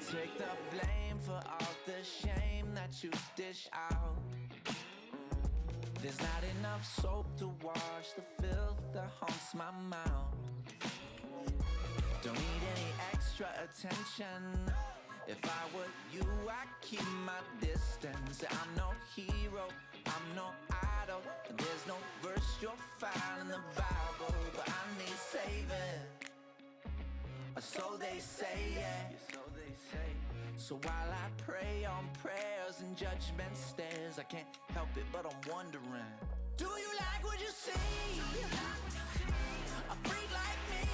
take the blame for all the shame that you dish out. There's not enough soap to wash the filth that haunts my mouth. Don't need any extra attention. If I were you, I'd keep my distance. I'm no hero, I'm no idol. There's no verse you'll find in the Bible, but I need saving. So they say, yeah. So while I pray on prayers and judgment stares, I can't help it, but I'm wondering, do you like what you see? A freak like me,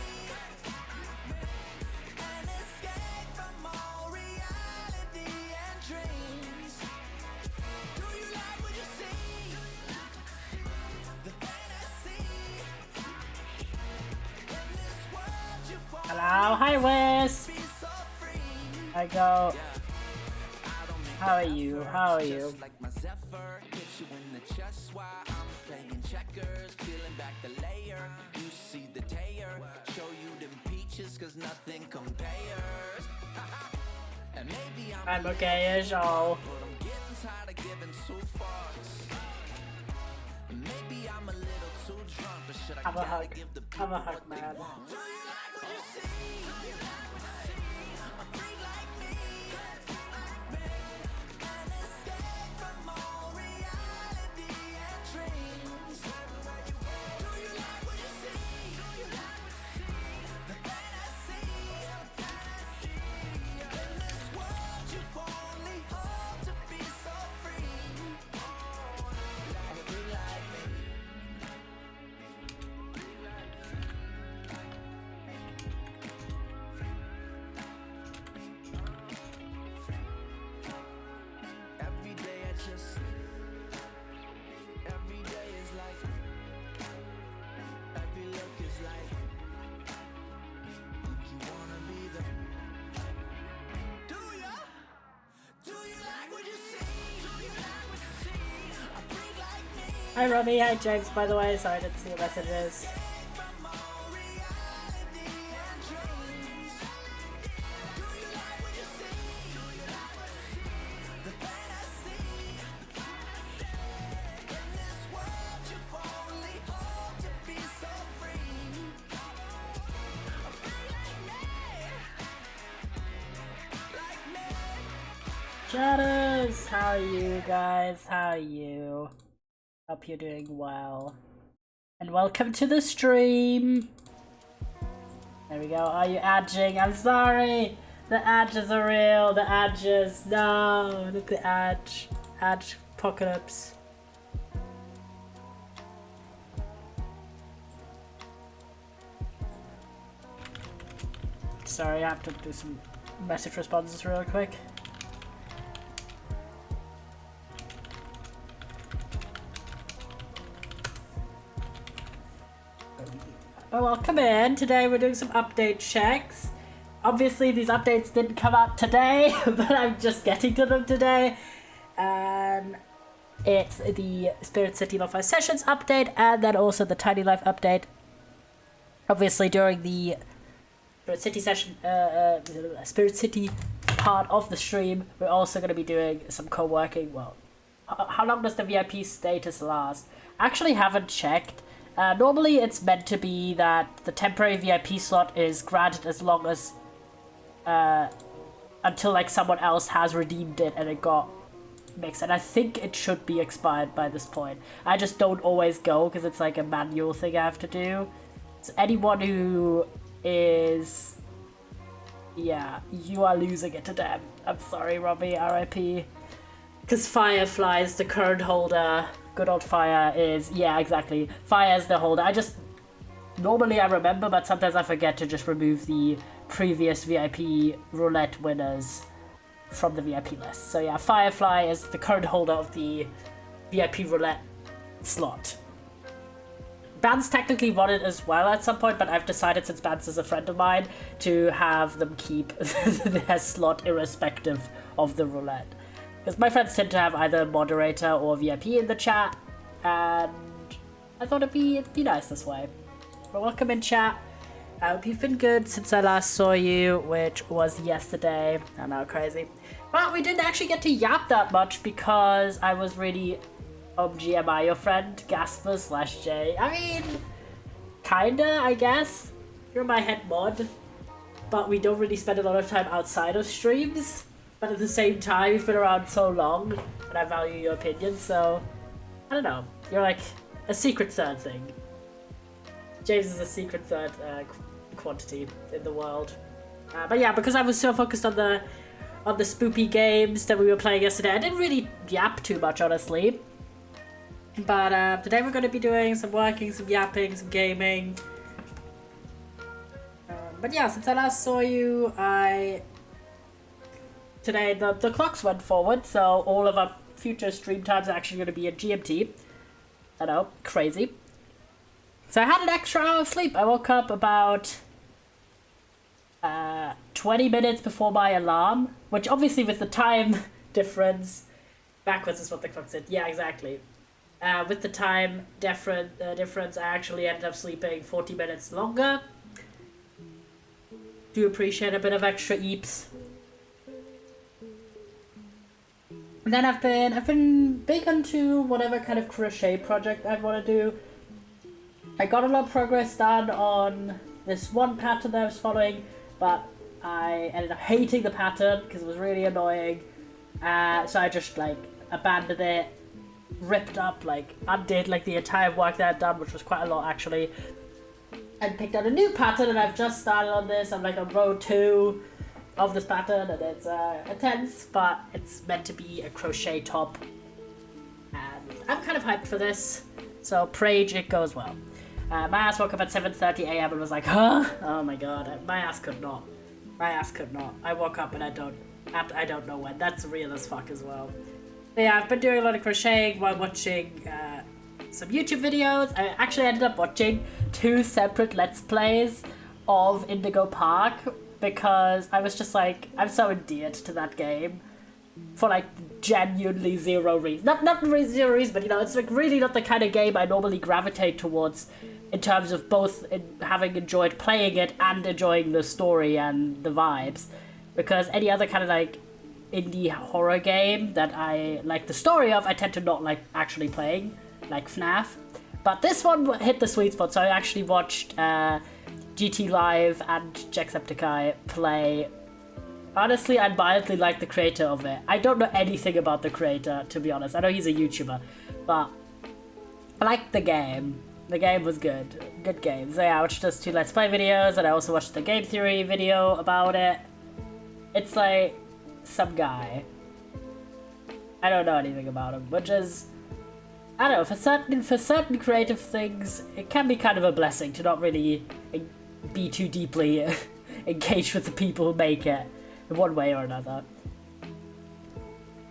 an escape from all reality and dreams. Do you like what you see? The fantasy. In this world you won't Hello, hi Wes. be so free. I go. How are you? How are you? Just like my Zephyr, hit you in the chest while I'm playing checkers, peeling back the layer. You see the tear, show you them peaches, cause nothing compares. And maybe I'm okay-ish, oh. but I'm getting tired of giving two fucks. Maybe I'm a little too drunk, but should I Have a gotta hug. give the Have people a hug, what they man. want? Do you like what you see? A freak like me, an escape from all reality and dreams. Do you like what you see? The fantasy. In this world you only hope to be so free. A freak like me. Every day I just, every day is like, every look is like, think you wanna be there. Do ya? Do you like what you see? Do you like what you see? A freak like me, Hi Robbie, hi James, by the way. Sorry I didn't see your messages. from all reality and dreams. Do you like what you see? Do you like what you see? The fantasy. In this world you only hope to be so free. A freak like me. Shadows, how are you guys? How are you? Hope you're doing well. And welcome to the stream. There we go. Are you edging? I'm sorry. The edges are real. The edges. No, look at the edge. Edge apocalypse. Sorry, I have to do some message responses real quick. Oh, welcome in. Today we're doing some update checks. Obviously these updates didn't come out today, but I'm just getting to them today. And it's the Spirit City Lofi Sessions update and then also the Tiny Life update. Obviously during the Spirit City session, Spirit City part of the stream, we're also going to be doing some co-working. Well, how long does the VIP status last? I actually haven't checked. Normally it's meant to be that the temporary VIP slot is granted as long as until like someone else has redeemed it and it got mixed, and I think it should be expired by this point. I just don't always go because it's like a manual thing I have to do. So anyone who is, yeah, you are losing it to them. I'm sorry, Robbie, RIP. Because Firefly is the current holder. Good old Fire is, yeah, exactly. Fire is the holder. Normally I remember, but sometimes I forget to just remove the previous VIP roulette winners from the VIP list. So yeah, Firefly is the current holder of the VIP roulette slot. Bans technically won it as well at some point, but I've decided, since Bans is a friend of mine, to have them keep their slot irrespective of the roulette. Because my friends tend to have either moderator or VIP in the chat, and I thought it'd be nice this way. But welcome in, chat. I hope you've been good since I last saw you, which was yesterday. I know, crazy. But we didn't actually get to yap that much because I was really OMG, am I your friend? Gasper/J. I mean, kinda, I guess. You're my head mod. But we don't really spend a lot of time outside of streams. But at the same time, you've been around so long, and I value your opinion, so... I don't know. You're like a secret third thing. James is a secret third quantity in the world. But yeah, because I was so focused on the spoopy games that we were playing yesterday, I didn't really yap too much, honestly. But today we're going to be doing some working, some yapping, some gaming. But yeah, since I last saw you, today the clocks went forward, so all of our future stream times are actually going to be at GMT. I know, crazy. So I had an extra hour of sleep. I woke up about 20 minutes before my alarm, which obviously with the time difference, backwards is what the clock said. Yeah, exactly. With the time difference, I actually ended up sleeping 40 minutes longer. Do appreciate a bit of extra eeps. And then I've been big into whatever kind of crochet project I want to do. I got a lot of progress done on this one pattern that I was following, but I ended up hating the pattern because it was really annoying. So I just like abandoned it, ripped up, like undid like the entire work that I'd done, which was quite a lot actually, and picked out a new pattern. And I've just started on this. I'm like on row 2 of this pattern, and it's intense, but it's meant to be a crochet top, and I'm kind of hyped for this, so pray it goes well. My ass woke up at 7:30 a.m. and was like, huh? Oh my god, my ass could not. I woke up and I don't know when. That's real as fuck as well. But yeah, I've been doing a lot of crocheting while watching some YouTube videos. I actually ended up watching 2 separate Let's Plays of Indigo Park, because I was just like, I'm so endeared to that game for like genuinely zero reason. Not really zero reason, but you know, it's like really not the kind of game I normally gravitate towards in terms of both having enjoyed playing it and enjoying the story and the vibes. Because any other kind of like indie horror game that I like the story of, I tend to not like actually playing, like FNAF. But this one hit the sweet spot, so I actually watched GT Live and Jacksepticeye play. Honestly, I mildly like the creator of it. I don't know anything about the creator, to be honest. I know he's a YouTuber, but I liked the game. The game was good. Good game. So yeah, I watched those 2 Let's Play videos, and I also watched the game theory video about it. It's like some guy. I don't know anything about him, which is, I don't know, for certain creative things, it can be kind of a blessing to not really be too deeply engaged with the people who make it in one way or another.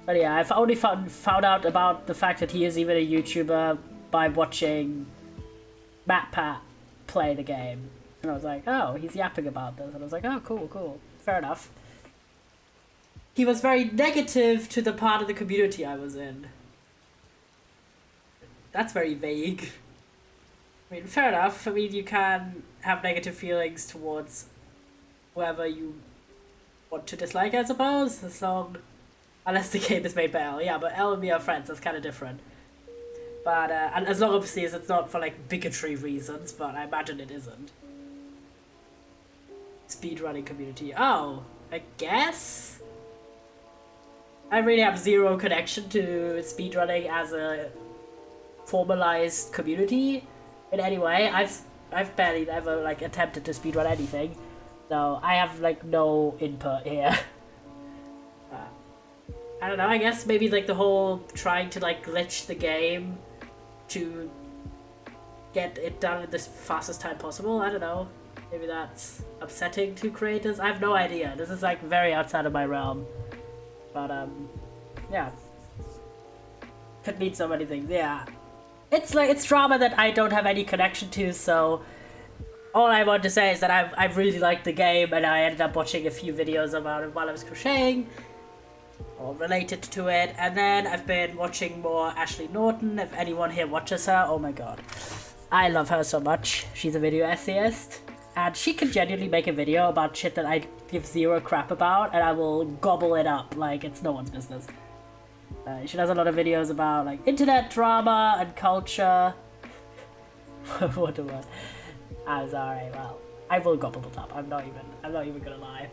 But yeah, I've only found out about the fact that he is even a YouTuber by watching MatPat play the game. And I was like, oh, he's yapping about this. And I was like, oh, cool. Fair enough. He was very negative to the part of the community I was in. That's very vague. I mean, fair enough. I mean, you can have negative feelings towards whoever you want to dislike, I suppose, unless the game is made by L. Yeah, but L and me are friends, that's kind of different. But, and as long, obviously, as it's not for, like, bigotry reasons, but I imagine it isn't. Speedrunning community. Oh, I guess? I really have zero connection to speedrunning as a formalized community in any way. I've barely ever like attempted to speedrun anything, so I have like no input here. I don't know, I guess maybe like the whole trying to like glitch the game to get it done in the fastest time possible, I don't know. Maybe that's upsetting to creators. I have no idea. This is like very outside of my realm. But yeah. Could mean so many things, yeah. It's drama that I don't have any connection to, so all I want to say is that I really liked the game, and I ended up watching a few videos about it while I was crocheting, or related to it, and then I've been watching more Ashley Norton. If anyone here watches her, oh my god. I love her so much. She's a video essayist. And she can genuinely make a video about shit that I give zero crap about, and I will gobble it up like it's no one's business. She does a lot of videos about like internet drama and culture. What do I? I'm sorry. Well, I will gobble it up. I'm not even gonna lie.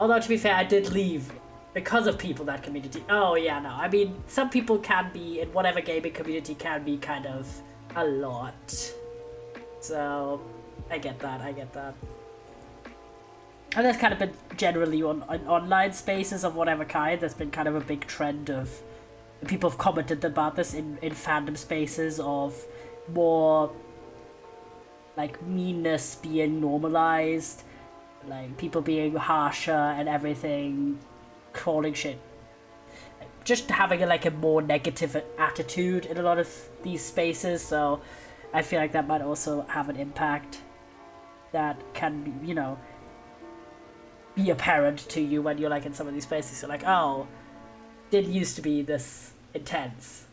Although to be fair, I did leave because of people in that community. Oh yeah, no. I mean, some people can be in whatever gaming community can be kind of a lot. So I get that. And there's kind of been generally on online spaces of whatever kind, there's been kind of a big trend of people have commented about this in fandom spaces of more like meanness being normalized, like people being harsher and everything, calling shit, just having a more negative attitude in a lot of these spaces. So I feel like that might also have an impact that can be, be apparent to you when you're in some of these spaces. You're like, oh, didn't used to be this intense.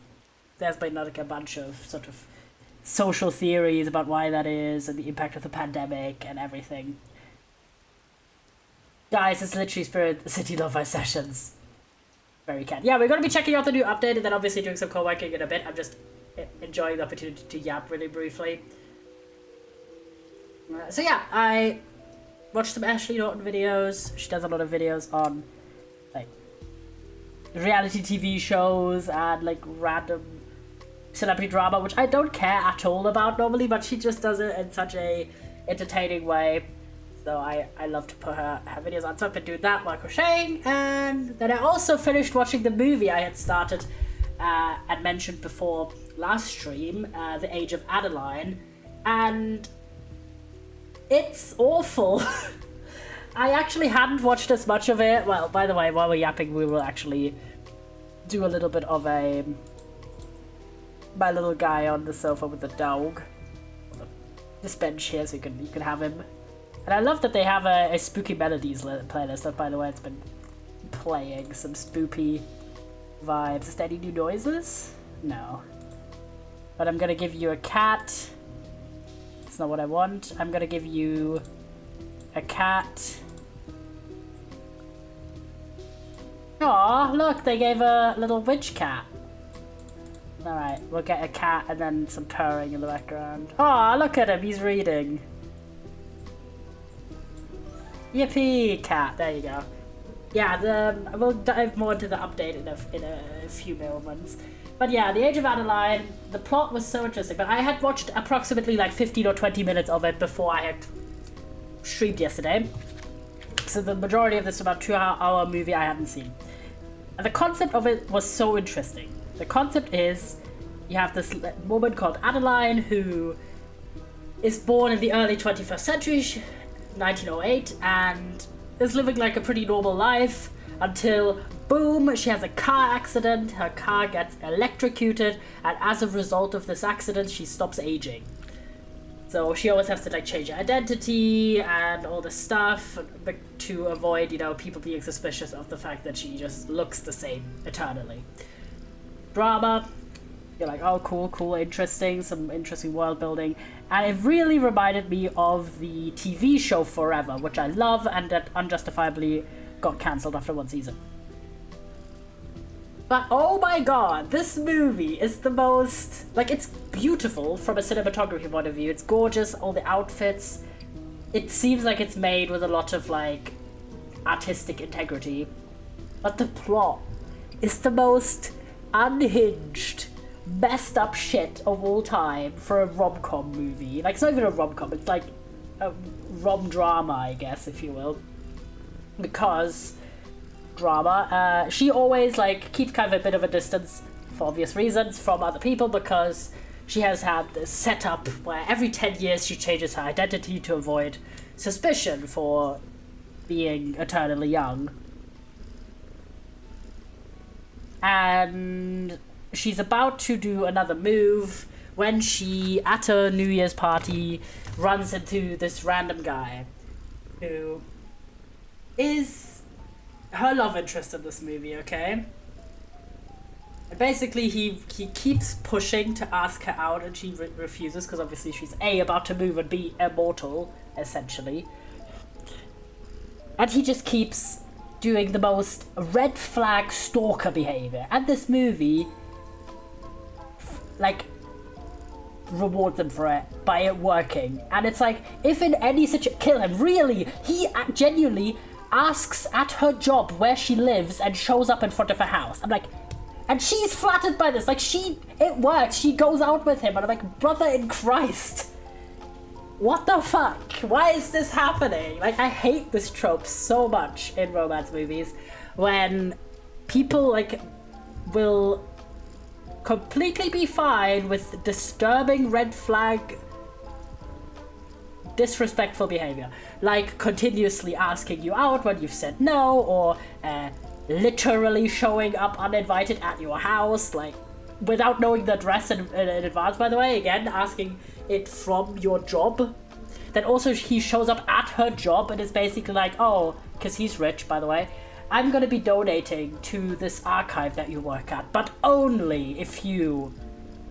There's been a bunch of sort of social theories about why that is and the impact of the pandemic and everything. Guys, it's literally Spirit City Lo-Fi Sessions. Very cat. Yeah, we're going to be checking out the new update and then obviously doing some co-working in a bit. I'm just enjoying the opportunity to yap really briefly. So yeah, I watched some Ashley Norton videos. She does a lot of videos on reality TV shows and random celebrity drama, which I don't care at all about normally, but she just does it in such a entertaining way. So I love to put her videos on. So I've been doing that while crocheting, and then I also finished watching the movie I had started and mentioned before last stream, The Age of Adeline, and it's awful. I actually hadn't watched as much of it. Well, by the way, while we're yapping, we will actually do a little bit of my little guy on the sofa with the dog. This bench here, so you can have him. And I love that they have a Spooky Melodies playlist. That, by the way, it's been playing some spoopy vibes. Is there any new noises? No. But I'm gonna give you a cat. That's not what I want. I'm gonna give you a cat. Aw, look, they gave a little witch cat. Alright, we'll get a cat and then some purring in the background. Aw, look at him, he's reading. Yippee, cat, there you go. Yeah, we'll dive more into the update in a few moments. But yeah, The Age of Adeline, the plot was so interesting, but I had watched approximately 15 or 20 minutes of it before I had streamed yesterday. So the majority of this about 2-hour movie I hadn't seen. And the concept of it was so interesting. The concept is, you have this woman called Adeline who is born in the early 21st century, 1908, and is living a pretty normal life until, boom, she has a car accident, her car gets electrocuted, and as a result of this accident, she stops aging. So she always has to change her identity and all this stuff to avoid, people being suspicious of the fact that she just looks the same eternally. Drama, you're like, oh, cool, interesting, some interesting world building. And it really reminded me of the TV show Forever, which I love and that unjustifiably got cancelled after one season. But oh my god, this movie is the most, it's beautiful from a cinematography point of view. It's gorgeous, all the outfits. It seems like it's made with a lot of artistic integrity. But the plot is the most unhinged, messed up shit of all time for a rom-com movie. It's not even a rom-com, it's a rom-drama, I guess, if you will. Because drama. She always keeps kind of a bit of a distance for obvious reasons from other people because she has had this setup where every 10 years she changes her identity to avoid suspicion for being eternally young. And she's about to do another move when she, at a New Year's party, runs into this random guy who is her love interest in this movie, okay? And basically, he keeps pushing to ask her out, and she refuses, because obviously she's A, about to move, and B, immortal, essentially. And he just keeps doing the most red flag stalker behavior. And this movie, like, rewards him for it by it working. And it's like, if in any situation, kill him, really, he genuinely asks at her job where she lives and shows up in front of her house. I'm like, and she's flattered by this, like, it works, she goes out with him, and I'm like, brother in Christ, what the fuck, why is this happening? Like, I hate this trope so much in romance movies, when people, like, will completely be fine with disturbing red flag disrespectful behavior, like continuously asking you out when you've said no, or literally showing up uninvited at your house, like without knowing the address in advance, by the way, again asking it from your job. Then also he shows up at her job and is basically like, oh, because he's rich, by the way, I'm gonna be donating to this archive that you work at, but only if you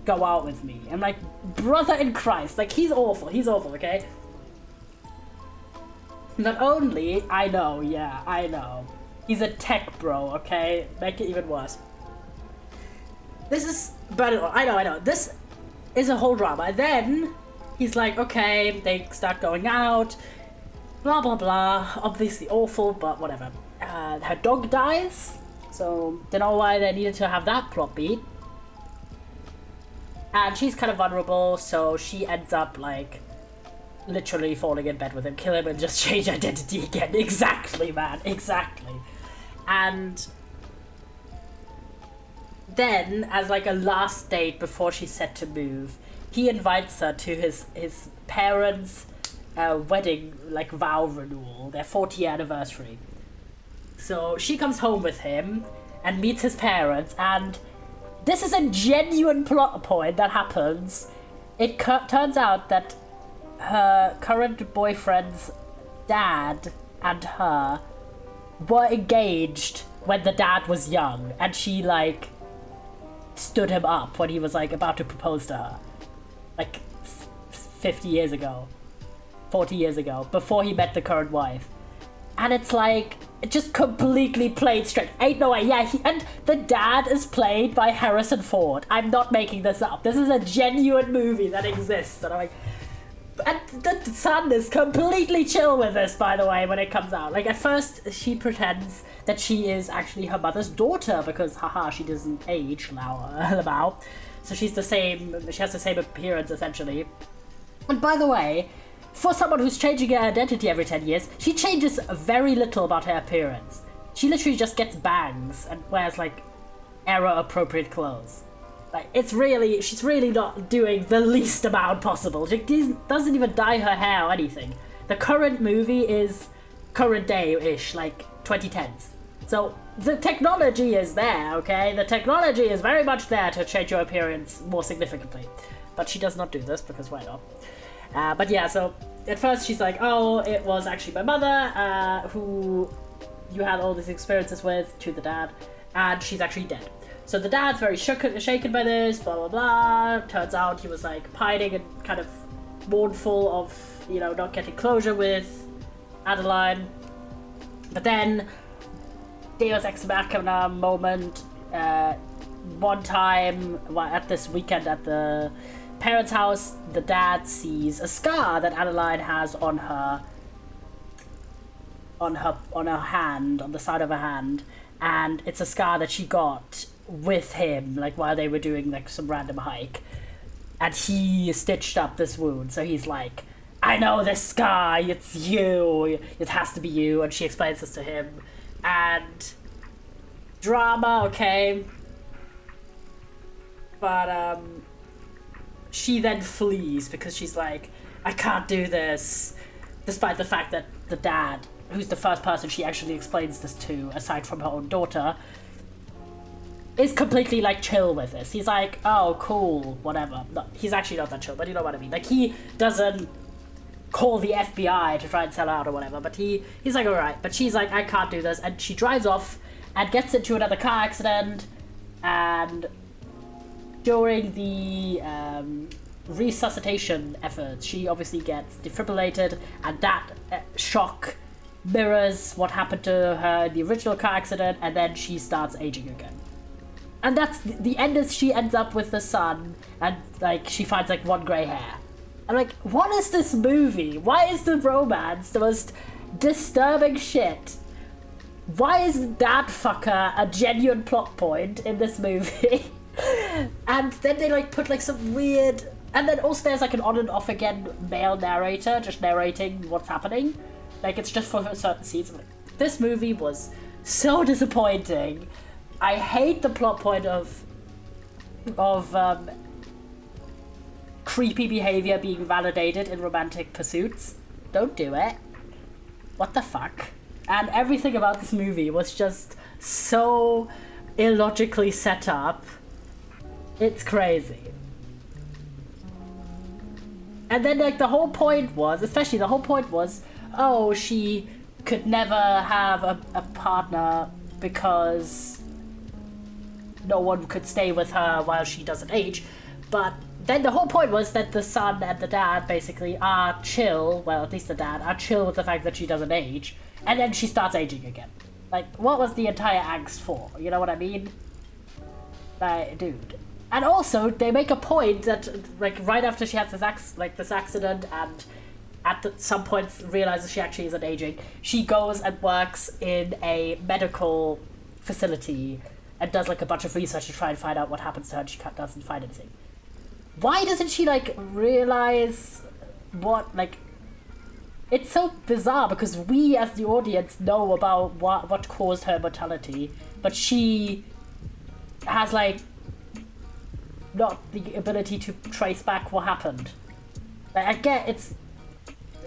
go out with me. I'm like, brother in Christ, like, he's awful, okay? Not only, I know, he's a tech bro, okay? Make it even worse. This is, but I know, this is a whole drama. And then, he's like, okay, they start going out, blah blah blah, obviously awful, but whatever. Her dog dies, so don't know why they needed to have that plot beat. And she's kind of vulnerable, so she ends up, like, literally falling in bed with him, kill him, and just change identity again. Exactly, man, exactly. And then, as like a last date before she's set to move, he invites her to his parents' wedding, like, vow renewal, their 40th anniversary. So she comes home with him and meets his parents, and this is a genuine plot point that happens. It turns out that her current boyfriend's dad and her were engaged when the dad was young, and she, like, stood him up when he was, like, about to propose to her, like 50 years ago, 40 years ago, before he met the current wife. And it's like, it just completely played straight. Ain't no way. Yeah, and the dad is played by Harrison Ford. I'm not making this up. This is a genuine movie that exists. And I'm like, and the son is completely chill with this, by the way, when it comes out. Like, at first, she pretends that she is actually her mother's daughter, because, haha, she doesn't age now. So she has the same appearance, essentially. And by the way, for someone who's changing her identity every 10 years, she changes very little about her appearance. She literally just gets bangs and wears, like, era-appropriate clothes. Like, she's really not doing the least amount possible. She doesn't even dye her hair or anything. The current movie is current day-ish, like 2010s. So the technology is there, okay? The technology is very much there to change your appearance more significantly. But she does not do this, because why not? But yeah, so at first she's like, oh, it was actually my mother, who you had all these experiences with, to the dad, and she's actually dead. So the dad's very shaken by this, blah blah blah. Turns out he was, like, pining and kind of mournful of, you know, not getting closure with Adeline. But then, Deus Ex Machina moment, one time, at this weekend at the parents' house, the dad sees a scar that Adeline has on her hand, on the side of her hand, and it's a scar that she got with him, like, while they were doing, like, some random hike, and he stitched up this wound. So he's like, I know this scar, it's you, it has to be you. And she explains this to him, and drama, okay, but she then flees because she's like, I can't do this, despite the fact that the dad, who's the first person she actually explains this to, aside from her own daughter, is completely, like, chill with this. He's like, oh, cool, whatever. No, he's actually not that chill, but you know what I mean. Like, he doesn't call the FBI to try and sell out or whatever, but he's like, alright. But she's like, I can't do this, and she drives off and gets into another car accident, and during the resuscitation efforts. She obviously gets defibrillated, and that shock mirrors what happened to her in the original car accident, and then she starts aging again. And that's the end. Is she ends up with the son, and like she finds like one gray hair. I'm like, what is this movie? Why is the romance the most disturbing shit? Why is that fucker a genuine plot point in this movie? And then they like put like some weird, and then also there's like an on and off again male narrator just narrating what's happening. Like it's just for certain scenes. I'm like, this movie was so disappointing. I hate the plot point of creepy behavior being validated in romantic pursuits. Don't do it. What the fuck? And everything about this movie was just so illogically set up. It's crazy. And then like the whole point was, oh, she could never have a partner because no one could stay with her while she doesn't age. But then the whole point was that the son and the dad basically are chill, well, at least the dad, are chill with the fact that she doesn't age, and then she starts aging again. Like, what was the entire angst for? You know what I mean? Like, dude. And also, they make a point that, like, right after she has this accident and at some point realizes she actually isn't aging, she goes and works in a medical facility and does, like, a bunch of research to try and find out what happens to her, and she doesn't find anything. Why doesn't she, like, realize what, like... It's so bizarre because we, as the audience, know about what caused her mortality, but she has, like, not the ability to trace back what happened. Like, I get it's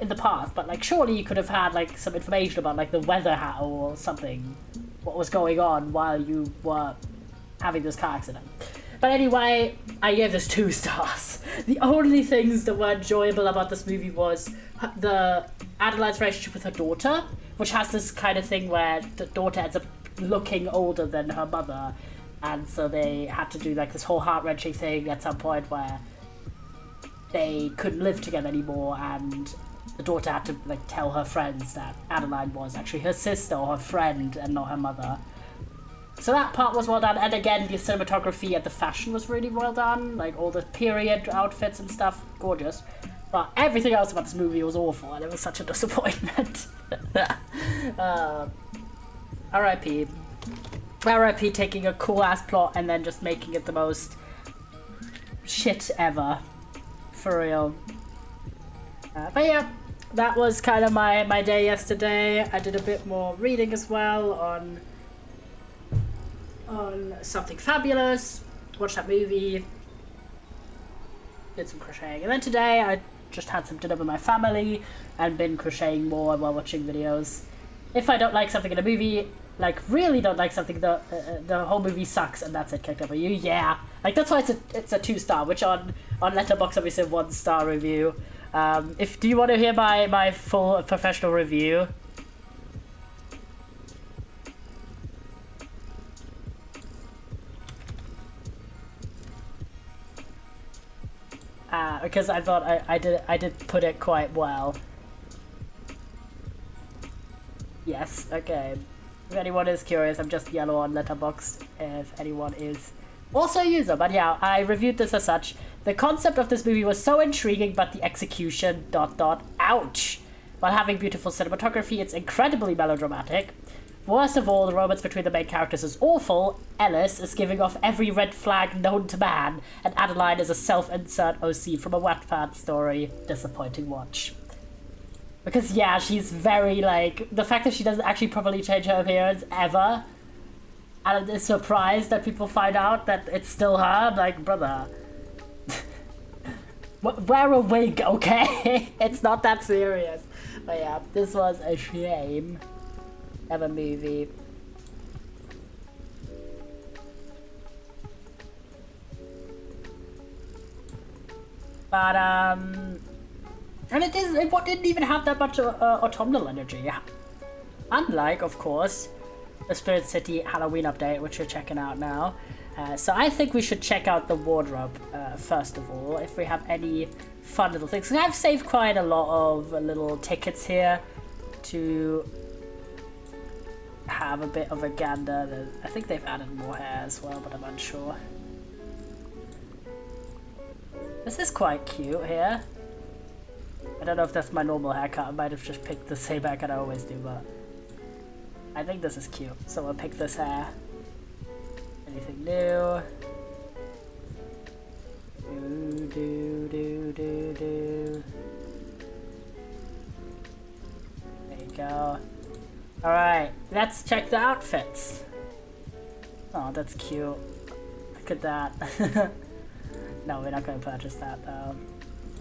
in the past, but, like, surely you could have had, like, some information about, like, the weather or something, what was going on while you were having this car accident. But anyway, I gave this 2 stars. The only things that were enjoyable about this movie was the Adeline's relationship with her daughter, which has this kind of thing where the daughter ends up looking older than her mother, and so they had to do like this whole heart-wrenching thing at some point where they couldn't live together anymore, and the daughter had to like tell her friends that Adeline was actually her sister or her friend and not her mother. So that part was well done, and again, the cinematography and the fashion was really well done, like all the period outfits and stuff, gorgeous. But everything else about this movie was awful, and it was such a disappointment. R.I.P. R.I.P. taking a cool-ass plot and then just making it the most shit ever. For real. But yeah, that was kind of my day yesterday. I did a bit more reading as well on Something Fabulous, watched that movie, did some crocheting, and then today I just had some dinner with my family and been crocheting more while watching videos. If I don't like something in a movie, like really don't like something, the whole movie sucks and that's it, kicked over you, yeah. Like that's why it's a 2-star, which on Letterboxd obviously a 1-star review. Do you want to hear my full professional review? Because I thought I did put it quite well. Yes, okay. If anyone is curious, I'm just yellow on Letterboxd if anyone is also a user. But yeah, I reviewed this as such. The concept of this movie was so intriguing, but the execution ... ouch! While having beautiful cinematography, it's incredibly melodramatic. Worst of all, the romance between the main characters is awful. Ellis is giving off every red flag known to man, and Adeline is a self-insert OC from a Wattpad story. Disappointing watch. Because yeah, she's very like, the fact that she doesn't actually properly change her appearance ever, and is surprised that people find out that it's still her, like, brother. Wear a wig, okay? It's not that serious. But yeah, this was a shame of a movie. But and it didn't even have that much autumnal energy. Unlike, of course, the Spirit City Halloween update, which we're checking out now. So I think we should check out the wardrobe first of all, if we have any fun little things. I've saved quite a lot of little tickets here to have a bit of a gander. I think they've added more hair as well, but I'm unsure. This is quite cute here. I don't know if that's my normal haircut. I might have just picked the same haircut I always do, but I think this is cute. So we'll pick this hair. Anything new? Do. There you go. Alright, let's check the outfits. Oh, that's cute. Look at that. No, we're not going to purchase that though.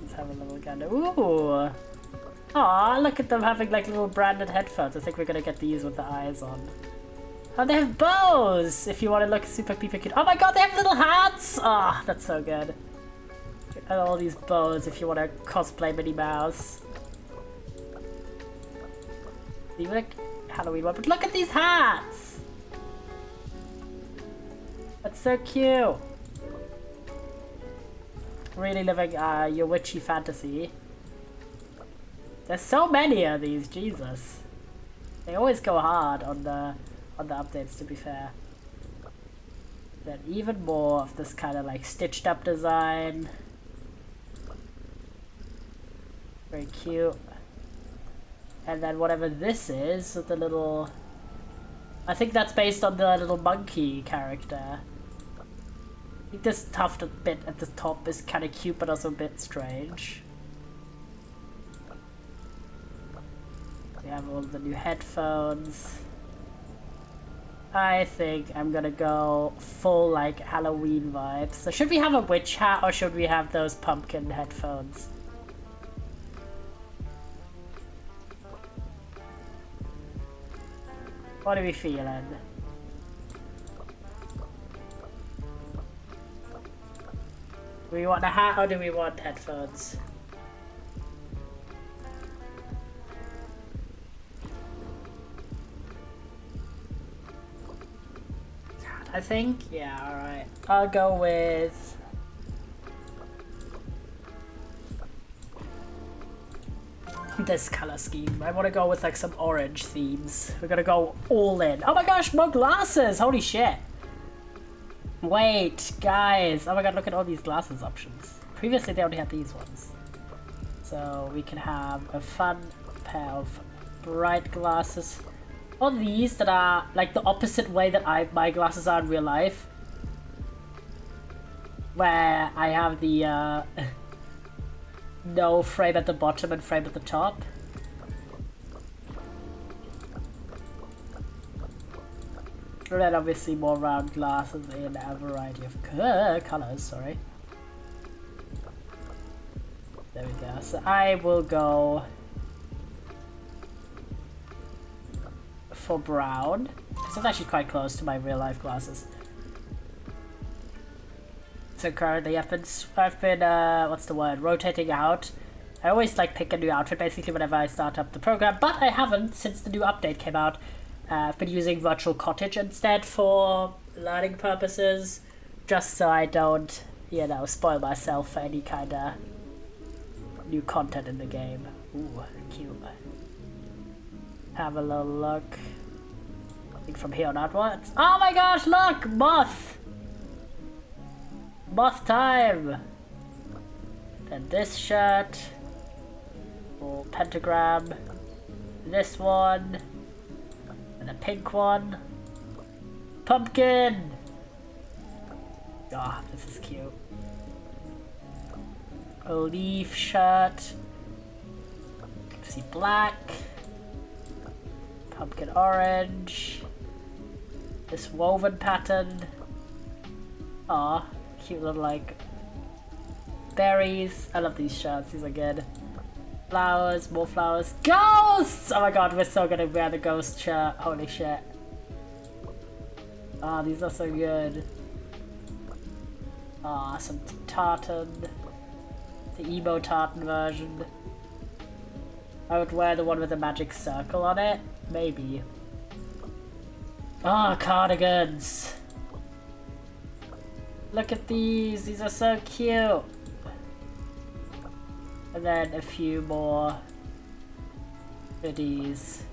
Let's have a little gander. Ooh! Aw, look at them having like little branded headphones. I think we're going to get these with the eyes on. Oh, they have bows! If you want to look super cute. Oh my god, they have little hats! Ah, oh, that's so good. And all these bows if you want to cosplay Minnie Mouse. Even like Halloween one, but look at these hats! That's so cute. Really living your witchy fantasy. There's so many of these, Jesus. They always go hard on the updates, to be fair. Then even more of this kind of like stitched up design. Very cute. And then whatever this is, with the little... I think that's based on the little monkey character. I think this tufted bit at the top is kind of cute, but also a bit strange. We have all the new headphones. I think I'm gonna go full like Halloween vibes. So should we have a witch hat or should we have those pumpkin headphones? What are we feeling? Do we want a hat or do we want headphones? I think, yeah, alright. I'll go with... this color scheme. I want to go with like some orange themes. We're gonna go all in. Oh my gosh, more glasses! Holy shit! Wait, guys. Oh my god, look at all these glasses options. Previously they only had these ones. So we can have a fun pair of bright glasses. Or these that are like the opposite way that my glasses are in real life. Where I have the no frame at the bottom and frame at the top. And then obviously more round glasses in a variety of colors, sorry. There we go. So I will go for brown. So it's actually quite close to my real life glasses. So currently I've been what's the word, rotating out. I always like pick a new outfit basically whenever I start up the program, but I haven't since the new update came out. I've been using Virtual Cottage instead for learning purposes, just so I don't, you know, spoil myself for any kind of new content in the game. Ooh, cute. Have a little look. I think from here on outwards. Oh my gosh, look! Moth! Moth time! Then this shirt. Or pentagram. This one. And a pink one. Pumpkin! Ah, oh, this is cute. A leaf shirt. See black. Pumpkin orange. This woven pattern. Ah, cute little like berries. I love these shirts, these are good. Flowers, more flowers. Ghosts! Oh my god, we're so gonna wear the ghost shirt. Holy shit. Ah, these are so good. Ah, some tartan. The emo tartan version. I would wear the one with the magic circle on it. Maybe. Ah, cardigans. Look at these are so cute. And then a few more goodies.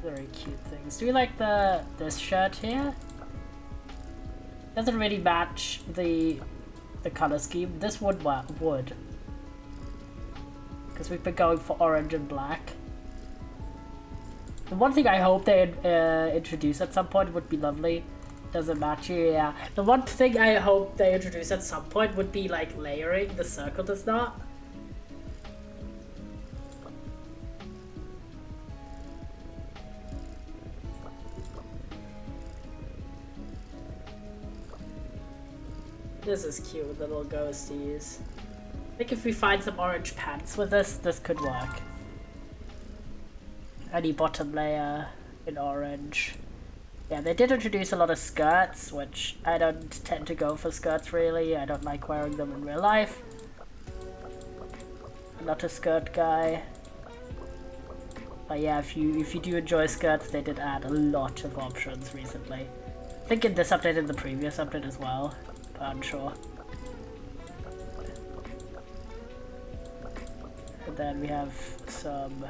Very cute things. Do we like this shirt here? Doesn't really match the color scheme. This would. Because we've been going for orange and black. The one thing I hope they introduce at some point would be lovely. Doesn't match, yeah. The one thing I hope they introduce at some point would be like layering. The circle does not. This is cute, little ghosties. I think if we find some orange pants with this could work. Any bottom layer in orange. Yeah, they did introduce a lot of skirts, which I don't tend to go for skirts really. I don't like wearing them in real life. I'm not a skirt guy. But yeah, if you do enjoy skirts, they did add a lot of options recently. I think in this update and the previous update as well. I'm sure. And then we have some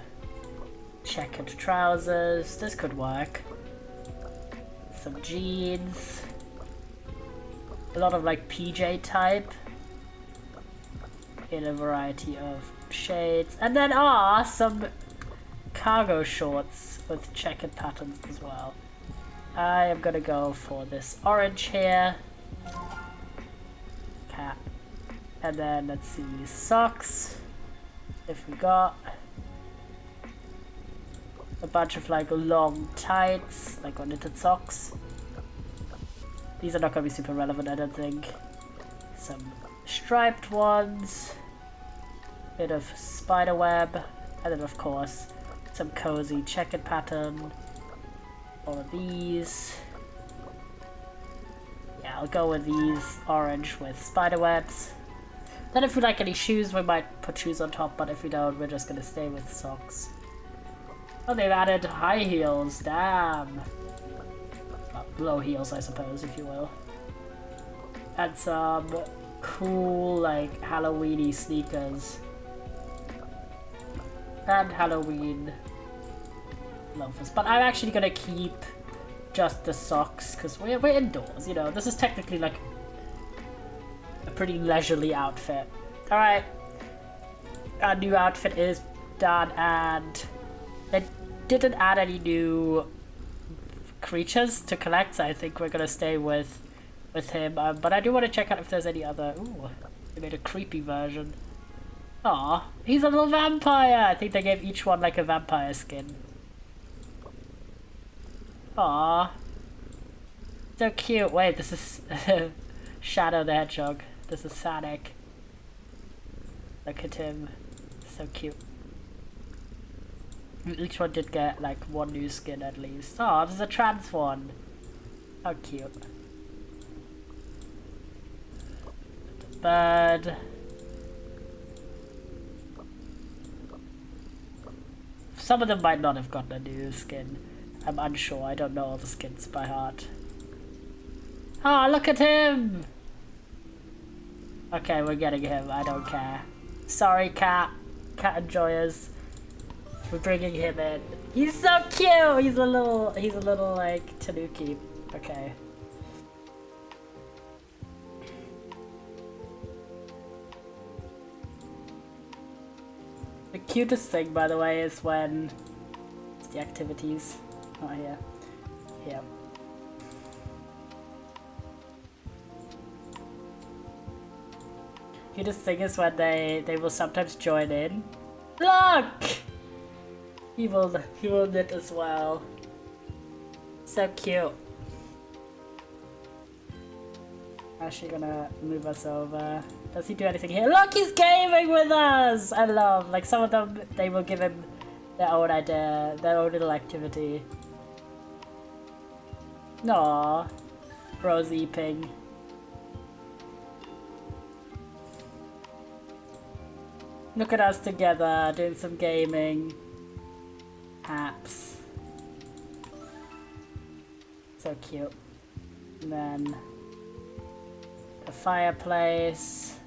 checkered trousers. This could work. Some jeans. A lot of like PJ type. In a variety of shades. And then some cargo shorts with checkered patterns as well. I am gonna go for this orange here. Cap. And then let's see, socks. If we got a bunch of like long tights, like on knitted socks. These are not gonna be super relevant, I don't think. Some striped ones. Bit of spider web. And then of course some cozy checkered pattern. All of these. Yeah, I'll go with these orange with spider webs. Then if we like any shoes, we might put shoes on top, but if we don't, we're just gonna stay with socks. Oh, they've added high heels, damn. Low heels, I suppose, if you will. And some cool, like, Halloween-y sneakers. And Halloween loafers. But I'm actually gonna keep just the socks, because we're indoors, you know. This is technically, like, a pretty leisurely outfit. Alright. Our new outfit is done, and they didn't add any new creatures to collect, so I think we're gonna stay with him. But I do want to check out if there's any other... Ooh, they made a creepy version. Aw, he's a little vampire! I think they gave each one like a vampire skin. Aw. So cute. Wait, this is Shadow the Hedgehog. This is Sonic. Look at him. So cute. Each one did get like one new skin at least. Oh, there's a trans one. How cute. The bird. Some of them might not have gotten a new skin. I'm unsure. I don't know all the skins by heart. Ah, oh, look at him! Okay, we're getting him. I don't care. Sorry, cat. Cat enjoyers. We're bringing him in. He's so cute! He's a little like tanuki. Okay. The cutest thing, by the way, is when it's the activities. Not here. Here. Cutest thing is when they will sometimes join in. Look! He will knit as well. So cute. Actually gonna move us over. Does he do anything here? Look, he's gaming with us! I love, like some of them, they will give him their own idea, their own little activity. Aww. Rosie Ping. Look at us together, doing some gaming. Apps. So cute. And then the fireplace.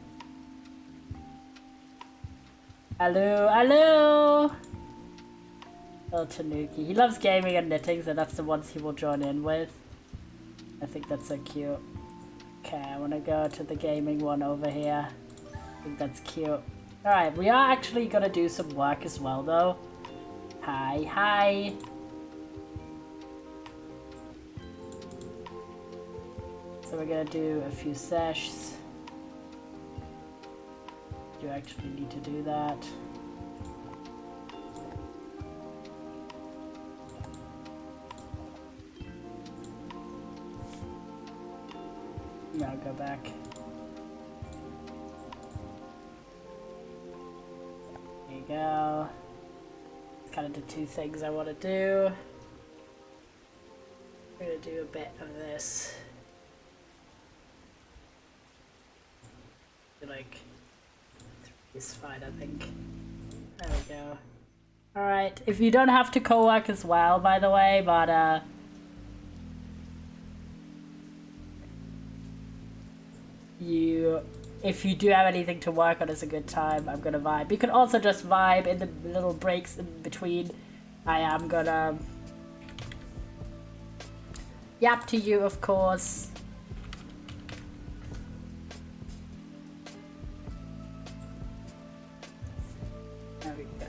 Hello, hello! Little Tanuki. He loves gaming and knitting, so that's the ones he will join in with. I think that's so cute. Okay, I want to go to the gaming one over here. I think that's cute. Alright, we are actually going to do some work as well, though. Hi, hi! So we're going to do a few sessions. You actually need to do that. Now go back. There you go. It's kind of the two things I want to do. I'm going to do a bit of this. Like, it's fine, I think. There we go. Alright, if you don't have to co-work as well, by the way, but if you do have anything to work on, it's a good time. I'm gonna vibe. You can also just vibe in the little breaks in between. I am gonna yap to you, of course. There we go.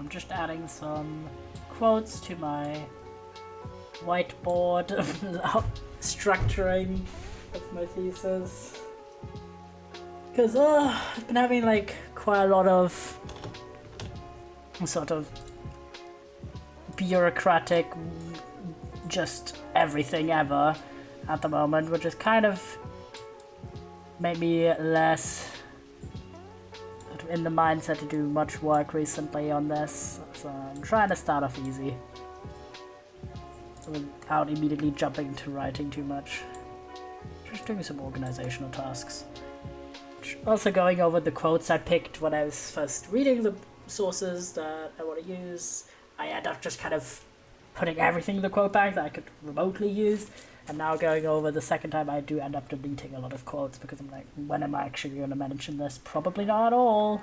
I'm just adding some quotes to my whiteboard structuring of my thesis. Because I've been having like quite a lot of sort of bureaucratic just everything ever at the moment, which is kind of made me less in the mindset to do much work recently on this, so I'm trying to start off easy without immediately jumping into writing too much. Just doing some organizational tasks. Also going over the quotes I picked when I was first reading the sources that I want to use. I end up just kind of putting everything in the quote bag that I could remotely use, and now going over the second time I do end up deleting a lot of quotes because I'm like, when am I actually going to mention this? Probably not at all.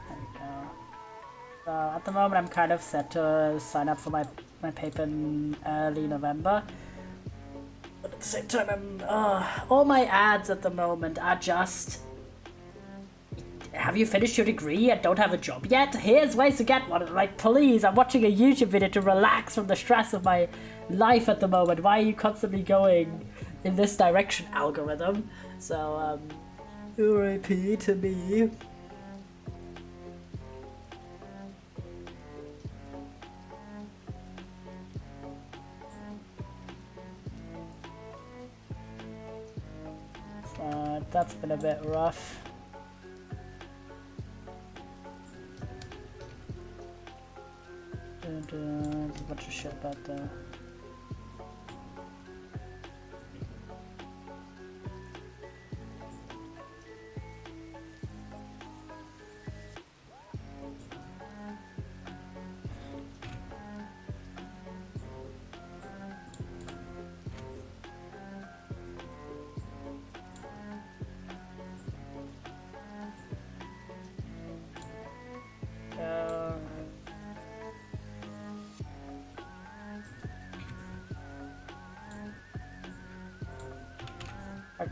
There we go. At the moment I'm kind of set to sign up for my paper in early November. But at the same time, all my ads at the moment are just, have you finished your degree and don't have a job yet? Here's ways to get one. Like, please, I'm watching a YouTube video to relax from the stress of my life at the moment. Why are you constantly going in this direction, algorithm? So, RIP to me. That's been a bit rough. There's a bunch of shit about there.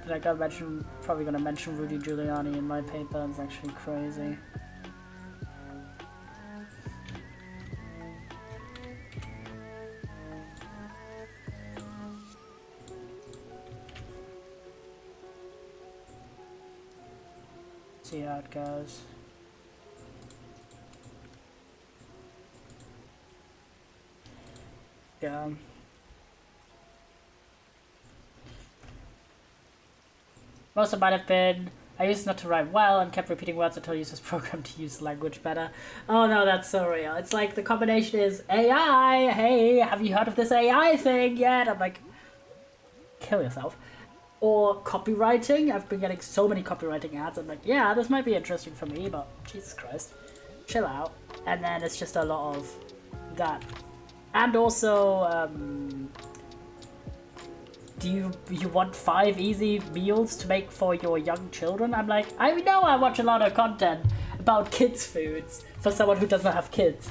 I gotta mention, probably gonna mention Rudy Giuliani in my paper. It's actually crazy. See how it goes. Yeah. Most of mine have been, I used not to write well and kept repeating words until I used this program to use language better. Oh no, that's so real. It's like the combination is AI, hey, have you heard of this AI thing yet? I'm like, kill yourself. Or copywriting. I've been getting so many copywriting ads. I'm like, yeah, this might be interesting for me, but Jesus Christ, chill out. And then it's just a lot of that. And also, do you want 5 easy meals to make for your young children? I'm like, I know I watch a lot of content about kids' foods for someone who doesn't have kids.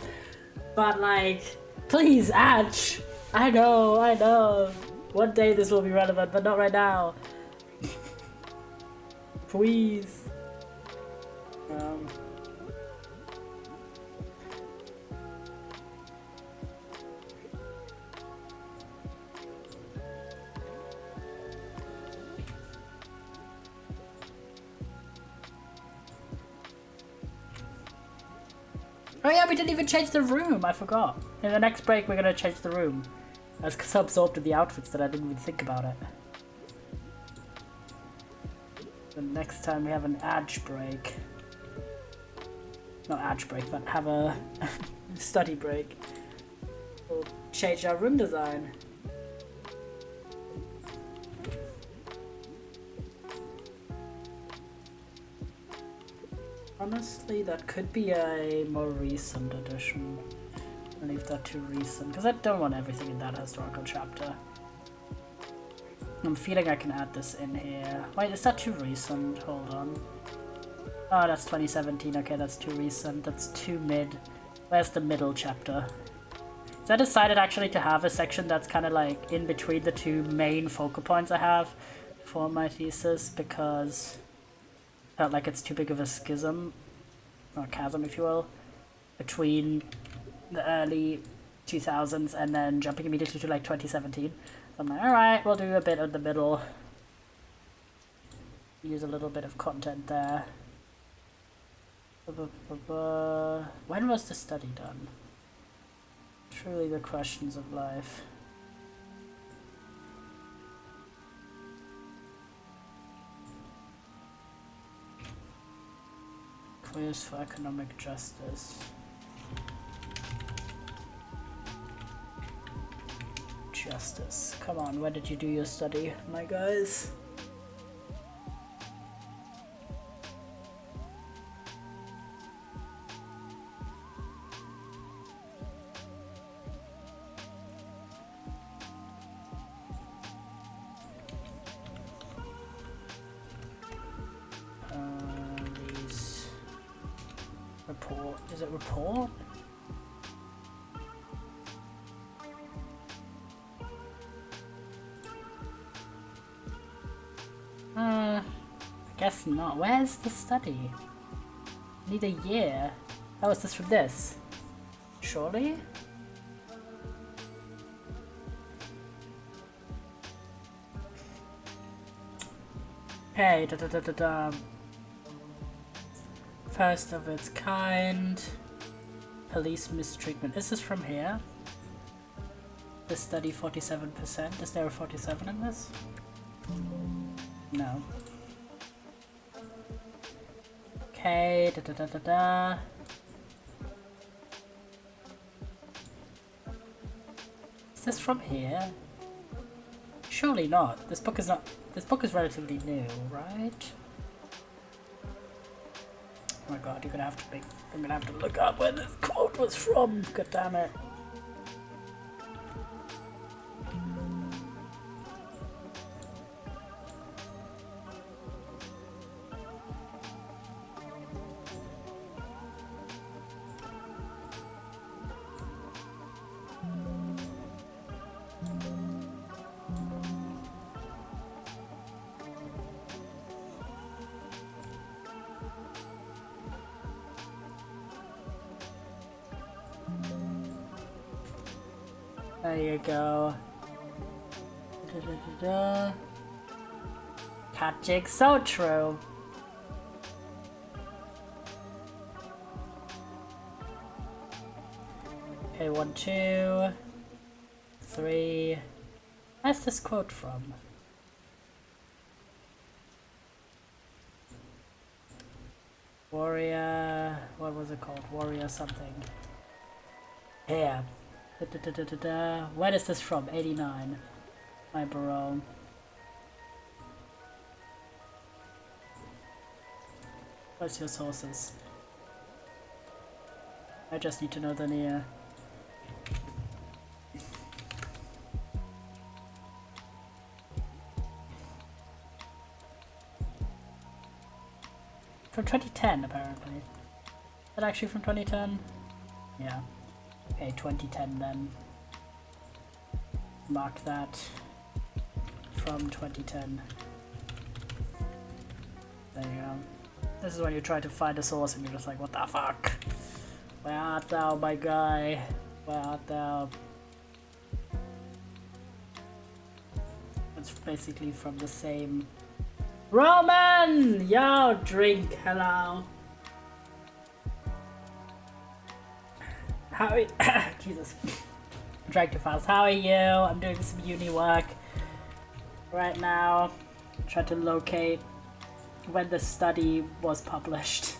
But like, please, Ash. I know. One day this will be relevant, but not right now. Please. Oh yeah, we didn't even change the room, I forgot. In the next break, we're gonna change the room. I was so absorbed in the outfits that I didn't even think about it. The next time we have an edge break. Not edge break, but have a study break. We'll change our room design. Honestly, that could be a more recent edition. I'll leave that to recent, because I don't want everything in that historical chapter. I'm feeling I can add this in here. Wait, is that too recent? Hold on. Oh, that's 2017. Okay, that's too recent. That's too mid. Where's the middle chapter? So I decided actually to have a section that's kind of like in between the two main focal points I have for my thesis, because I felt like it's too big of a schism, or chasm if you will, between the early 2000s and then jumping immediately to like 2017. So I'm like, alright, we'll do a bit of the middle. Use a little bit of content there. When was the study done? Truly the questions of life. Quiz for economic justice. Justice. Come on, where did you do your study, my guys? These report. Is it report? I guess not. Where's the study? Need a year. Oh, is this from this? Surely? Hey, First of its kind. Police mistreatment. Is this from here? This study 47%. Is there a 47 in this? No. Okay, Is this from here? Surely not. This book is not. This book is relatively new, right? Oh my god, I'm gonna have to look up where this quote was from. God damn it. There you go. Cat jig, so true. Okay, 1, 2, 3. Where's this quote from? Warrior. What was it called? Warrior something. Here. Where is this from? 89. My bro. What's your sources? I just need to know the near. From 2010 apparently. Is that actually from 2010? Yeah. Okay, 2010 then. Mark that from 2010. There you go. This is when you try to find a source and you're just like, what the fuck? Where art thou, my guy? Where art thou? It's basically from the same... Roman! Yo, drink, hello. How are you? Jesus. I drank too fast. How are you? I'm doing some uni work right now. Trying to locate when the study was published.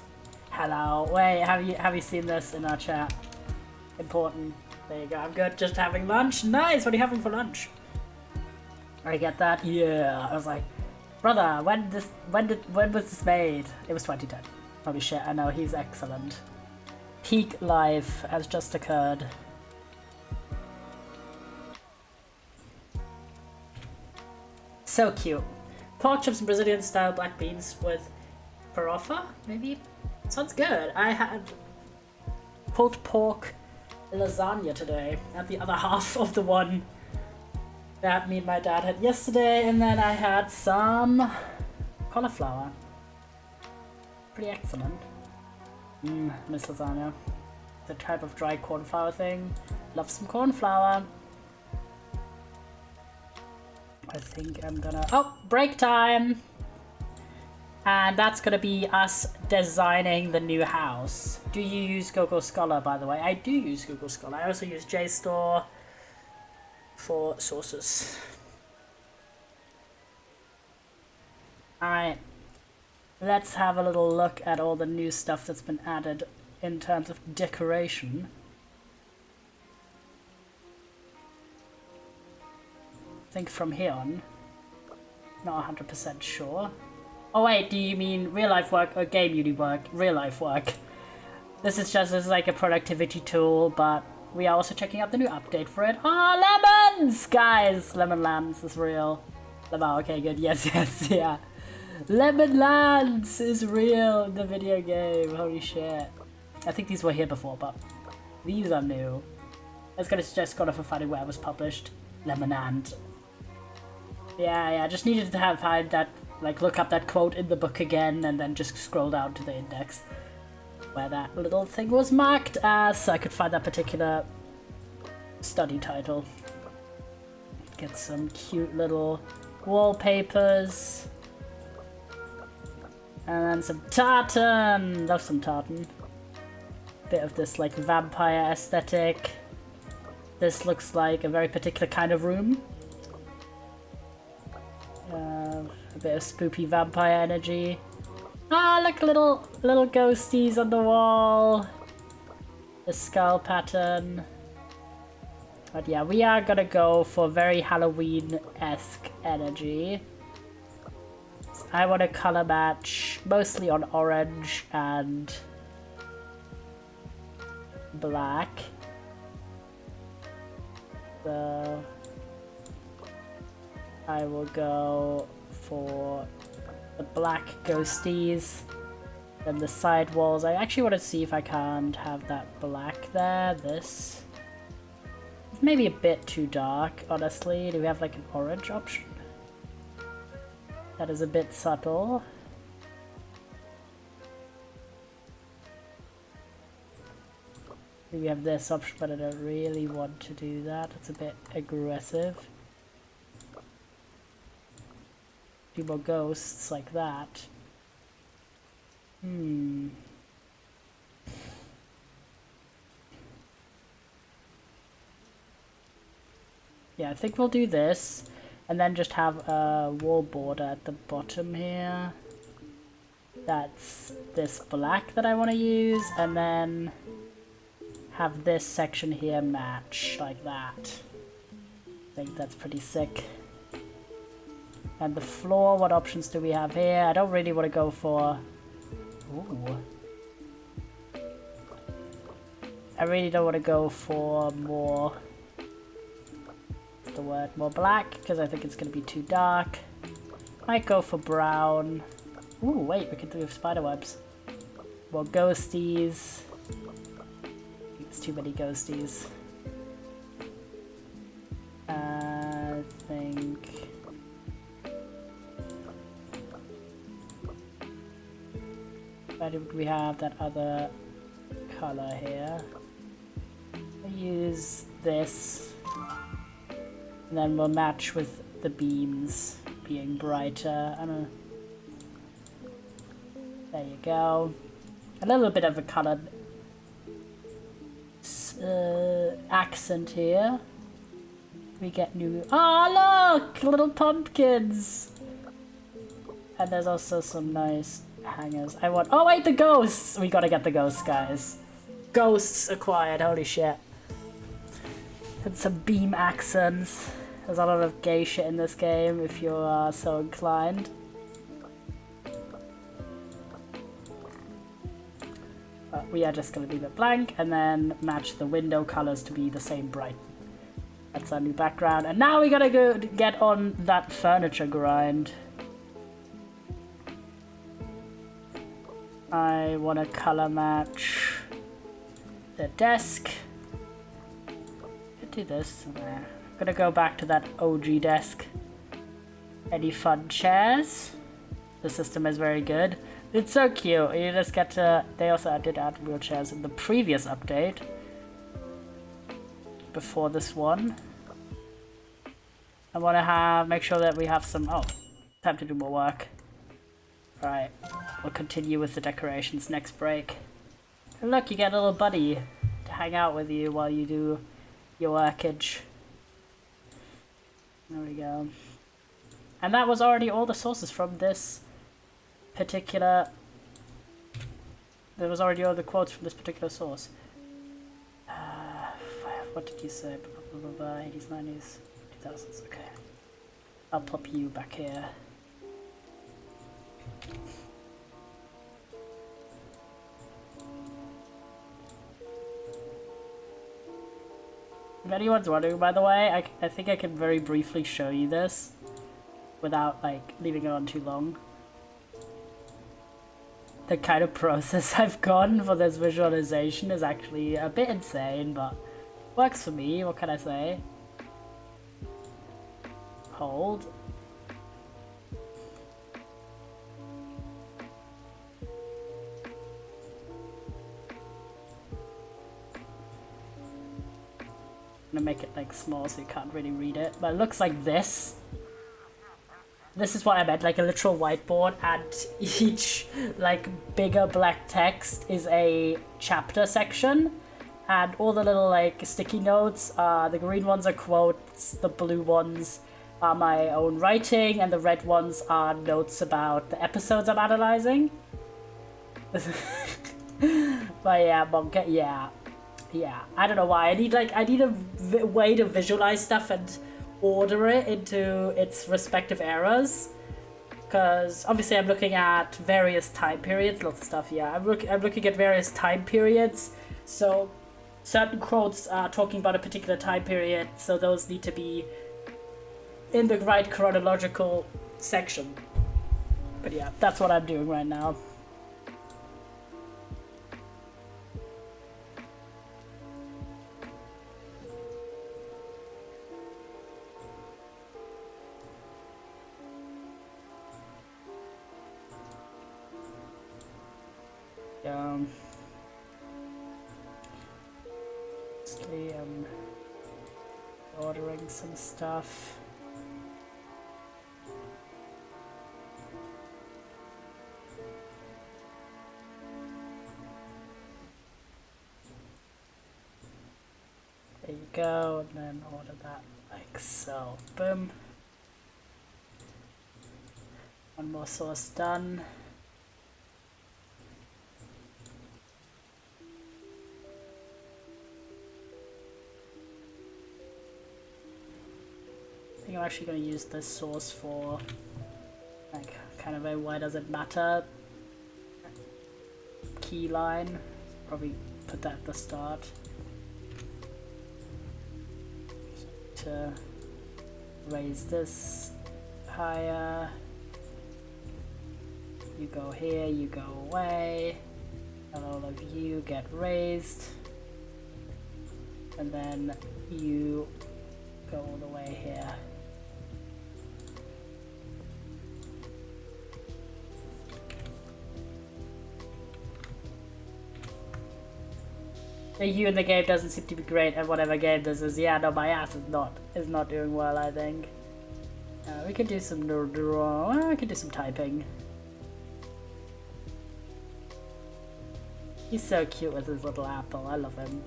Hello. Wait, have you seen this in our chat? Important. There you go. I'm good. Just having lunch. Nice. What are you having for lunch? I get that. Yeah. I was like, brother, when was this made? It was 2010. Holy shit. I know. He's excellent. Peak life has just occurred. So cute. Pork chops and Brazilian style black beans with farofa, maybe? Sounds good. I had pulled pork lasagna today, and the other half of the one that me and my dad had yesterday, and then I had some cauliflower. Pretty excellent. Miss lasagna. The type of dry cornflower thing. Love some cornflower. I think I'm gonna... Oh! Break time! And that's gonna be us designing the new house. Do you use Google Scholar, by the way? I do use Google Scholar. I also use JSTOR for sources. Alright. Let's have a little look at all the new stuff that's been added in terms of decoration. I think from here on. Not 100% sure. Oh wait, do you mean real life work or game uni work? Real life work. This is like a productivity tool, but we are also checking out the new update for it. Oh, lemons! Guys, Lemon Lands is real. Oh, okay, good. Yes, yeah. Lemon Lands is real in the video game. Holy shit. I think these were here before, but these are new. It's just gotta for finding where it was published. Lemonland. Yeah, I just needed to find that, like, look up that quote in the book again, and then just scroll down to the index where that little thing was marked as, so I could find that particular study title. Get some cute little wallpapers. And then some tartan! Love some tartan. Bit of this, like, vampire aesthetic. This looks like a very particular kind of room. A bit of spoopy vampire energy. Ah, look, little ghosties on the wall. The skull pattern. But yeah, we are gonna go for very Halloween-esque energy. So I want to color match mostly on orange and black. So I will go for the black ghosties. Then the side walls. I actually want to see if I can't have that black there. This. It's maybe a bit too dark, honestly. Do we have like an orange option? That is a bit subtle. We have this option, but I don't really want to do that. It's a bit aggressive. Few more ghosts like that. Yeah, I think we'll do this, and then just have a wall border at the bottom here. That's this black that I want to use, and then have this section here match like that. I think that's pretty sick. And the floor, what options do we have here? I don't really want to go for... Ooh. I really don't want to go for more... What's the word? More black, because I think it's going to be too dark. Might go for brown. Ooh, wait, we can do spider webs. More ghosties. It's too many ghosties. I think... Where do we have that other color here? I'll use this. And then we'll match with the beams being brighter. I don't know. There you go. A little bit of a colored accent here. We get new... Oh, look! Little pumpkins! And there's also some nice hangers. I want... Oh, wait, the ghosts! We gotta get the ghosts, guys. Ghosts acquired, holy shit. And some beam accents. There's a lot of gay shit in this game, if you are so inclined. But we are just gonna leave it blank, and then match the window colors to be the same bright. That's our new background. And now we gotta go get on that furniture grind. I want to color match the desk do this. Gonna go back to that OG desk. Any fun chairs? The system is very good. It's so cute. You just get to... They also did add wheelchairs in the previous update. Before this one. I want to make sure that we have some... Oh, time to do more work. Right, we'll continue with the decorations next break. And look, you get a little buddy to hang out with you while you do your workage. There we go. And that was already all the sources from this particular... There was already all the quotes from this particular source. What did you say? 80s, 90s, 2000s, okay. I'll pop you back here. If anyone's wondering, by the way, I think I can very briefly show you this without, like, leaving it on too long. The kind of process I've gone for this visualization is actually a bit insane, but works for me, what can I say? Hold. I'm gonna make it like small so you can't really read it, but it looks like this. This is what I meant, like a literal whiteboard, and each like bigger black text is a chapter section, and all the little like sticky notes, the green ones are quotes, the blue ones are my own writing, and the red ones are notes about the episodes I'm analyzing. But yeah, Monka, yeah. Yeah, I don't know why. I need a way to visualize stuff and order it into its respective eras. Because obviously I'm looking at various time periods, lots of stuff, yeah. I'm looking at various time periods. So certain quotes are talking about a particular time period, so those need to be in the right chronological section. But yeah, that's what I'm doing right now. Mostly ordering some stuff. There you go, and then order that like so. Boom. One more source done. I think I'm actually going to use this source for like kind of a why does it matter key line. Probably put that at the start to raise this higher. You go here, you go away, and all of you get raised, and then you go all the way here. The U in the game doesn't seem to be great, and whatever game this is, yeah, no, my ass is not doing well, I think. We could do some we could do some typing. He's so cute with his little apple, I love him.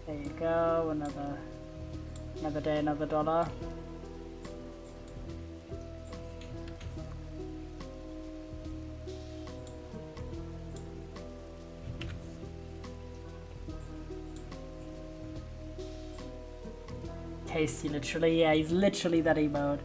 There you go, another day, another dollar. Tasty, literally, yeah, he's literally that emote.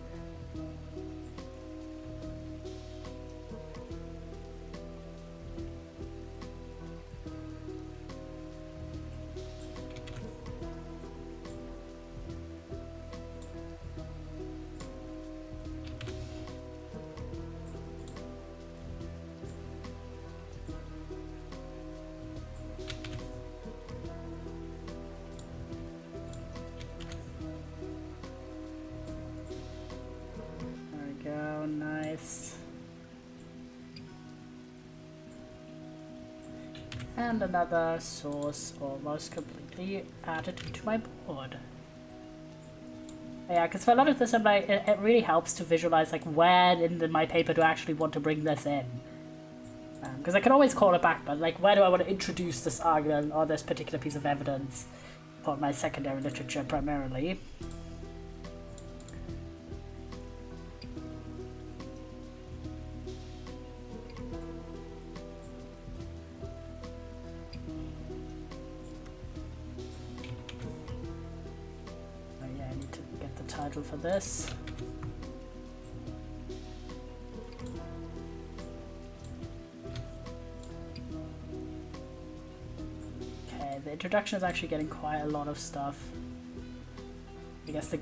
nice. And another source almost completely added to my board. Yeah, because for a lot of this, I'm like, it really helps to visualize like where in my paper do I actually want to bring this in. Because I can always call it back, but like, where do I want to introduce this argument or this particular piece of evidence for my secondary literature primarily? Title for this. Okay, the introduction is actually getting quite a lot of stuff. I guess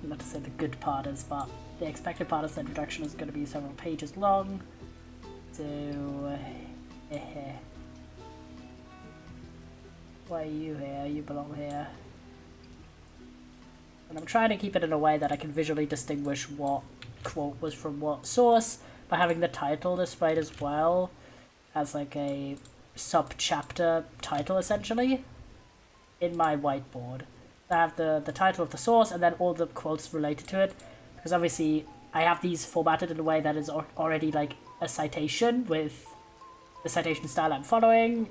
not to say the good part is, but the expected part is the introduction is going to be several pages long. So, why are you here? You belong here. And I'm trying to keep it in a way that I can visually distinguish what quote was from what source by having the title displayed as well as like a sub-chapter title essentially in my whiteboard. I have the title of the source and then all the quotes related to it, because obviously I have these formatted in a way that is already like a citation with the citation style I'm following,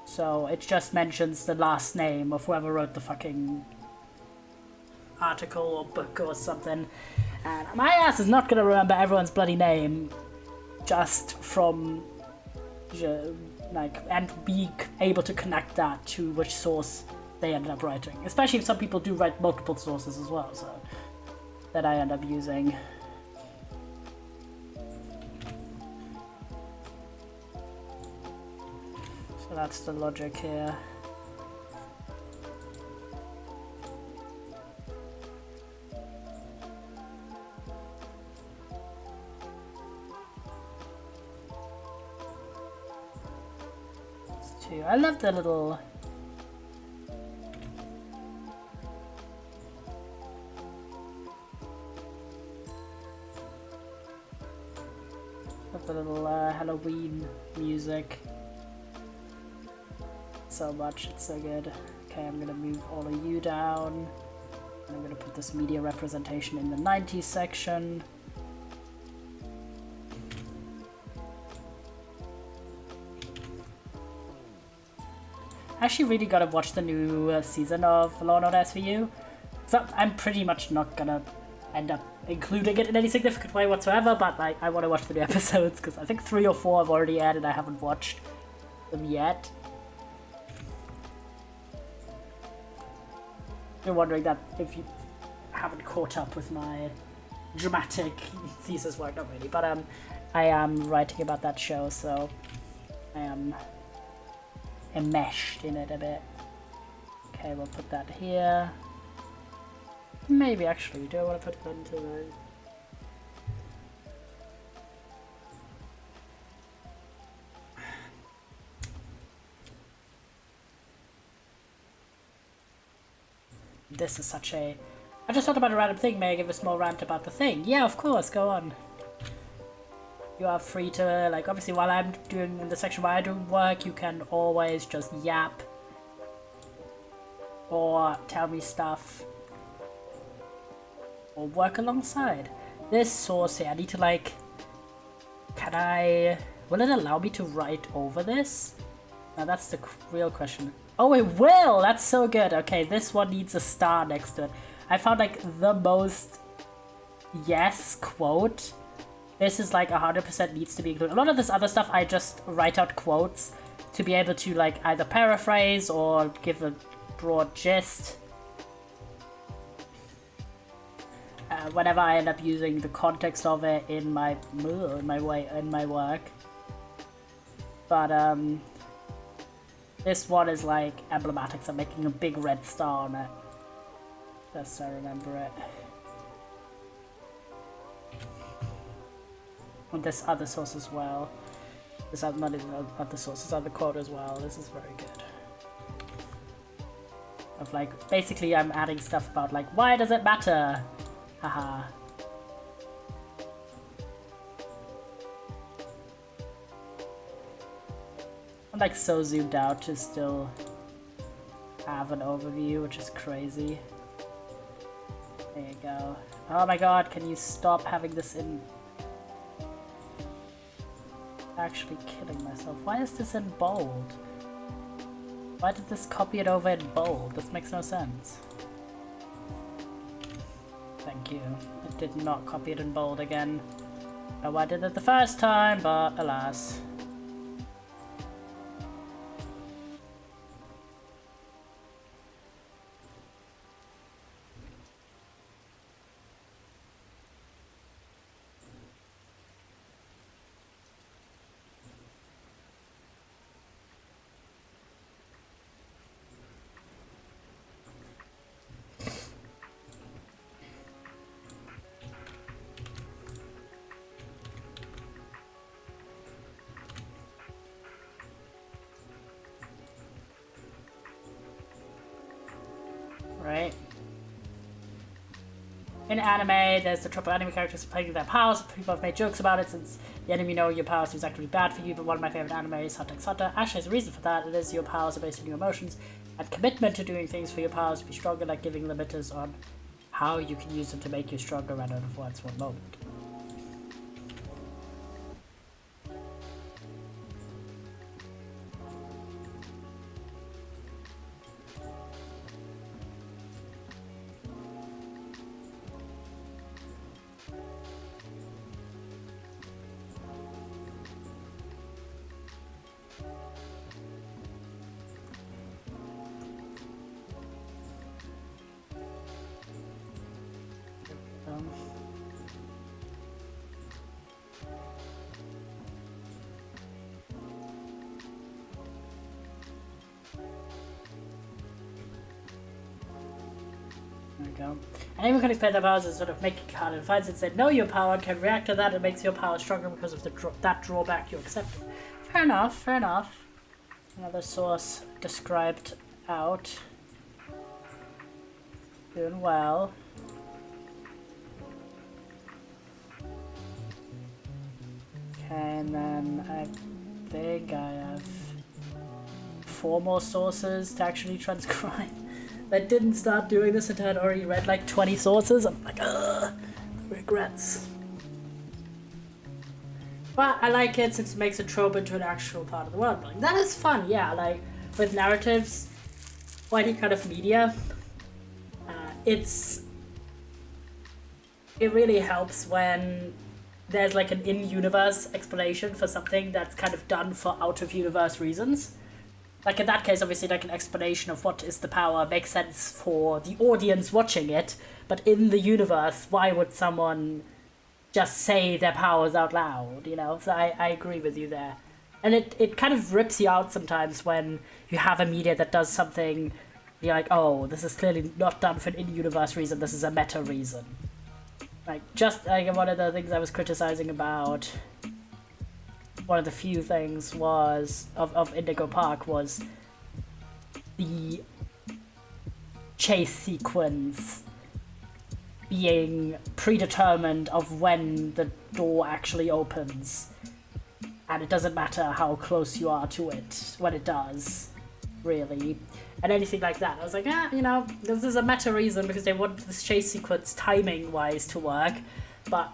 so it just mentions the last name of whoever wrote the fucking article or book or something, and my ass is not gonna remember everyone's bloody name just from like, and be able to connect that to which source they ended up writing, especially if some people do write multiple sources as well, so that I end up using. So that's the logic here. I love the little Halloween music so much, it's so good. Okay, I'm gonna move all of you down, and I'm gonna put this media representation in the 90s section. I actually really gotta watch the new season of Law & Order SVU. So I'm pretty much not gonna end up including it in any significant way whatsoever, but like, I want to watch the new episodes because I think 3 or 4 I've already aired and I haven't watched them yet. You're wondering that if you haven't caught up with my dramatic thesis work, not really, but I am writing about that show, so I am enmeshed in it a bit. Okay, we'll put that here. Maybe actually, do I want to put it into the... This is such a... I just thought about a random thing. May I give a small rant about the thing? Yeah, of course, go on. You are free to, like, obviously while I'm doing in the section where I do work, you can always just yap or tell me stuff or work alongside. This source here, I need to, like, will it allow me to write over this? Now that's the real question. Oh, it will! That's so good. Okay, this one needs a star next to it. I found, like, the most yes quote. This is like 100% needs to be included. A lot of this other stuff, I just write out quotes to be able to, like, either paraphrase or give a broad gist. Whenever I end up using the context of it in my work. But this one is like emblematic, so I'm making a big red star on it. Just so I remember it. And this other source as well. This other, not even other source, this other quote as well. This is very good. Of like, basically I'm adding stuff about like, why does it matter? Haha. like so zoomed out to still have an overview, which is crazy. There you go. Oh my god, can you stop having this in... Actually killing myself. Why is this in bold? Why did this copy it over in bold? This makes no sense. Thank you. It did not copy it in bold again. Oh, I did it the first time, but alas. Right? In anime, there's the trope of anime characters playing their powers. People have made jokes about it since the enemy know your powers is actually bad for you, but one of my favorite anime is Hunter x Hunter. Actually, there's a reason for that. It is your powers are based on your emotions and commitment to doing things for your powers to be stronger, like giving limiters on how you can use them to make you stronger rather than for one moment. There we go. Anyone can expand their powers and sort of make it harder to find since they know your power and can react to that. It makes your power stronger because of that drawback you accept. Fair enough, fair enough. Another source described out. Doing well. Okay, and then I think I have 4 more sources to actually transcribe. I didn't start doing this until I'd already read like 20 sources. I'm like, ugh, regrets. But I like it since it makes a trope into an actual part of the world. Like, that is fun, yeah. Like, with narratives or any kind of media, it really helps when there's like an in-universe explanation for something that's kind of done for out-of-universe reasons. Like in that case, obviously, like an explanation of what is the power makes sense for the audience watching it, but in the universe, why would someone just say their powers out loud, you know? So I agree with you there. And it kind of rips you out sometimes when you have a media that does something, you're like, oh, this is clearly not done for an in-universe reason, this is a meta reason. Like, just like one of the things I was criticizing about, one of the few things was of Indigo Park was the chase sequence being predetermined of when the door actually opens, and it doesn't matter how close you are to it when it does, really, and anything like that. I was like, you know, this is a meta reason because they want this chase sequence timing wise to work, but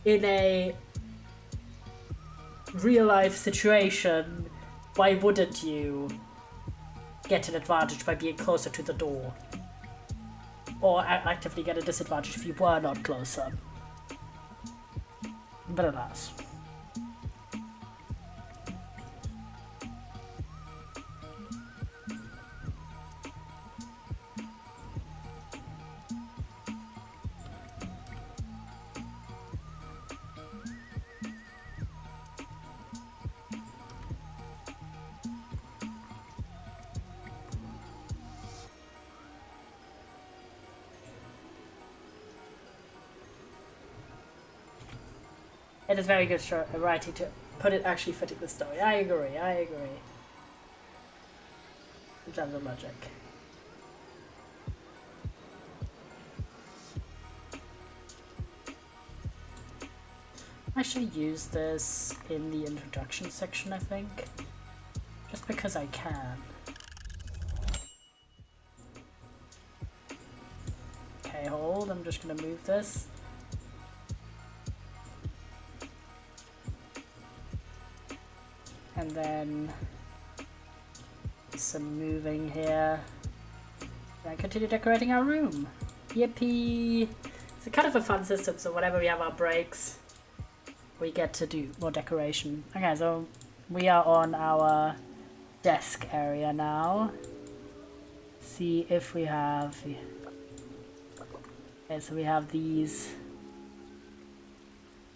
in a real life situation, why wouldn't you get an advantage by being closer to the door? Or actively get a disadvantage if you were not closer. But alas. It is very good writing to put it actually fitting the story. I agree. In terms of logic. I should use this in the introduction section, I think. Just because I can. Okay, hold. I'm just gonna move this. And then some moving here. And continue decorating our room. Yippee! It's kind of a fun system, so whenever we have our breaks, we get to do more decoration. Okay, so we are on our desk area now. See if we have... Okay, so we have these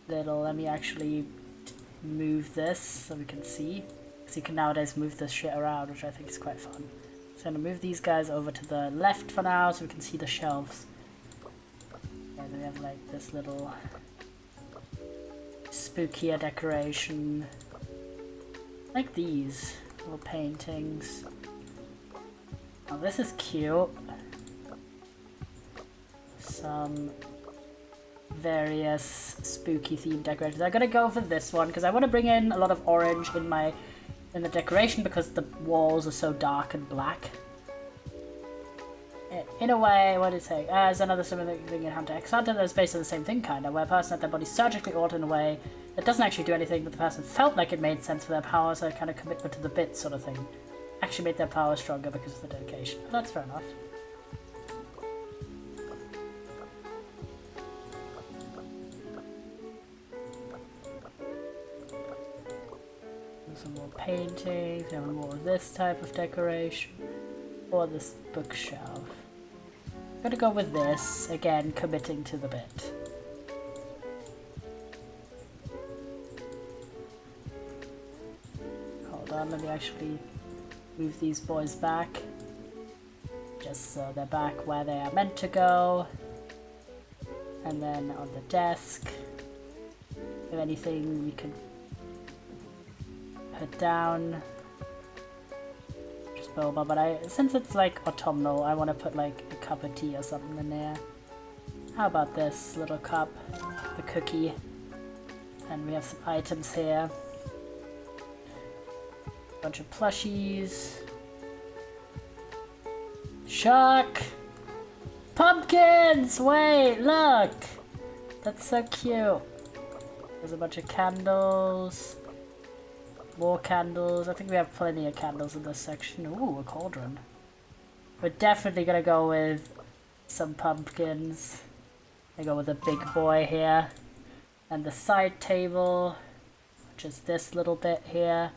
little... Let me actually move this so we can see. Because you can nowadays move this shit around, which I think is quite fun. So I'm going to move these guys over to the left for now so we can see the shelves. And then we have like this little spookier decoration. Like these little paintings. Oh, this is cute. Some various spooky themed decorations. I'm gonna go for this one because I want to bring in a lot of orange in the decoration because the walls are so dark and black. In a way, what did it say? There's another similar thing in Hunter x Hunter that's based on the same thing, kinda, where a person had their body surgically altered in a way that doesn't actually do anything, but the person felt like it made sense for their power, so kind of commitment to the bit sort of thing. Actually made their power stronger because of the dedication. That's fair enough. Some more paintings, we have more of this type of decoration, or this bookshelf. I'm gonna go with this, again, committing to the bit. Hold on, let me actually move these boys back, just so they're back where they are meant to go. And then on the desk, if anything we could put down, just boba, but since it's like autumnal, I want to put like a cup of tea or something in there. How about this little cup, the cookie, and we have some items here, a bunch of plushies, shark, pumpkins, wait, look, that's so cute. There's a bunch of candles. More candles. I think we have plenty of candles in this section. Ooh, a cauldron. We're definitely gonna go with some pumpkins. I go with a big boy here. And the side table, which is this little bit here.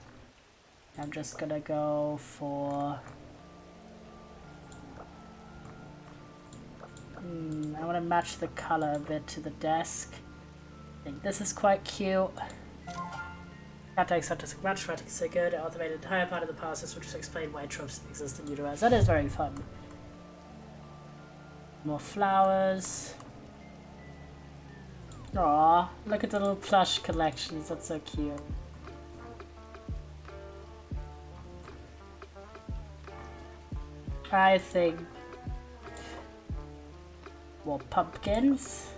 I'm just gonna go for... I want to match the color a bit to the desk. I think this is quite cute. Context such as match writing so good, it automated the entire part of the process, which just explain why tropes exist in universe. That is very fun. More flowers. Aww, look at the little plush collections, that's so cute. I think more pumpkins.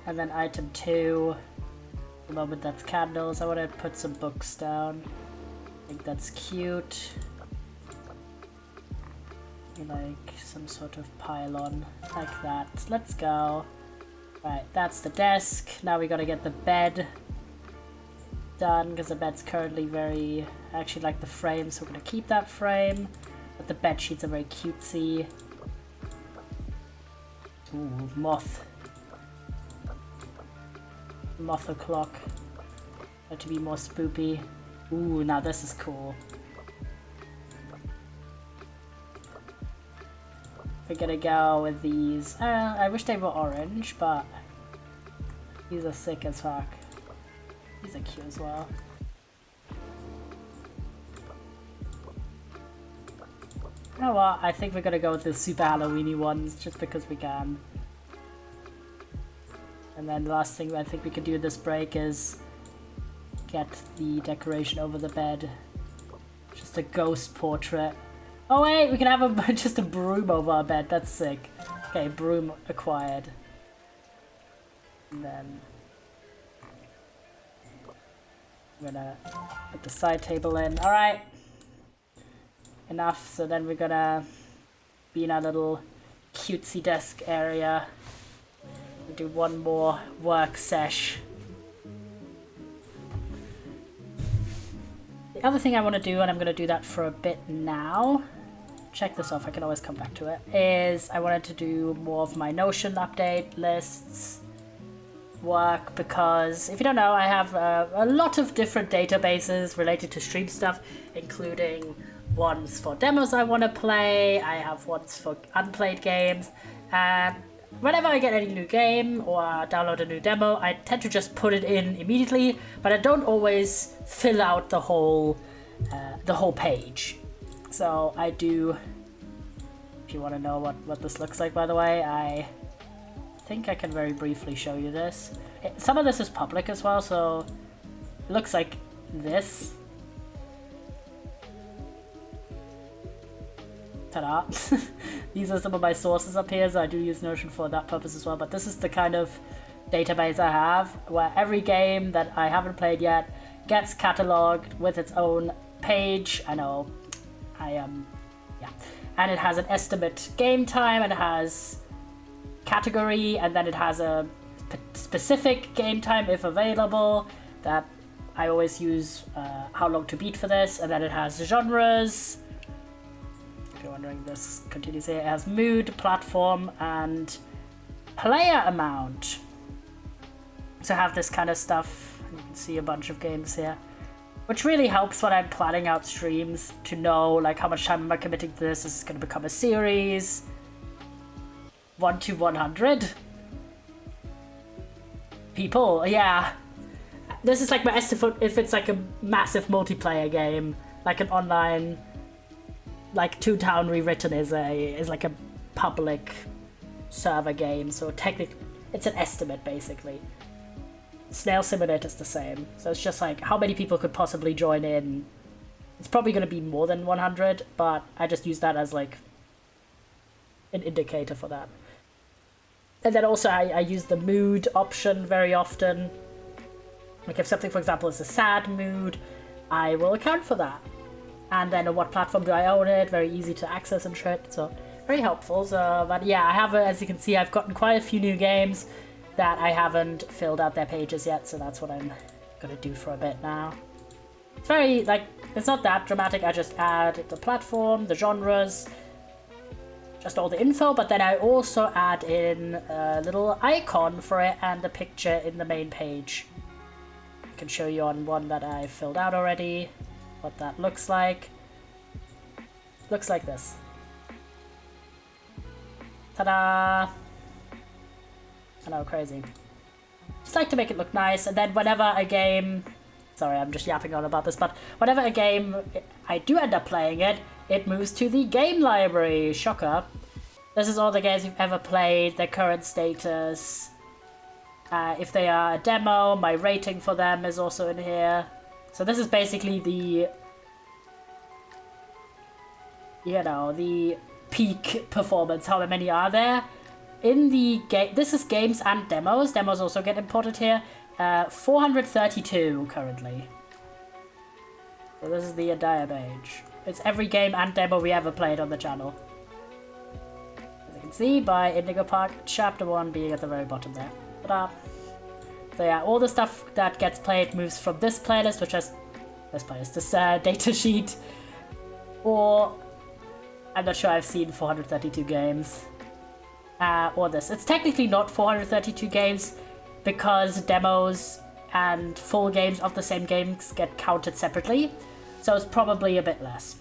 And then item 2, the moment that's candles, I want to put some books down. I think that's cute. Like some sort of pylon, like that. Let's go. Right, that's the desk. Now we gotta get the bed done, because the bed's currently very... I actually like the frame, so we're gonna keep that frame. But the bed sheets are very cutesy. Ooh, moth. Moth o'clock. Like to be more spoopy. Ooh, now this is cool. We're gonna go with these. I wish they were orange, but these are sick as fuck. These are cute as well. You know what? I think we're gonna go with the super Halloweeny ones just because we can. And then the last thing I think we could do this break is get the decoration over the bed. Just a ghost portrait. Oh wait, we can have just a broom over our bed. That's sick. Okay, broom acquired. And then I'm gonna put the side table in. Alright. Enough. So then we're gonna be in our little cutesy desk area. We'll do one more work sesh. The other thing I want to do, and I'm going to do that for a bit now, check this off, I can always come back to it, is I wanted to do more of my Notion update lists work, because if you don't know, I have a lot of different databases related to stream stuff, including ones for demos I want to play, I have ones for unplayed games, and whenever I get any new game or download a new demo, I tend to just put it in immediately, but I don't always fill out the whole page. So I do, if you want to know what this looks like, by the way, I think I can very briefly show you this. Some of this is public as well, so it looks like this. Ta-da! These are some of my sources up here, so I do use Notion for that purpose as well, but this is the kind of database I have, where every game that I haven't played yet gets catalogued with its own page. I know, yeah. And it has an estimate game time, and it has category, and then it has a specific game time if available, that I always use how long to beat for this, and then it has genres. If you're wondering, this continues here. It has mood, platform, and player amount. So I have this kind of stuff. You can see a bunch of games here, which really helps when I'm planning out streams to know like how much time am I committing to this. Is this going to become a series? 1 to 100 people, yeah. This is like my estimate if it's like a massive multiplayer game, like an online, like Toontown Rewritten is like a public server game, so technically it's an estimate basically. Snail Simulator is the same, so it's just like how many people could possibly join in. It's probably going to be more than 100, but I just use that as like an indicator for that. And then also I use the mood option very often. Like if something, for example, is a sad mood, I will account for that. And then on what platform do I own it? Very easy to access and shit, so very helpful. So, but yeah, I have, as you can see, I've gotten quite a few new games that I haven't filled out their pages yet, so that's what I'm gonna do for a bit now. It's very, like, it's not that dramatic. I just add the platform, the genres, just all the info, but then I also add in a little icon for it and the picture in the main page. I can show you on one that I filled out already what that looks like. Looks like this. Ta-da! I know, crazy. Just like to make it look nice, and then whenever a game... Sorry, I'm just yapping on about this, but whenever a game I do end up playing it, it moves to the game library. Shocker. This is all the games you've ever played, their current status. If they are a demo, my rating for them is also in here. So this is basically the, you know, the peak performance. How many are there? In the game, this is games and demos. Demos also get imported here. 432 currently. So this is the entire page. It's every game and demo we ever played on the channel. As you can see by Indigo Park, Chapter 1 being at the very bottom there. Ta-da! So yeah, all the stuff that gets played moves from this playlist, which has this data sheet, or I'm not sure I've seen 432 games, or this. It's technically not 432 games because demos and full games of the same games get counted separately, so it's probably a bit less.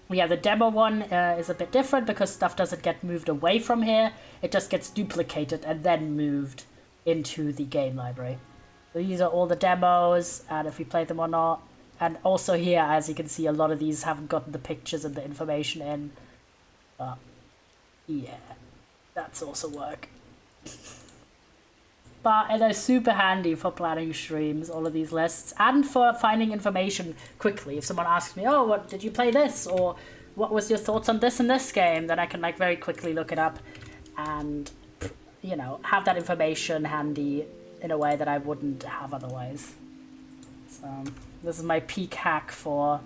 Yeah, the demo one is a bit different because stuff doesn't get moved away from here, it just gets duplicated and then moved into the game library. So these are all the demos, and if we play them or not. And also here, as you can see, a lot of these haven't gotten the pictures and the information in. But yeah, that's also work. But they're super handy for planning streams, all of these lists, and for finding information quickly. If someone asks me, oh, what did you play this? Or what was your thoughts on this and this game? Then I can like very quickly look it up and, you know, have that information handy in a way that I wouldn't have otherwise. So this is my peak hack for,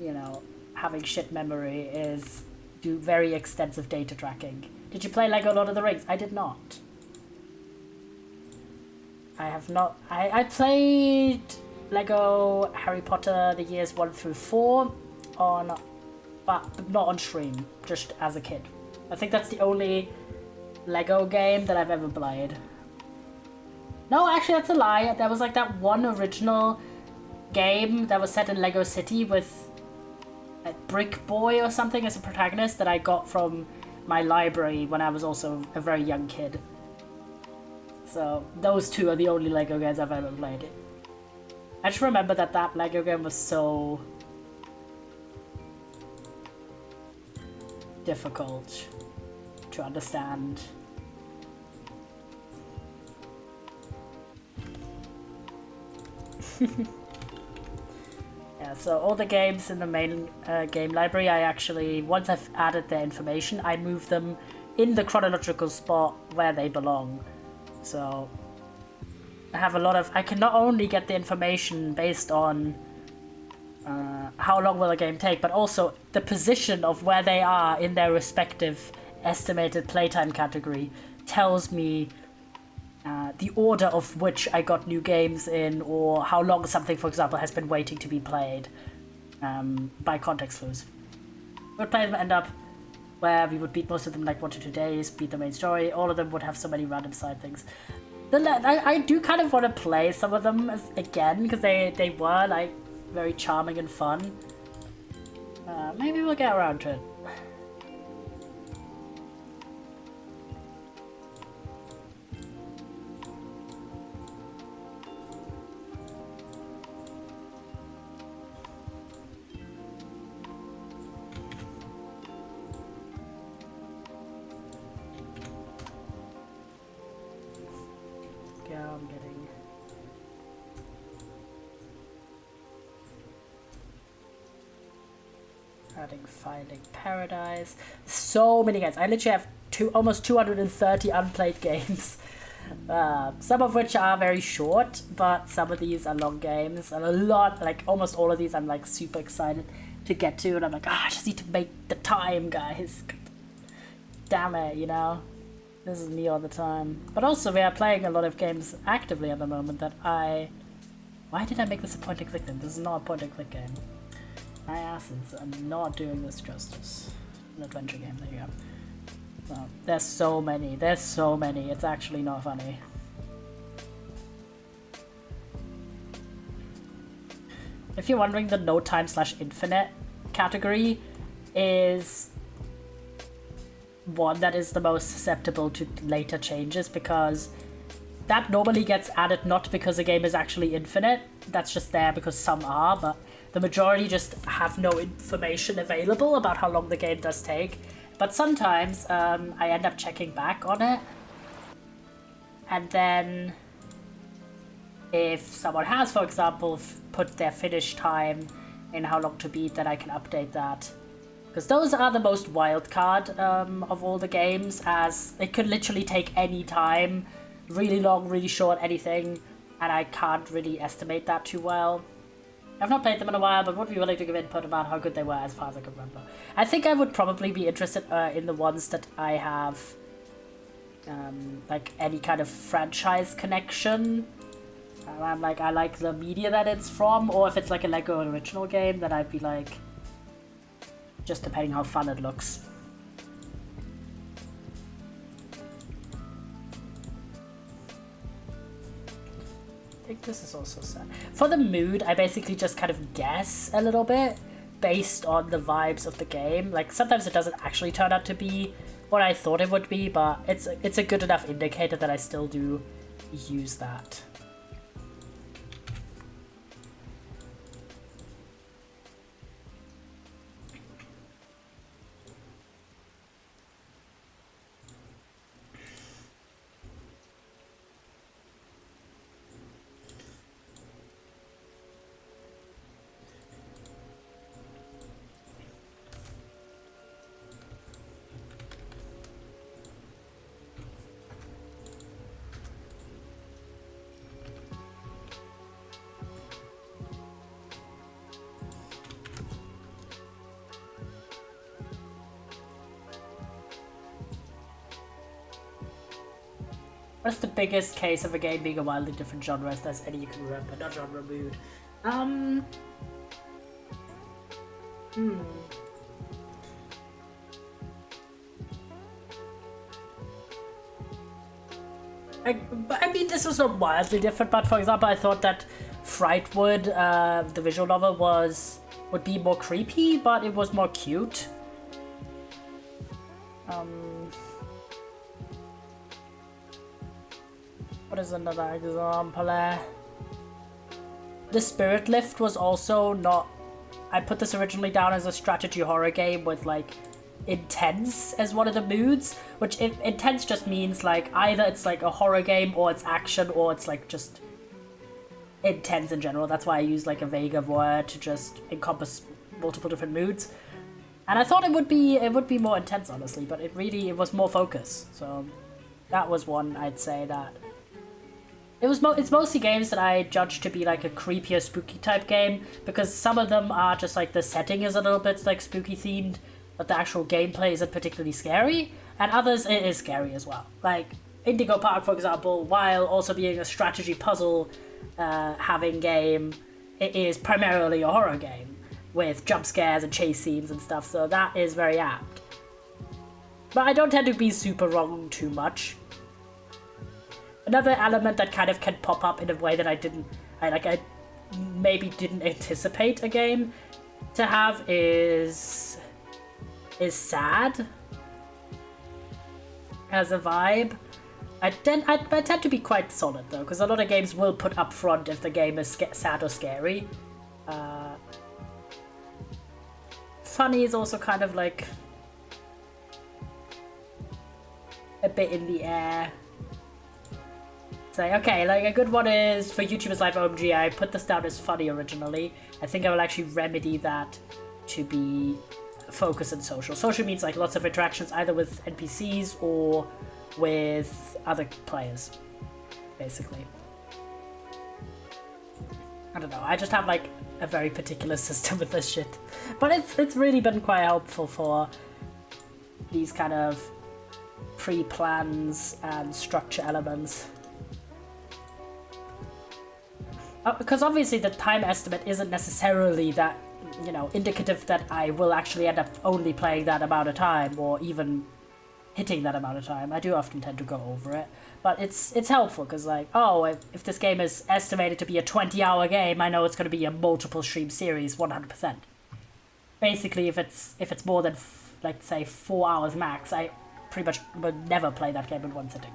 you know, having shit memory, is do very extensive data tracking. Did you play Lego Lord of the Rings? I did not. I have not. I played Lego Harry Potter the years 1 through 4 on, but not on stream, just as a kid. I think that's the only Lego game that I've ever played. No, actually that's a lie. There was like that one original game that was set in Lego City with a Brick Boy or something as a protagonist that I got from my library when I was also a very young kid. So those two are the only Lego games I've ever played. I just remember that that Lego game was so difficult to understand. Yeah, so all the games in the main game library, I actually, once I've added their information, I move them in the chronological spot where they belong. So I have a lot of, I can not only get the information based on how long will a game take, but also the position of where they are in their respective estimated playtime category tells me the order of which I got new games in, or how long something, for example, has been waiting to be played by context clues. We would play them end up where we would beat most of them like 1 to 2 days, beat the main story. All of them would have so many random side things. I do kind of want to play some of them again, because they were like very charming and fun. Maybe we'll get around to it. I'm getting adding Finding Paradise. So many games. I literally have almost 230 unplayed games. Some of which are very short, but some of these are long games, and a lot, like almost all of these, I'm like super excited to get to, and I'm like, I just need to make the time, guys. Damn it, you know. This is me all the time. But also, we are playing a lot of games actively at the moment that Why did I make this a point-and-click then? This is not a point-and-click game. My asses, I'm not doing this justice. An adventure game, there you go. So, there's so many. There's so many. It's actually not funny. If you're wondering, the no time / infinite category is one that is the most susceptible to later changes, because that normally gets added not because a game is actually infinite, that's just there because some are, but the majority just have no information available about how long the game does take. But sometimes I end up checking back on it, and then if someone has, for example, put their finish time in how long to beat, then I can update that. Because those are the most wild card of all the games, as it could literally take any time, really long, really short, anything, and I can't really estimate that too well. I've not played them in a while, but would be willing to give input about how good they were as far as I can remember. I think I would probably be interested in the ones that I have like any kind of franchise connection. I'm like, I like the media that it's from, or if it's like a Lego original game, then I'd be like, just depending how fun it looks. I think this is also sad. For the mood, I basically just kind of guess a little bit based on the vibes of the game. Like, sometimes it doesn't actually turn out to be what I thought it would be, but it's a good enough indicator that I still do use that. What's the biggest case of a game being a wildly different genre as there's any you can remember? Not genre, mood. I mean, this was not wildly different, but for example, I thought that Frightwood, the visual novel, would be more creepy, but it was more cute. What is another example? The Spirit Lift was also not... I put this originally down as a strategy horror game with, like, intense as one of the moods, which intense just means, like, either it's, like, a horror game, or it's action, or it's, like, just intense in general. That's why I use, like, a vaguer word to just encompass multiple different moods. And I thought it would be more intense, honestly, but it was more focus. So that was one I'd say that... It's mostly games that I judge to be like a creepier, spooky type game, because some of them are just like the setting is a little bit like spooky themed, but the actual gameplay isn't particularly scary, and others it is scary as well. Like Indigo Park, for example, while also being a strategy puzzle having game, it is primarily a horror game with jump scares and chase scenes and stuff, so that is very apt. But I don't tend to be super wrong too much. Another element that kind of can pop up in a way that I maybe didn't anticipate a game to have is sad as a vibe. I tend to be quite solid though, because a lot of games will put up front if the game is sad or scary. Funny is also kind of like a bit in the air. Say, okay, like a good one is for YouTubers Live OMG, I put this down as funny originally. I think I will actually remedy that to be focus and social. Social means like lots of interactions either with NPCs or with other players, basically. I don't know, I just have like a very particular system with this shit. But it's really been quite helpful for these kind of pre-plans and structure elements. Because obviously the time estimate isn't necessarily that, you know, indicative that I will actually end up only playing that amount of time or even hitting that amount of time. I do often tend to go over it, but it's helpful because like, oh, if this game is estimated to be a 20-hour game, I know it's going to be a multiple stream series 100%. Basically, if it's more than like say 4 hours max, I pretty much would never play that game in one sitting.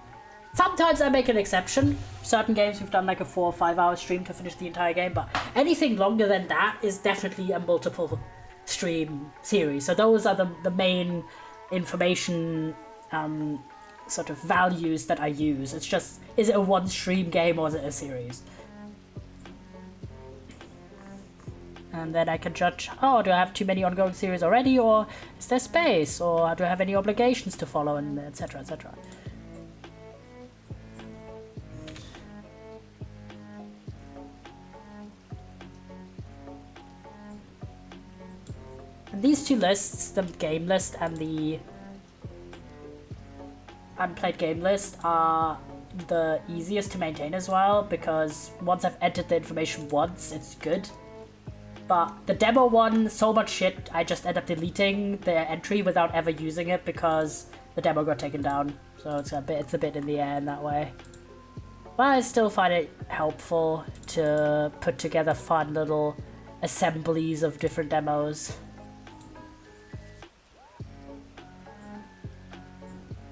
Sometimes I make an exception. Certain games we've done like a 4 or 5 hour stream to finish the entire game, but anything longer than that is definitely a multiple stream series. So those are the main information sort of values that I use. It's just, is it a one stream game or is it a series? And then I can judge, oh, do I have too many ongoing series already, or is there space, or do I have any obligations to follow, and etc, etc. And these two lists, the game list and the unplayed game list, are the easiest to maintain as well, because once I've entered the information once, it's good. But the demo one, so much shit, I just end up deleting the entry without ever using it because the demo got taken down. So it's a bit in the air in that way. But I still find it helpful to put together fun little assemblies of different demos.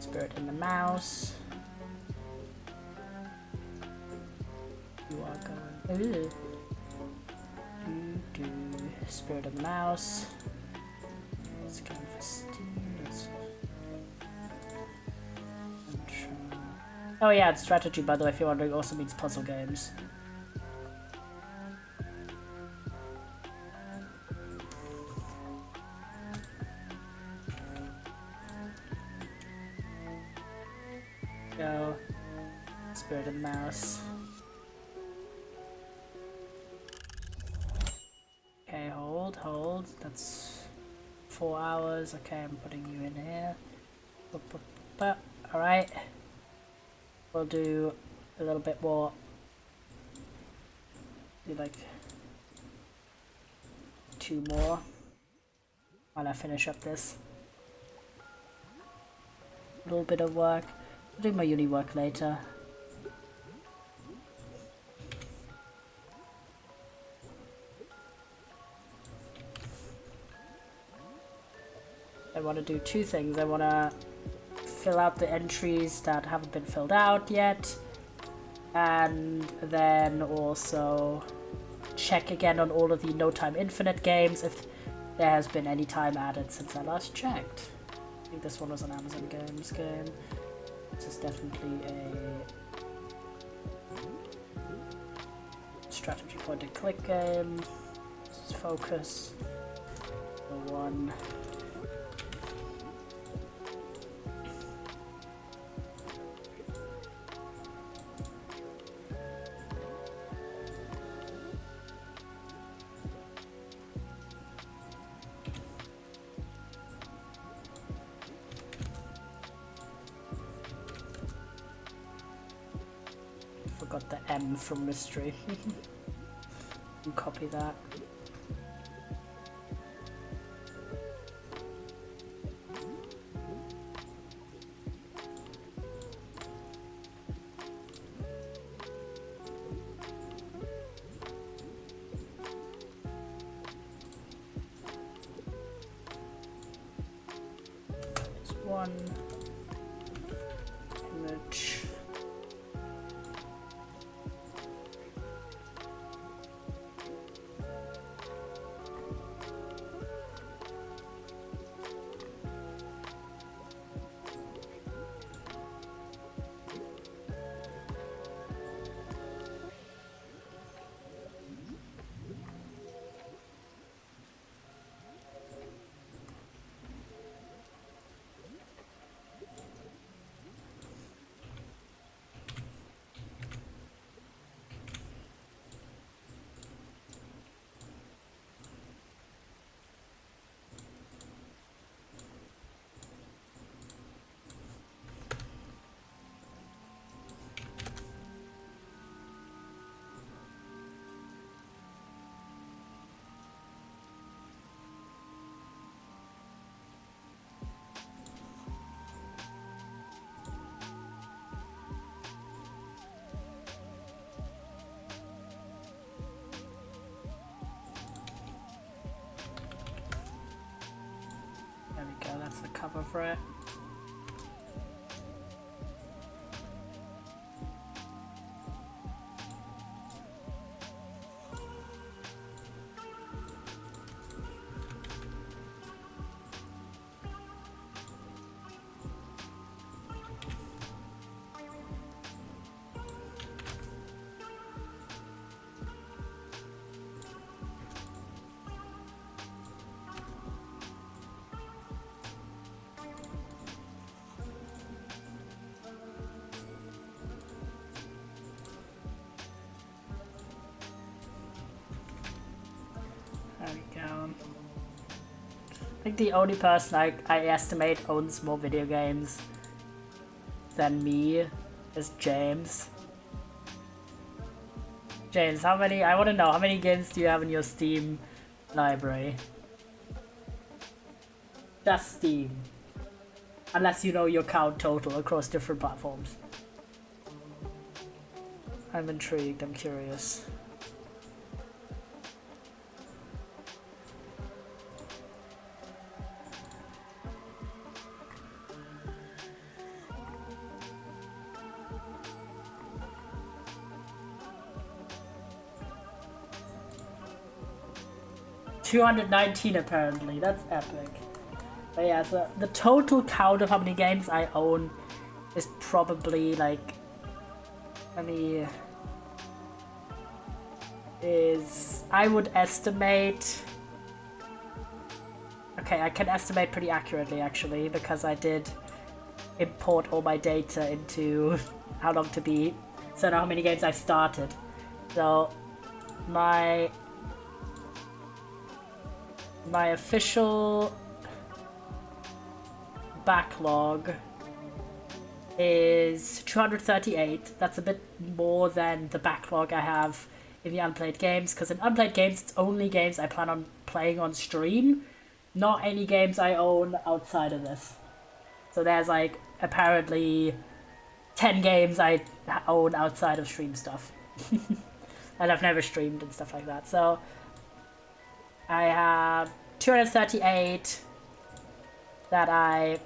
Spirit in the Mouse. You are going... Ooh. Spirit of the Mouse. Let's go for Steam. Oh yeah, it's strategy, by the way, if you're wondering, also means puzzle games. Go. Spirit of the Mouse. Okay, hold. That's 4 hours. Okay, I'm putting you in here. Alright. We'll do a little bit more. Do like 2 more while I finish up this little bit of work. I'll do my uni work later. I want to do 2 things. I want to fill out the entries that haven't been filled out yet, and then also check again on all of the No Time Infinite games if there has been any time added since I last checked. I think this one was an Amazon Games game. This is definitely a strategy point and click game. This is Focus. The one. Forgot the M from mystery. And copy that. There's one image. There we go, that's the cover for it. There we go. I think the only person I estimate owns more video games than me is James. James, how many? I want to know, how many games do you have in your Steam library? Just Steam. Unless you know your count total across different platforms. I'm intrigued, I'm curious. $219 apparently, that's epic. But yeah, so the total count of how many games I own is probably like, I would estimate, okay, I can estimate pretty accurately actually, because I did import all my data into how long to beat, so I know how many games I've started. So my official backlog is 238. That's a bit more than the backlog I have in the unplayed games, because in unplayed games, it's only games I plan on playing on stream, not any games I own outside of this. So there's like apparently 10 games I own outside of stream stuff. And I've never streamed and stuff like that. So I have 238 that are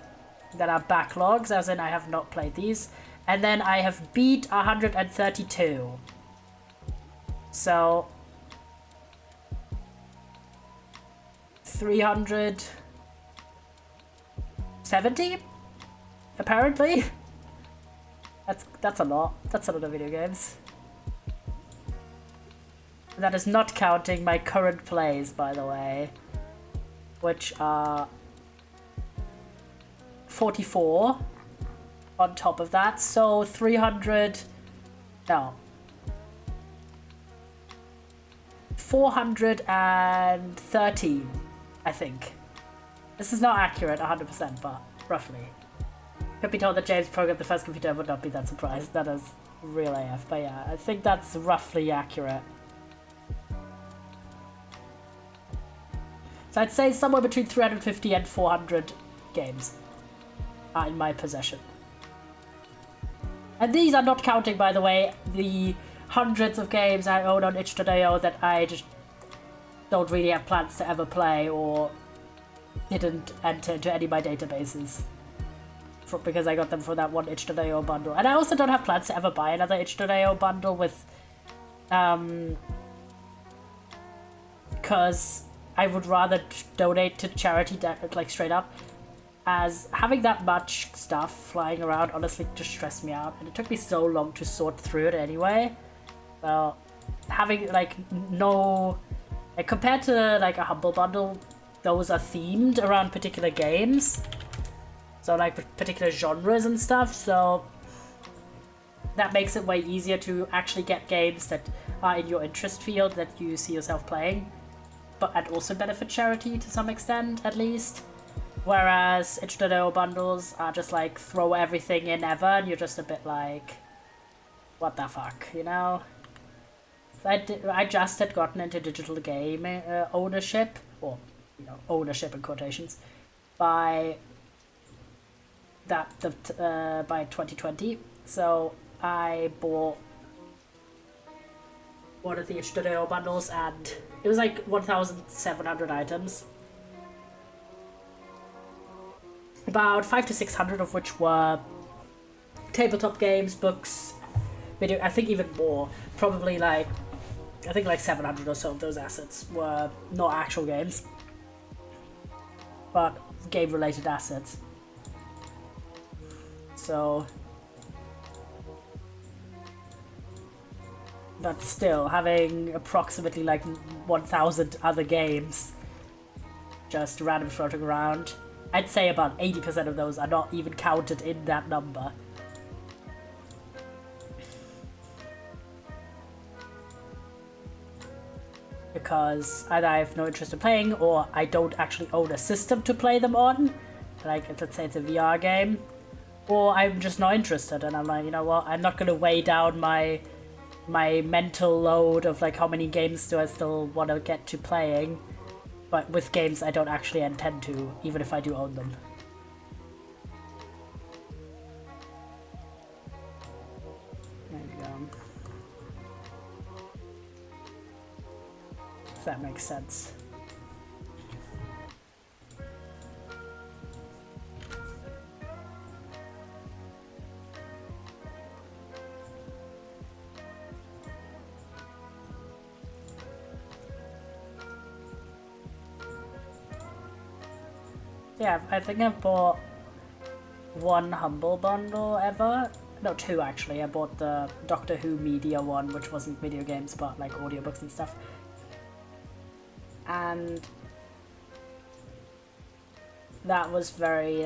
backlogs, as in I have not played these. And then I have beat 132. So 370 apparently. That's a lot. That's a lot of video games. That is not counting my current plays, by the way, which are 44 on top of that. So 413, I think. This is not accurate 100%, but roughly. Could be told that James programmed the first computer, I would not be that surprised. That is real AF, but yeah, I think that's roughly accurate. So I'd say somewhere between 350 and 400 games are in my possession. And these are not counting, by the way, the hundreds of games I own on itch.io that I just don't really have plans to ever play or didn't enter into any of my databases. Because I got them for that one itch.io bundle. And I also don't have plans to ever buy another itch.io bundle with... because I would rather donate to charity, like straight up. As having that much stuff flying around honestly just stressed me out. And it took me so long to sort through it anyway. Well, having like no... like compared to like a Humble Bundle, those are themed around particular games. So like particular genres and stuff, so that makes it way easier to actually get games that are in your interest field that you see yourself playing, and also benefit charity to some extent, at least. Whereas itch.io bundles are just like throw everything in ever, and you're just a bit like, what the fuck, you know? So I just had gotten into digital game ownership, or you know, ownership in quotations, by 2020, so I bought one of the itch.io bundles, and it was like 1,700 items. About 500 to 600 of which were tabletop games, books, video. I think even more. Probably like, I think like 700 or so of those assets were not actual games, but game-related assets. So, but still, having approximately like 1,000 other games just random floating around, I'd say about 80% of those are not even counted in that number. Because either I have no interest in playing, or I don't actually own a system to play them on. Like, let's say it's a VR game. Or I'm just not interested, and I'm like, you know what, I'm not gonna weigh down my mental load of like how many games do I still want to get to playing, but with games I don't actually intend to, even if I do own them. There you go. If that makes sense. Yeah, I think I've bought one Humble Bundle ever. No, two actually. I bought the Doctor Who Media one, which wasn't video games, but like audiobooks and stuff. And that was very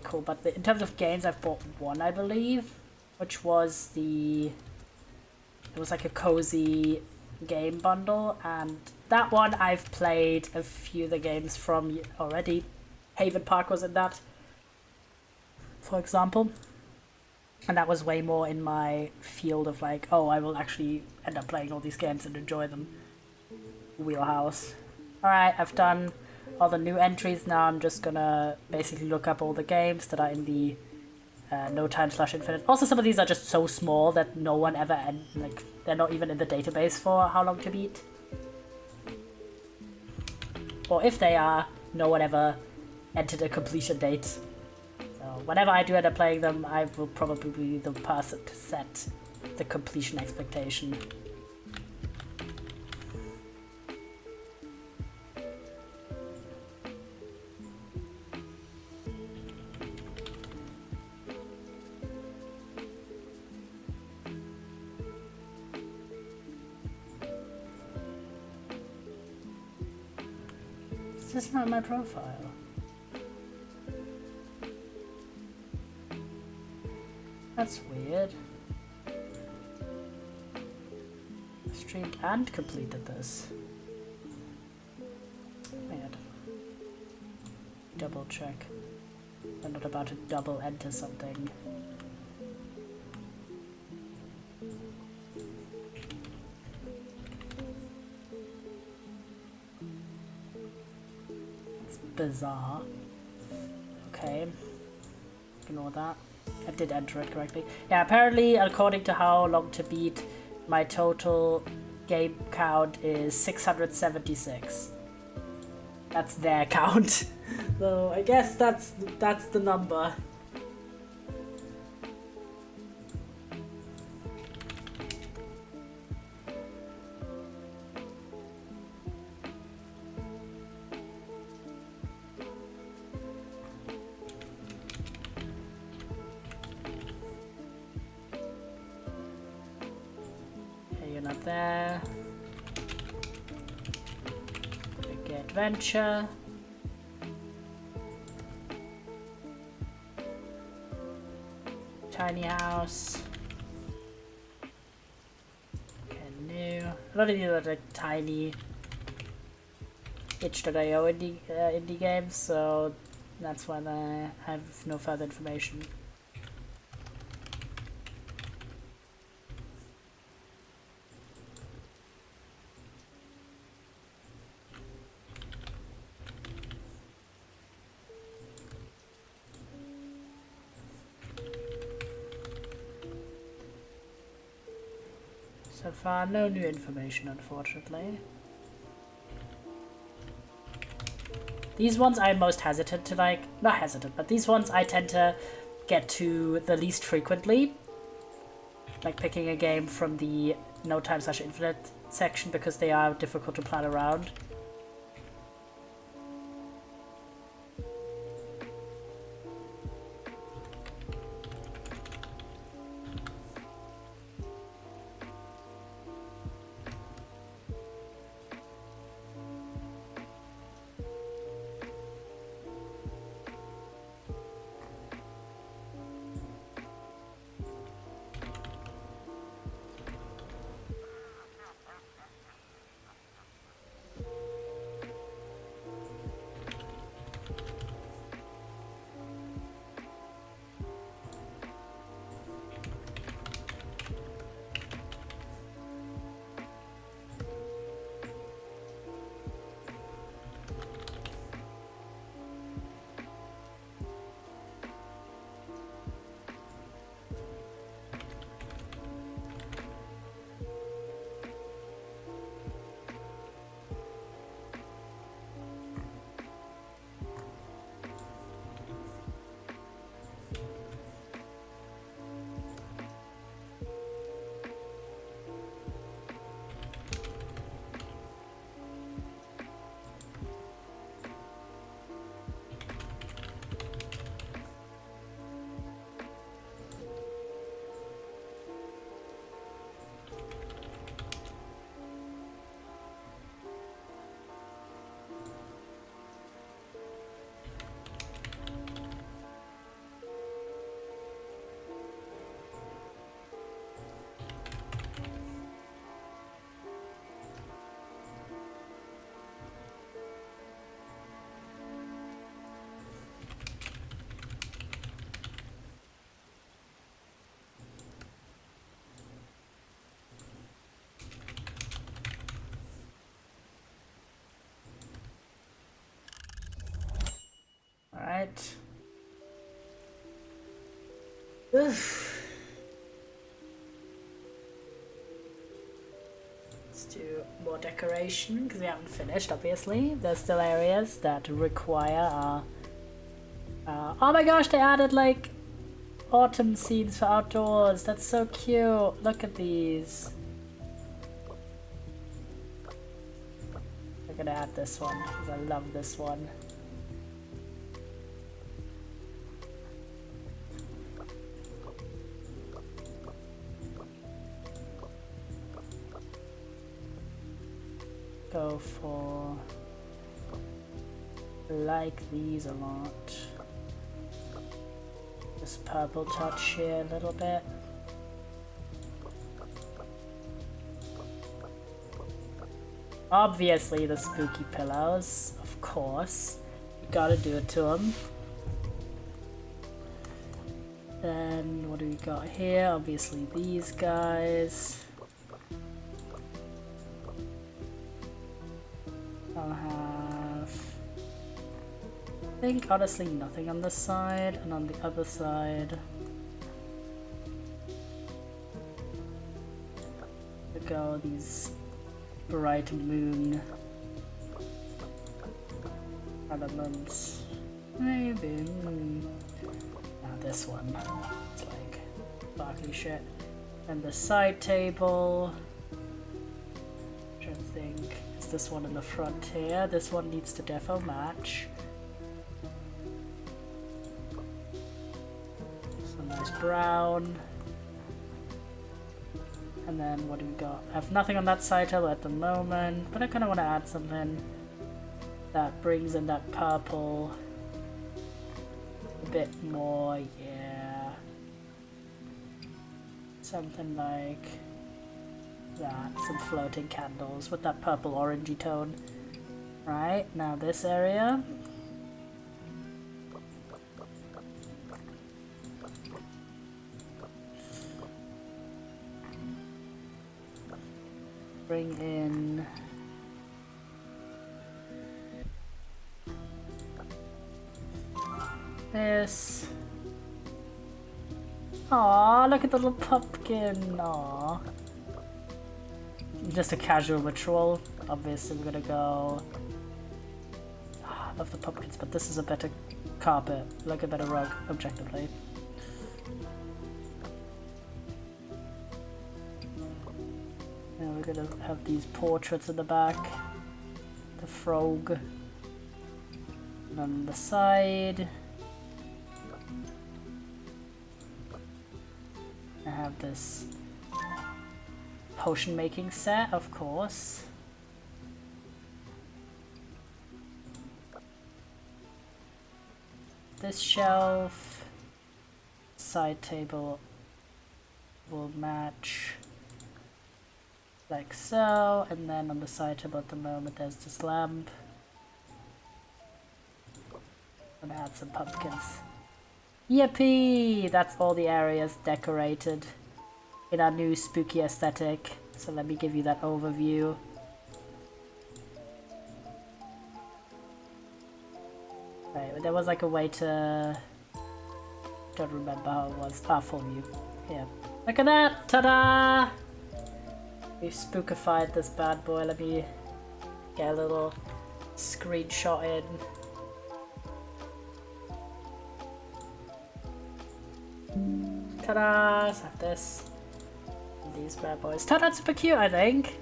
cool. But in terms of games, I've bought one, I believe, which was it was like a cozy game bundle, and that one I've played a few of the games from already. Haven Park was in that, for example. And that was way more in my field of like, oh, I will actually end up playing all these games and enjoy them. Wheelhouse. Alright, I've done all the new entries. Now I'm just gonna basically look up all the games that are in the no time slash infinite. Also, some of these are just so small that no one ever like they're not even in the database for how long to beat. Or if they are, no one ever entered a completion date. So whenever I do end up playing them, I will probably be the person to set the completion expectation. Is this not my profile? That's weird. I streamed and completed this. Weird. Double check. I'm not about to double enter something. It's bizarre. Okay. Ignore that. I did enter it correctly. Yeah, apparently, according to how long to beat, my total game count is 676. That's their count. So I guess that's the number. Not there. Big adventure. Tiny house. Okay, new. A lot of these are like tiny itch.io indie games, so that's why I have no further information. So far, no new information, unfortunately. These ones I'm most hesitant to like, not hesitant, but these ones I tend to get to the least frequently. Like picking a game from the no time slash infinite section because they are difficult to plan around. Oof. Let's do more decoration because we haven't finished, obviously. There's still areas that require oh my gosh, they added like autumn scenes for outdoors. That's so cute. Look at these. I'm gonna add this one because I love this one. Go for like these a lot. This purple touch here a little bit. Obviously the spooky pillows, of course. You gotta do it to them. Then what do we got here? Obviously these guys. I'll have, I think honestly nothing on this side, and on the other side we go these bright moon elements. Maybe this one, it's like sparkly shit. And the side table, I'm trying to think, is this one in the front here? This one needs to defo match. Some nice brown. And then what do we got? I have nothing on that side table at the moment, but I kind of want to add something that brings in that purple a bit more, yeah. Something like that, some floating candles with that purple orangey tone. Right, now this area. Bring in this. Aw, look at the little pumpkin. Aw. Just a casual ritual. Obviously we're gonna go. I love the pumpkins, but this is a better carpet, like a better rug, objectively. And we're gonna have these portraits in the back. The frog. And on the side. I have this potion making set, of course. This shelf, side table will match like so, and then on the side table at the moment there's this lamp. I'm gonna add some pumpkins. Yippee! That's all the areas decorated in our new spooky aesthetic. So let me give you that overview. Right, there was like a way to... Don't remember how it was. Ah, full view. Here. Look at that! Ta-da! We've spookified this bad boy. Let me get a little screenshot in. Ta-da! Let's have this. And these bad boys. Ta-da! Super cute, I think.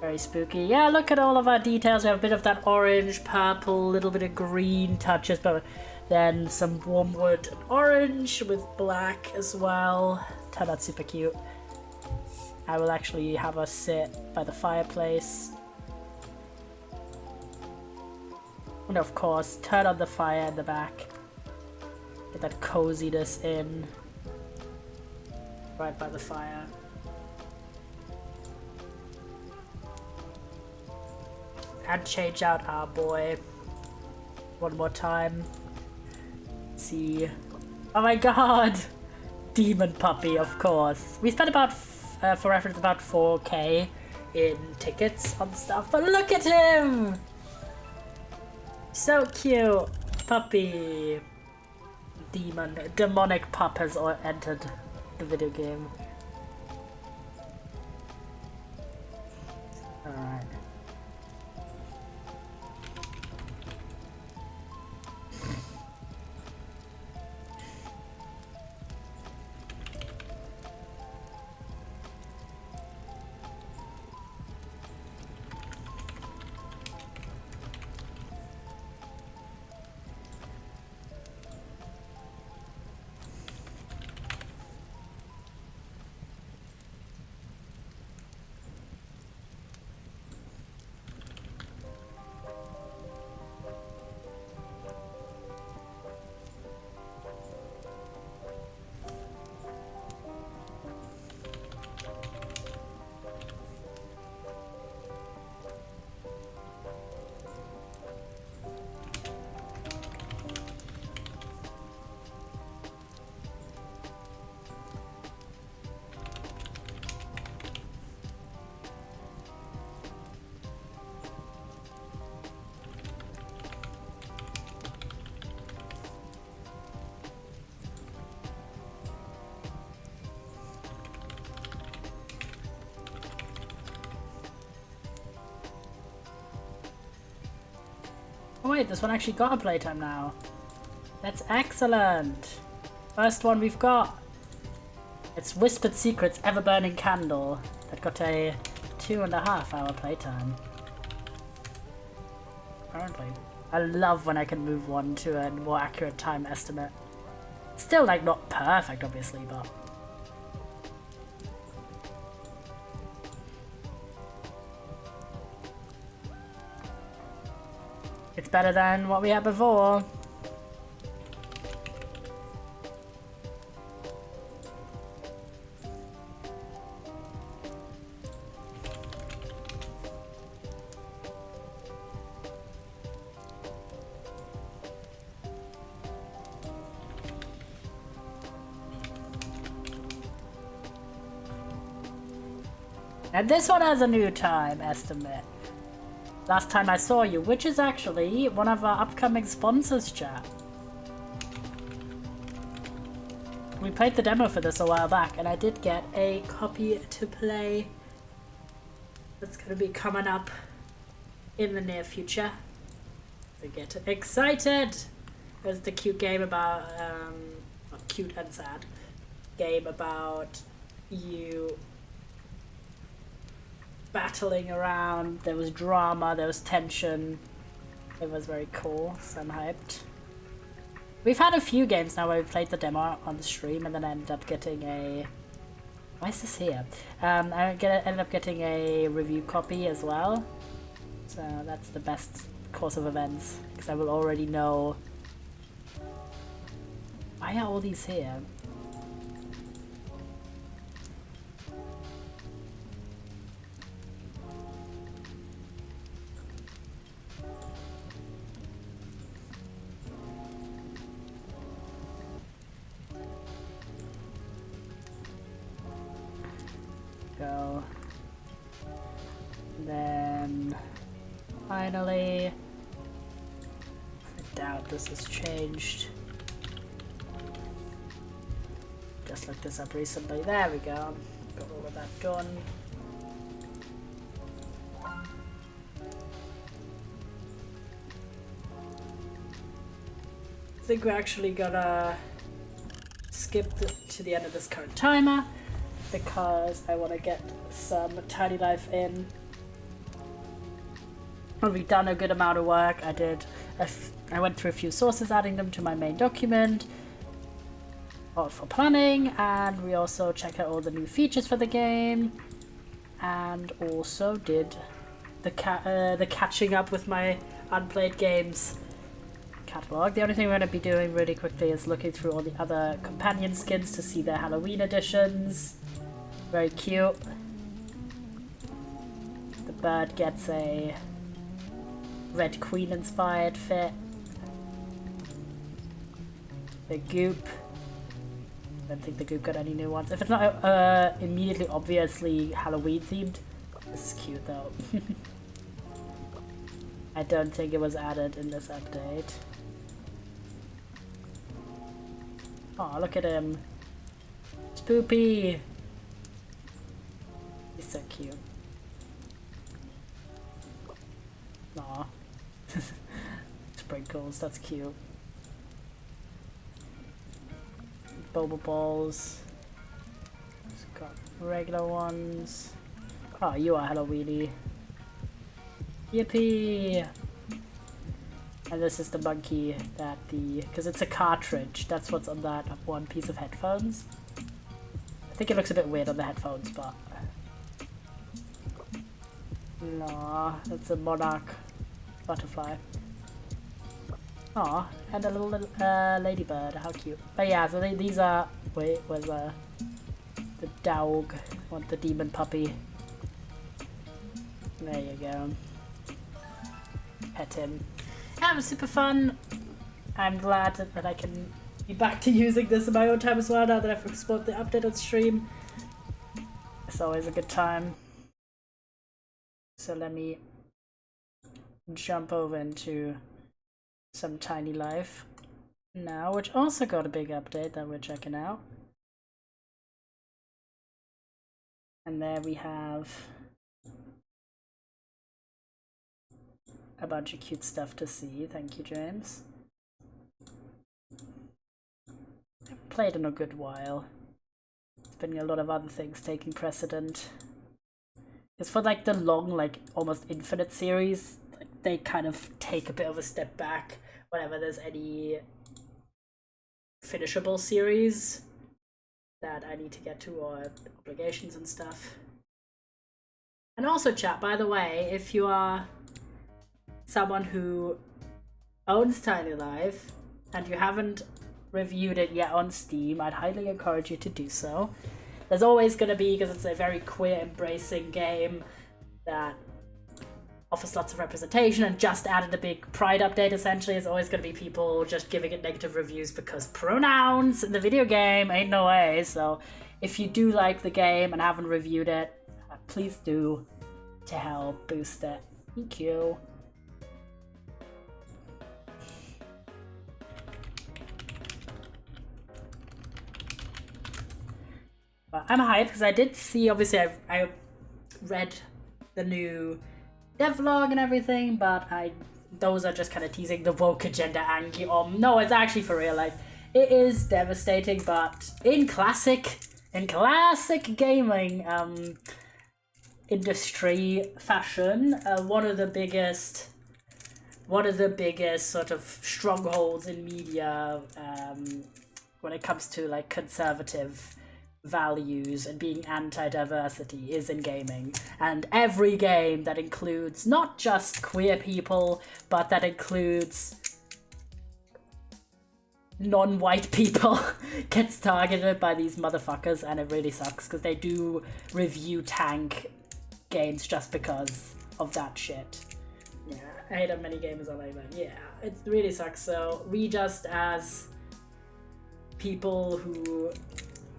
Very spooky. Yeah, look at all of our details. We have a bit of that orange, purple, little bit of green touches, but then some warm wood and orange with black as well. Ta-da! Super cute. I will actually have us sit by the fireplace. And of course, turn on the fire in the back. Get that coziness in. Right by the fire. And change out our boy one more time. See. Oh my god! Demon puppy, of course. We spent about, for reference, about 4k in tickets on stuff, but look at him! So cute! Puppy. demonic pup has entered the video game. Alright. Oh wait, this one actually got a playtime now. That's excellent. First one we've got. It's Whispered Secrets Ever-Burning Candle. That got a 2.5 hour playtime. Apparently. I love when I can move one to a more accurate time estimate. Still like not perfect obviously, but... it's better than what we had before. And this one has a new time estimate. Last time I saw you, which is actually one of our upcoming sponsors, chat. We played the demo for this a while back, and I did get a copy to play. That's gonna be coming up in the near future. So get excited! There's the cute game about, not cute and sad, game about you battling around. There was drama, there was tension. It was very cool, so I'm hyped. We've had a few games now where we played the demo on the stream and then I ended up getting a... why is this here? Ended up getting a review copy as well. So that's the best course of events, because I will already know... why are all these here? Go. Then finally, I doubt this has changed. Just looked this up recently. There we go. Got all of that done. I think we're actually gonna skip to the end of this current timer, because I want to get some Tiny Life in. We've done a good amount of work. I went through a few sources, adding them to my main document for planning, and we also checked out all the new features for the game, and also did the catching up with my unplayed games catalog. The only thing we're going to be doing really quickly is looking through all the other companion skins to see their Halloween editions. Very cute. The bird gets a Red Queen inspired fit. The goop. I don't think the goop got any new ones. If it's not immediately obviously Halloween themed, this is cute though. I don't think it was added in this update. Oh, look at him. Spoopy. He's so cute. Aw. Sprinkles, that's cute. Boba balls. Just got regular ones. Oh, you are Halloweeny. Yippee! And this is the monkey that because it's a cartridge, that's what's on that one piece of headphones. I think it looks a bit weird on the headphones, but... Aw, that's a monarch butterfly. Aw, and a little ladybird, how cute. But yeah, so these are... Wait, where's the dog? Want the demon puppy. There you go. Pet him. Yeah, it was super fun. I'm glad that I can be back to using this in my own time as well now that I've explored the update on stream. It's always a good time. So let me jump over into some Tiny Life now, which also got a big update that we're checking out. And there we have a bunch of cute stuff to see. Thank you, James. I've played in a good while. There's been a lot of other things taking precedent. Because for like the long, like almost infinite series, like, they kind of take a bit of a step back whenever there's any finishable series that I need to get to, or obligations and stuff. And also, chat, by the way, if you are someone who owns Tiny Life and you haven't reviewed it yet on Steam, I'd highly encourage you to do so. There's always going to be, because it's a very queer embracing game that offers lots of representation and just added a big Pride update, essentially. There's always going to be people just giving it negative reviews because pronouns in the video game ain't no way. So if you do like the game and haven't reviewed it, please do, to help boost it. Thank you. But I'm hyped because I did see, obviously I read the new devlog and everything, but those are just kind of teasing the woke agenda angle. No, it's actually for real. Like, it is devastating, but in classic gaming industry fashion, one of the biggest sort of strongholds in media when it comes to like conservative values and being anti-diversity is in gaming. And every game that includes not just queer people, but that includes non-white people gets targeted by these motherfuckers, and it really sucks because they do review tank games just because of that shit. Yeah, I hate how many gamers are like that. Yeah, it really sucks. So we just, as people who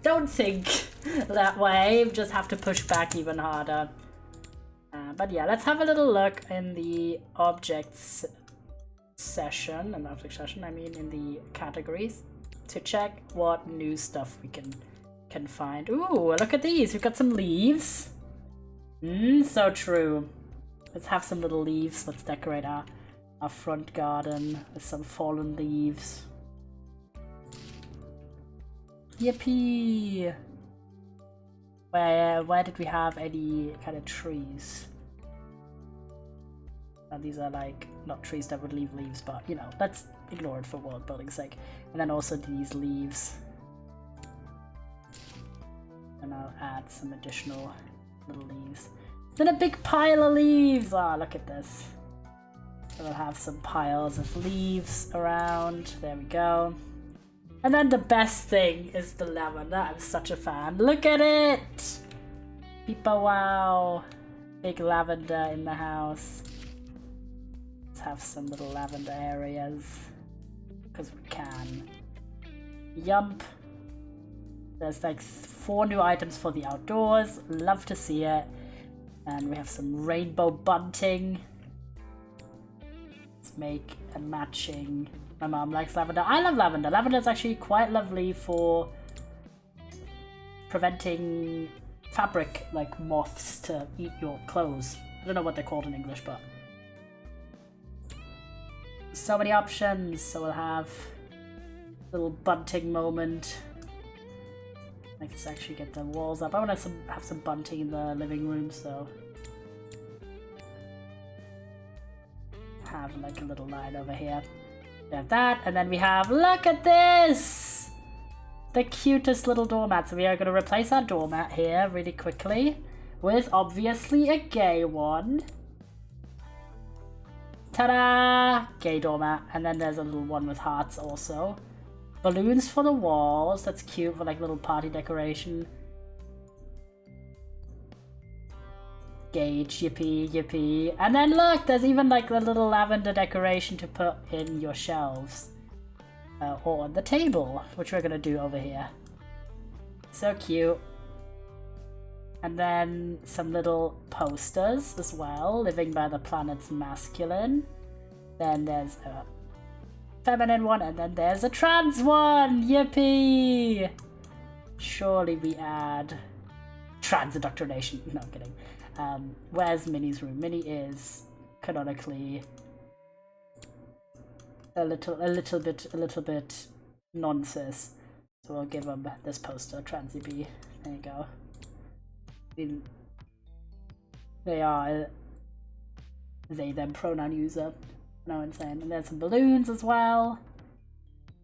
don't think that way, just have to push back even harder. But yeah, let's have a little look in the objects session, in the categories, to check what new stuff we can find. Ooh, look at these. We've got some leaves. So true. Let's have some little leaves. Let's decorate our front garden with some fallen leaves. Yippee! Where did we have any kind of trees? These are like not trees that would leave leaves, but you know, let's ignore it for world building's sake. And then also these leaves. And I'll add some additional little leaves. Then a big pile of leaves! Ah, look at this. So we'll have some piles of leaves around. There we go. And then the best thing is the lavender. I'm such a fan. Look at it! Peepa wow! Big lavender in the house. Let's have some little lavender areas. Because we can. Yump. There's like 4 new items for the outdoors. Love to see it. And we have some rainbow bunting. Let's make a matching... My mom likes lavender. I love lavender. Lavender is actually quite lovely for preventing fabric like moths to eat your clothes. I don't know what they're called in English, but so many options. So we'll have a little bunting moment. Let's actually get the walls up. I want to have some bunting in the living room, so have like a little line over here. We have that, and then we have, look at this! The cutest little doormat. So we are going to replace our doormat here really quickly with obviously a gay one. Ta-da! Gay doormat. And then there's a little one with hearts also. Balloons for the walls. That's cute for like little party decoration. Gauge, yippee, yippee. And then look, there's even like the little lavender decoration to put in your shelves. Or on the table, which we're gonna do over here. So cute. And then some little posters as well, living by the planet's masculine. Then there's a feminine one, and then there's a trans one! Yippee! Surely we add trans indoctrination. No, I'm kidding. Where's Minnie's room? Minnie is canonically a little bit non-cis. So we'll give them this poster, Transy B. There you go. I mean, they are they them pronoun user. No, insane. And there's some balloons as well.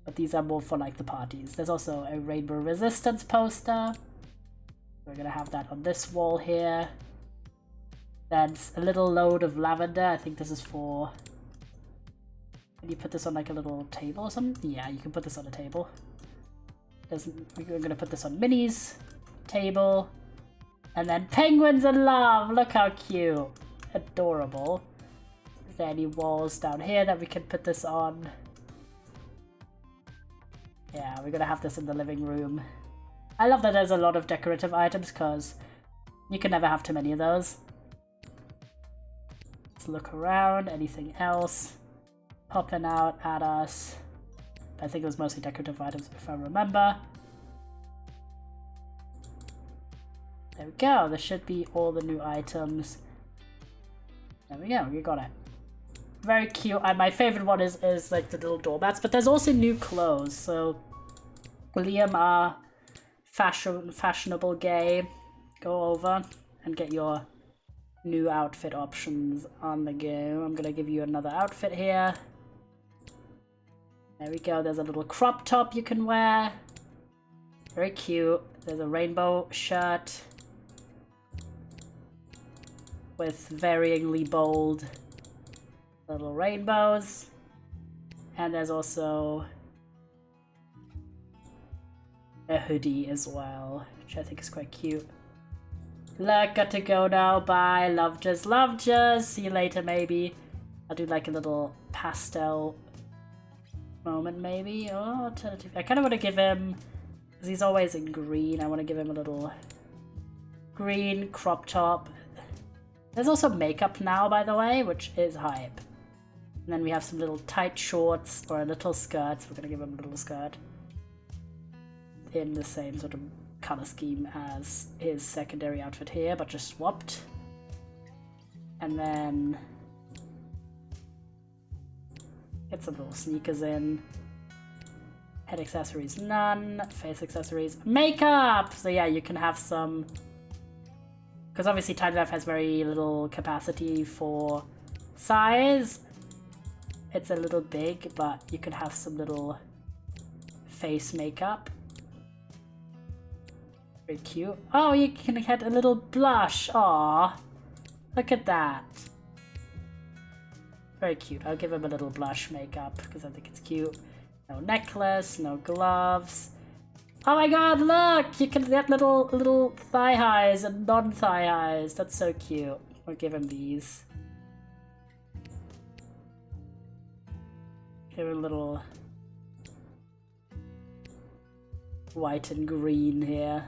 But these are more for like the parties. There's also a rainbow resistance poster. We're gonna have that on this wall here. That's a little load of lavender. I think this is for... Can you put this on like a little table or something? Yeah, you can put this on a table. We're gonna put this on Minnie's table. And then penguins in love! Look how cute! Adorable. Is there any walls down here that we can put this on? Yeah, we're gonna have this in the living room. I love that there's a lot of decorative items because you can never have too many of those. Let's look around. Anything else popping out at us? I think it was mostly decorative items if I remember. There we go. There should be all the new items. There we go. We got it. Very cute. And my favorite one is like the little doormats. But there's also new clothes. So Liam, our fashionable gay, go over and get your new outfit options on the go. I'm gonna give you another outfit here. There we go. There's a little crop top you can wear. Very cute. There's a rainbow shirt with varyingly bold little rainbows. And there's also a hoodie as well, which I think is quite cute. Look, got to go now. Bye. Love just. See you later, maybe. I'll do like a little pastel moment, maybe. Oh, alternative. I kind of want to give him, because he's always in green, I want to give him a little green crop top. There's also makeup now, by the way, which is hype. And then we have some little tight shorts or a little skirt. So we're going to give him a little skirt in the same sort of color scheme as his secondary outfit here, but just swapped. And then get some little sneakers in. Head accessories, none. Face accessories, makeup! So yeah, you can have some... Because obviously Tiny Life has very little capacity for size. It's a little big, but you can have some little face makeup. Very cute. Oh, you can get a little blush. Aww. Look at that. Very cute. I'll give him a little blush makeup because I think it's cute. No necklace, no gloves. Oh my god, look! You can get little thigh highs and non-thigh highs. That's so cute. I'll give him these. Give him a little white and green here.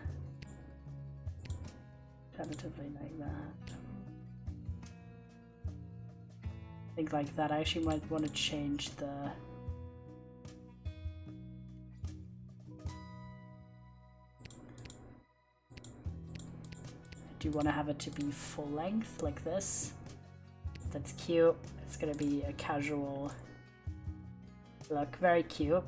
Tentatively like that. I think like that. I actually might want to change the do you want to have it to be full length like this? That's cute. It's gonna be a casual look, very cute.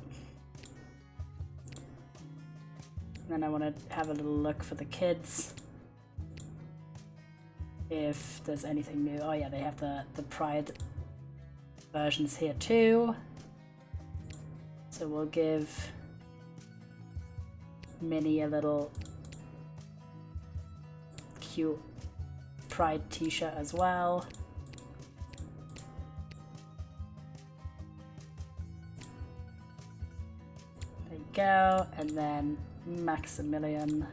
And then I want to have a little look for the kids. If there's anything new. Oh yeah, they have the Pride versions here too. So we'll give Minnie a little cute Pride t-shirt as well. There you go. And then Maximilian,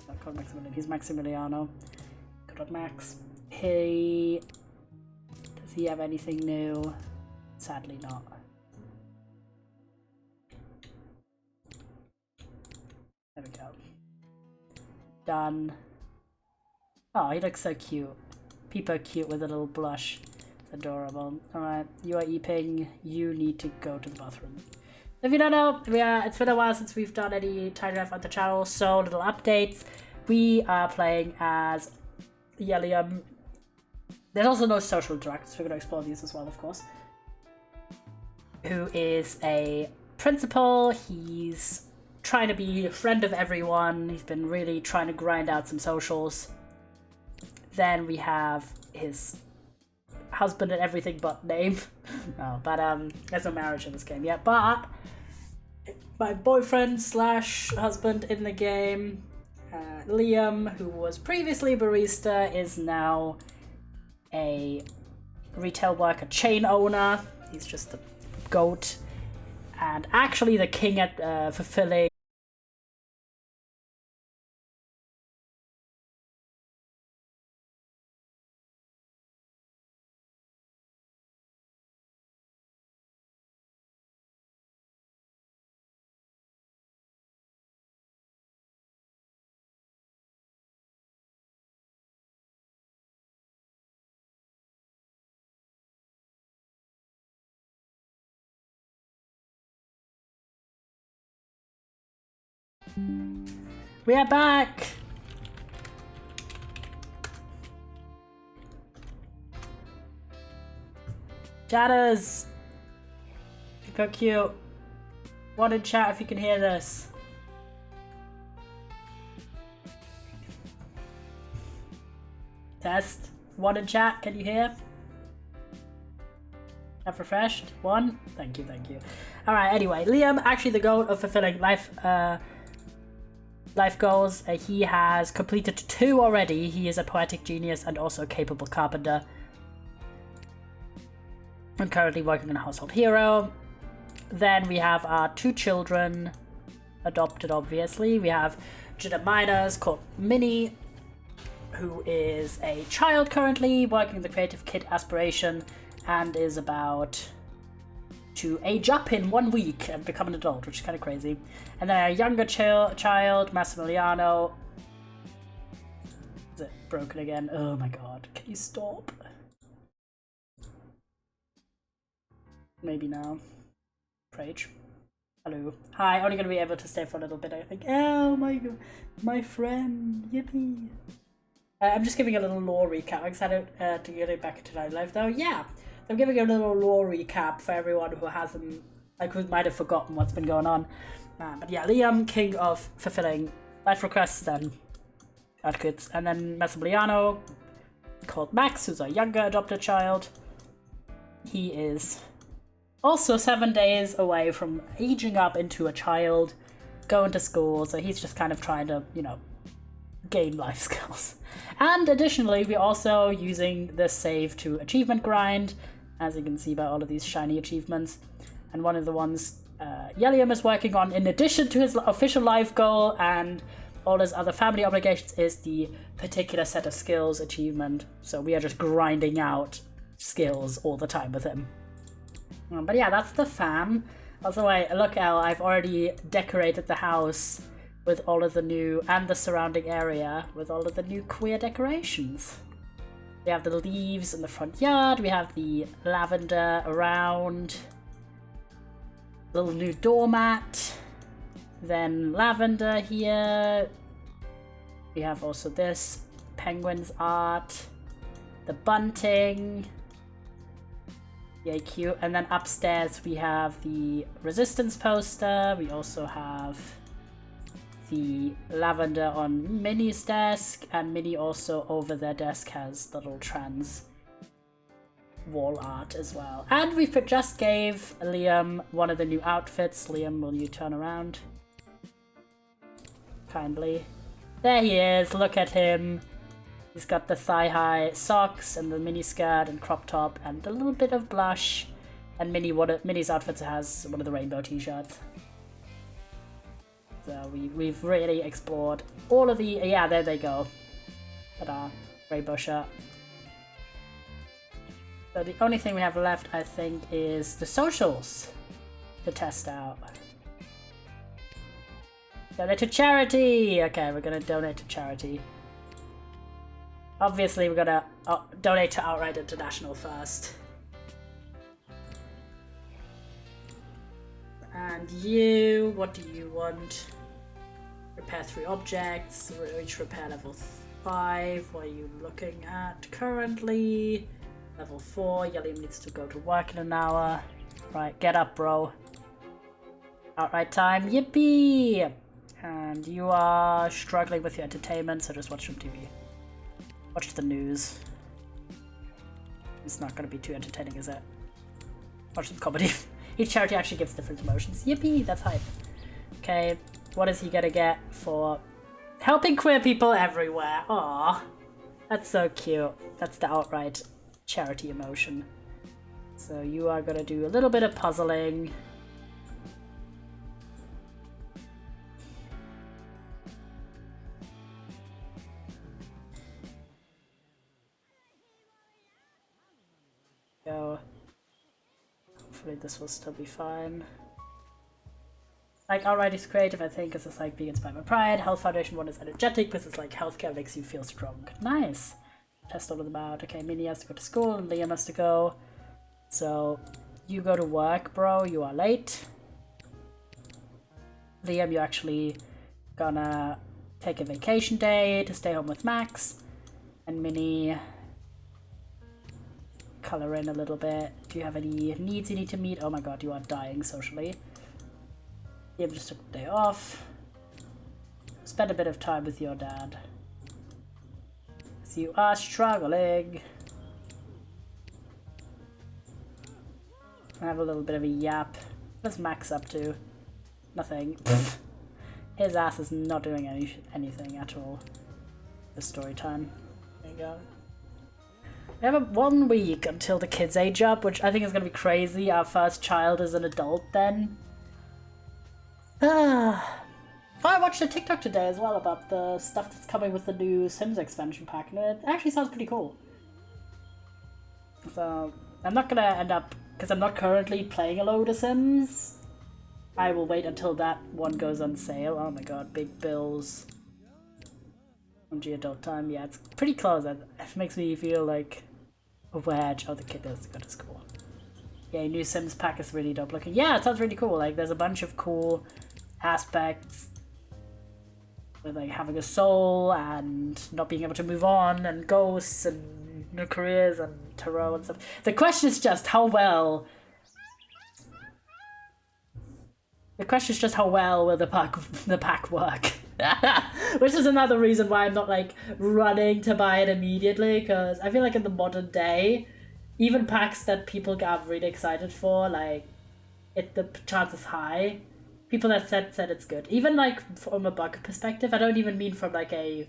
not called Maximilian, he's Maximiliano. Good old Max. Does he have anything new? Sadly not. There we go. Done. Oh, he looks so cute. People are cute with a little blush. It's adorable. Alright, you are eeping. You need to go to the bathroom. If you don't know, it's been a while since we've done any Tiny Life on the channel, so little updates. We are playing as Yelium. There's also no social directors, we're going to explore these as well, of course. Who is a principal. He's trying to be a friend of everyone. He's been really trying to grind out some socials. Then we have his husband and everything but name. No, but there's no marriage in this game yet. But my boyfriend slash husband in the game, Liam, who was previously a barista, is now a retail worker, chain owner. He's just the goat. And actually the king at fulfilling. We are back! Chatters! Super cute. One in chat if you can hear this. Test. One in chat, can you hear? Have refreshed. One. Thank you, thank you. Alright, anyway, Liam, actually the goal of fulfilling life goals. He has completed 2 already. He is a poetic genius and also a capable carpenter. I'm currently working on a household hero. Then we have our 2 children, adopted obviously. We have Jada Miners called Minnie, who is a child currently working the Creative Kid Aspiration and is about to age up in 1 week and become an adult, which is kind of crazy. And then our younger child, Massimiliano. Is it broken again? Oh my god, can you stop? Maybe now. Rage. Hello. Hi, only gonna be able to stay for a little bit, I think. Oh my god, my friend, yippee. I'm just giving a little lore recap. I'm excited to get it back into Night Life though. Yeah. I'm giving a little lore recap for everyone who hasn't, like, who might have forgotten what's been going on. But yeah, Liam, king of fulfilling life requests and advocates, and then Massimiliano, called Max, who's a younger adopted child. He is also 7 days away from aging up into a child, going to school, so he's just kind of trying to, you know, gain life skills. And additionally, we're also using this save to achievement grind, as you can see by all of these shiny achievements. And one of the ones Yelium is working on, in addition to his official life goal and all his other family obligations, is the particular set of skills achievement. So we are just grinding out skills all the time with him. But yeah, that's the fam. Also, look, Elle, I've already decorated the house with all of the new, and the surrounding area with all of the new queer decorations. We have the leaves in the front yard, we have the lavender around, little new doormat, then lavender here. We have also this Penguins art, the bunting. Yay, cute. And then upstairs we have the Resistance poster. We also have the lavender on Minnie's desk, and Minnie also over their desk has little trans wall art as well. And we just gave Liam one of the new outfits. Liam, will you turn around? Kindly. There he is, look at him. He's got the thigh-high socks and the mini skirt and crop top and a little bit of blush. And Minnie's outfit has one of the rainbow t-shirts. So we've really explored all of the... Yeah, there they go. Ta-da. Rainbow shirt. So the only thing we have left, I think, is the socials to test out. Donate to charity! Okay, we're gonna donate to charity. Obviously, we're gonna donate to Outright International first. And you, what do you want? Repair 3 objects, reach repair level 5. What are you looking at currently? Level 4, Yellium needs to go to work in an hour. Right, get up, bro. Outright time, yippee! And you are struggling with your entertainment, so just watch some TV. Watch the news. It's not gonna be too entertaining, is it? Watch some comedy. Each charity actually gives different emotions. Yippee, that's hype. Okay, what is he gonna get for helping queer people everywhere? Aww, that's so cute. That's the outright charity emotion. So you are gonna do a little bit of puzzling. Go. Hopefully this will still be fine. Like, Outright is creative, I think, because it's like being inspired by pride. Health Foundation one is energetic, because it's like healthcare makes you feel strong. Nice! Test all of them out. Okay, Minnie has to go to school, and Liam has to go. So, you go to work, bro. You are late. Liam, you're actually gonna take a vacation day to stay home with Max. And Minnie... color in a little bit. Do you have any needs you need to meet? Oh my god, you are dying socially. You just took the day off. Spend a bit of time with your dad. So you are struggling. I have a little bit of a yap. What's Max up to? Nothing. His ass is not doing anything at all. The story time. There you go. We have 1 week until the kids age up, which I think is going to be crazy. Our first child is an adult then. I watched a TikTok today as well about the stuff that's coming with the new Sims expansion pack, and it actually sounds pretty cool. So, I'm not going to end up, because I'm not currently playing a load of Sims. I will wait until that one goes on sale. Oh my god, big bills. OMG adult time, yeah, it's pretty close. It makes me feel like a wedge. Oh, the kid has to go to school. Yeah, new Sims pack is really dope looking. Yeah, it sounds really cool. Like, there's a bunch of cool aspects with like having a soul and not being able to move on and ghosts and new careers and tarot and stuff. The question is just how well... The question is just how well will the pack work. Which is another reason why I'm not like running to buy it immediately, because I feel like in the modern day, even packs that people get really excited for, like the chance is high. People that said it's good. Even like from a bug perspective, I don't even mean from like a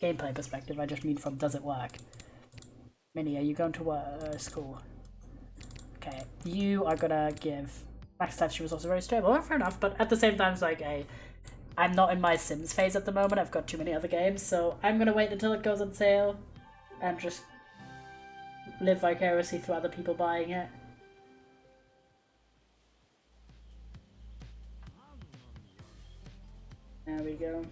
gameplay perspective, I just mean from does it work. Minnie, are you going to school? Okay, you are gonna give... Max said she was also very stable. Well, fair enough, but at the same time, it's like I'm not in my Sims phase at the moment. I've got too many other games, so I'm gonna wait until it goes on sale and just live vicariously through other people buying it. There we go.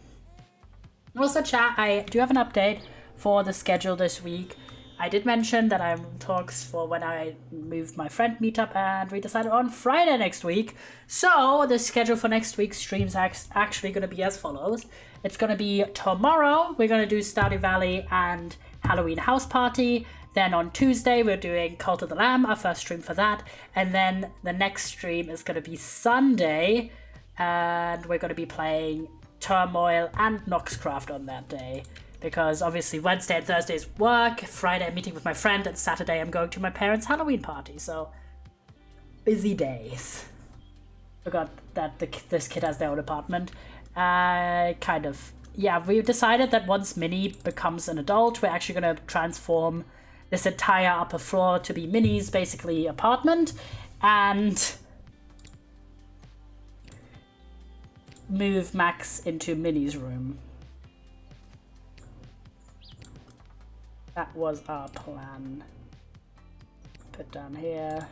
Also, chat, I do have an update for the schedule this week. I did mention that I'm in talks for when I moved my friend meetup, and we decided on Friday next week. So the schedule for next week's streams actually going to be as follows. It's going to be tomorrow, we're going to do Stardew Valley and Halloween House Party. Then on Tuesday, we're doing Cult of the Lamb, our first stream for that. And then the next stream is going to be Sunday, and we're going to be playing Turmoil and Noxcraft on that day. Because obviously Wednesday and Thursday is work, Friday I'm meeting with my friend, and Saturday I'm going to my parents' Halloween party. So, busy days. Forgot that this kid has their own apartment. Kind of. Yeah, we decided that once Minnie becomes an adult, we're actually going to transform this entire upper floor to be Minnie's, basically, apartment. And move Max into Minnie's room. That was our plan. Put down here.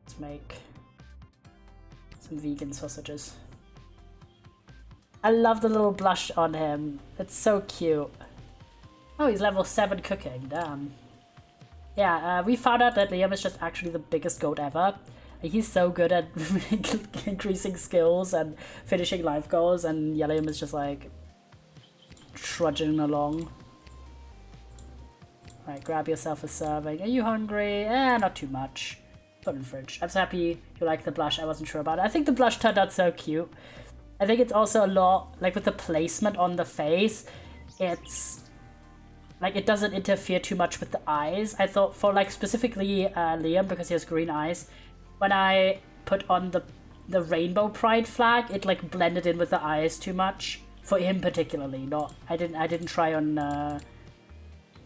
Let's make some vegan sausages. I love the little blush on him. It's so cute. Oh, he's level 7 cooking. Damn. Yeah, we found out that Liam is just actually the biggest goat ever. He's so good at increasing skills and finishing life goals, and Liam is just like trudging along. Alright, grab yourself a serving. Are you hungry? Not too much. Put in the fridge. I'm so happy you like the blush. I wasn't sure about it. I think the blush turned out so cute. I think it's also a lot, like with the placement on the face, it's like it doesn't interfere too much with the eyes. I thought for like specifically Liam, because he has green eyes, when I put on the rainbow pride flag, it like blended in with the eyes too much. For him particularly, I didn't try on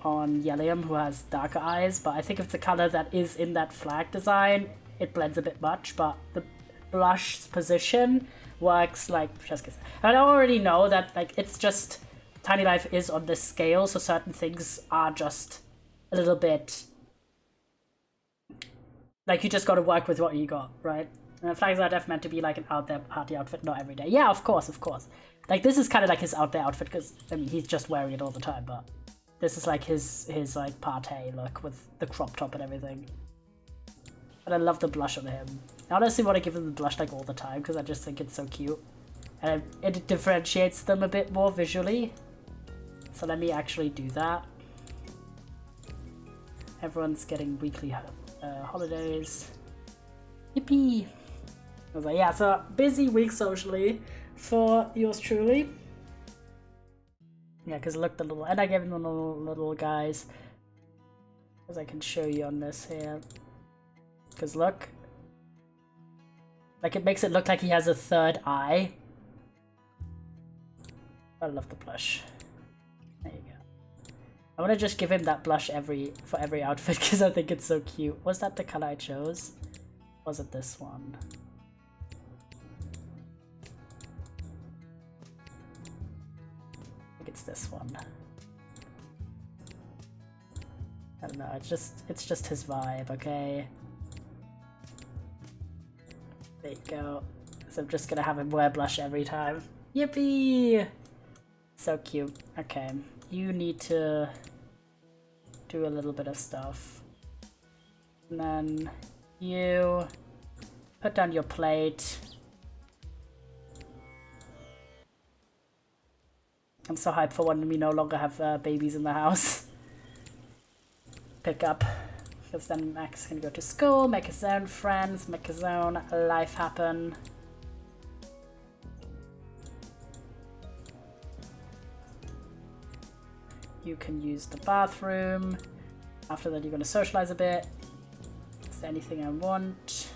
Liam, who has darker eyes, but I think if the color that is in that flag design, it blends a bit much, but the blush's position works like just kiss. I already know that like it's just Tiny Life is on this scale, so certain things are just a little bit like you just got to work with what you got, right? And the flags are definitely meant to be like an out there party outfit, not every day. Yeah, of course. Like this is kind of like his out there outfit because I mean he's just wearing it all the time, but this is like his like party look with the crop top and everything. But I love the blush on him. I honestly want to give him the blush like all the time because I just think it's so cute. And it differentiates them a bit more visually. So let me actually do that. Everyone's getting weekly holidays. Yippee! I was like, yeah, so busy week socially for yours truly. Yeah, because look, the little, and I gave him the little guys. As I can show you on this here. Because look. Like it makes it look like he has a third eye. I love the blush. There you go. I want to just give him that blush for every outfit because I think it's so cute. Was that the color I chose? Or was it this one? I think it's this one. I don't know, it's just his vibe, okay? There you go. So I'm just gonna have him wear blush every time. Yippee! So cute. Okay, you need to do a little bit of stuff. And then you put down your plate. I'm so hyped for when we no longer have babies in the house. Pick up. Because then Max can go to school, make his own friends, make his own life happen. You can use the bathroom. After that, you're going to socialize a bit. Is there anything I want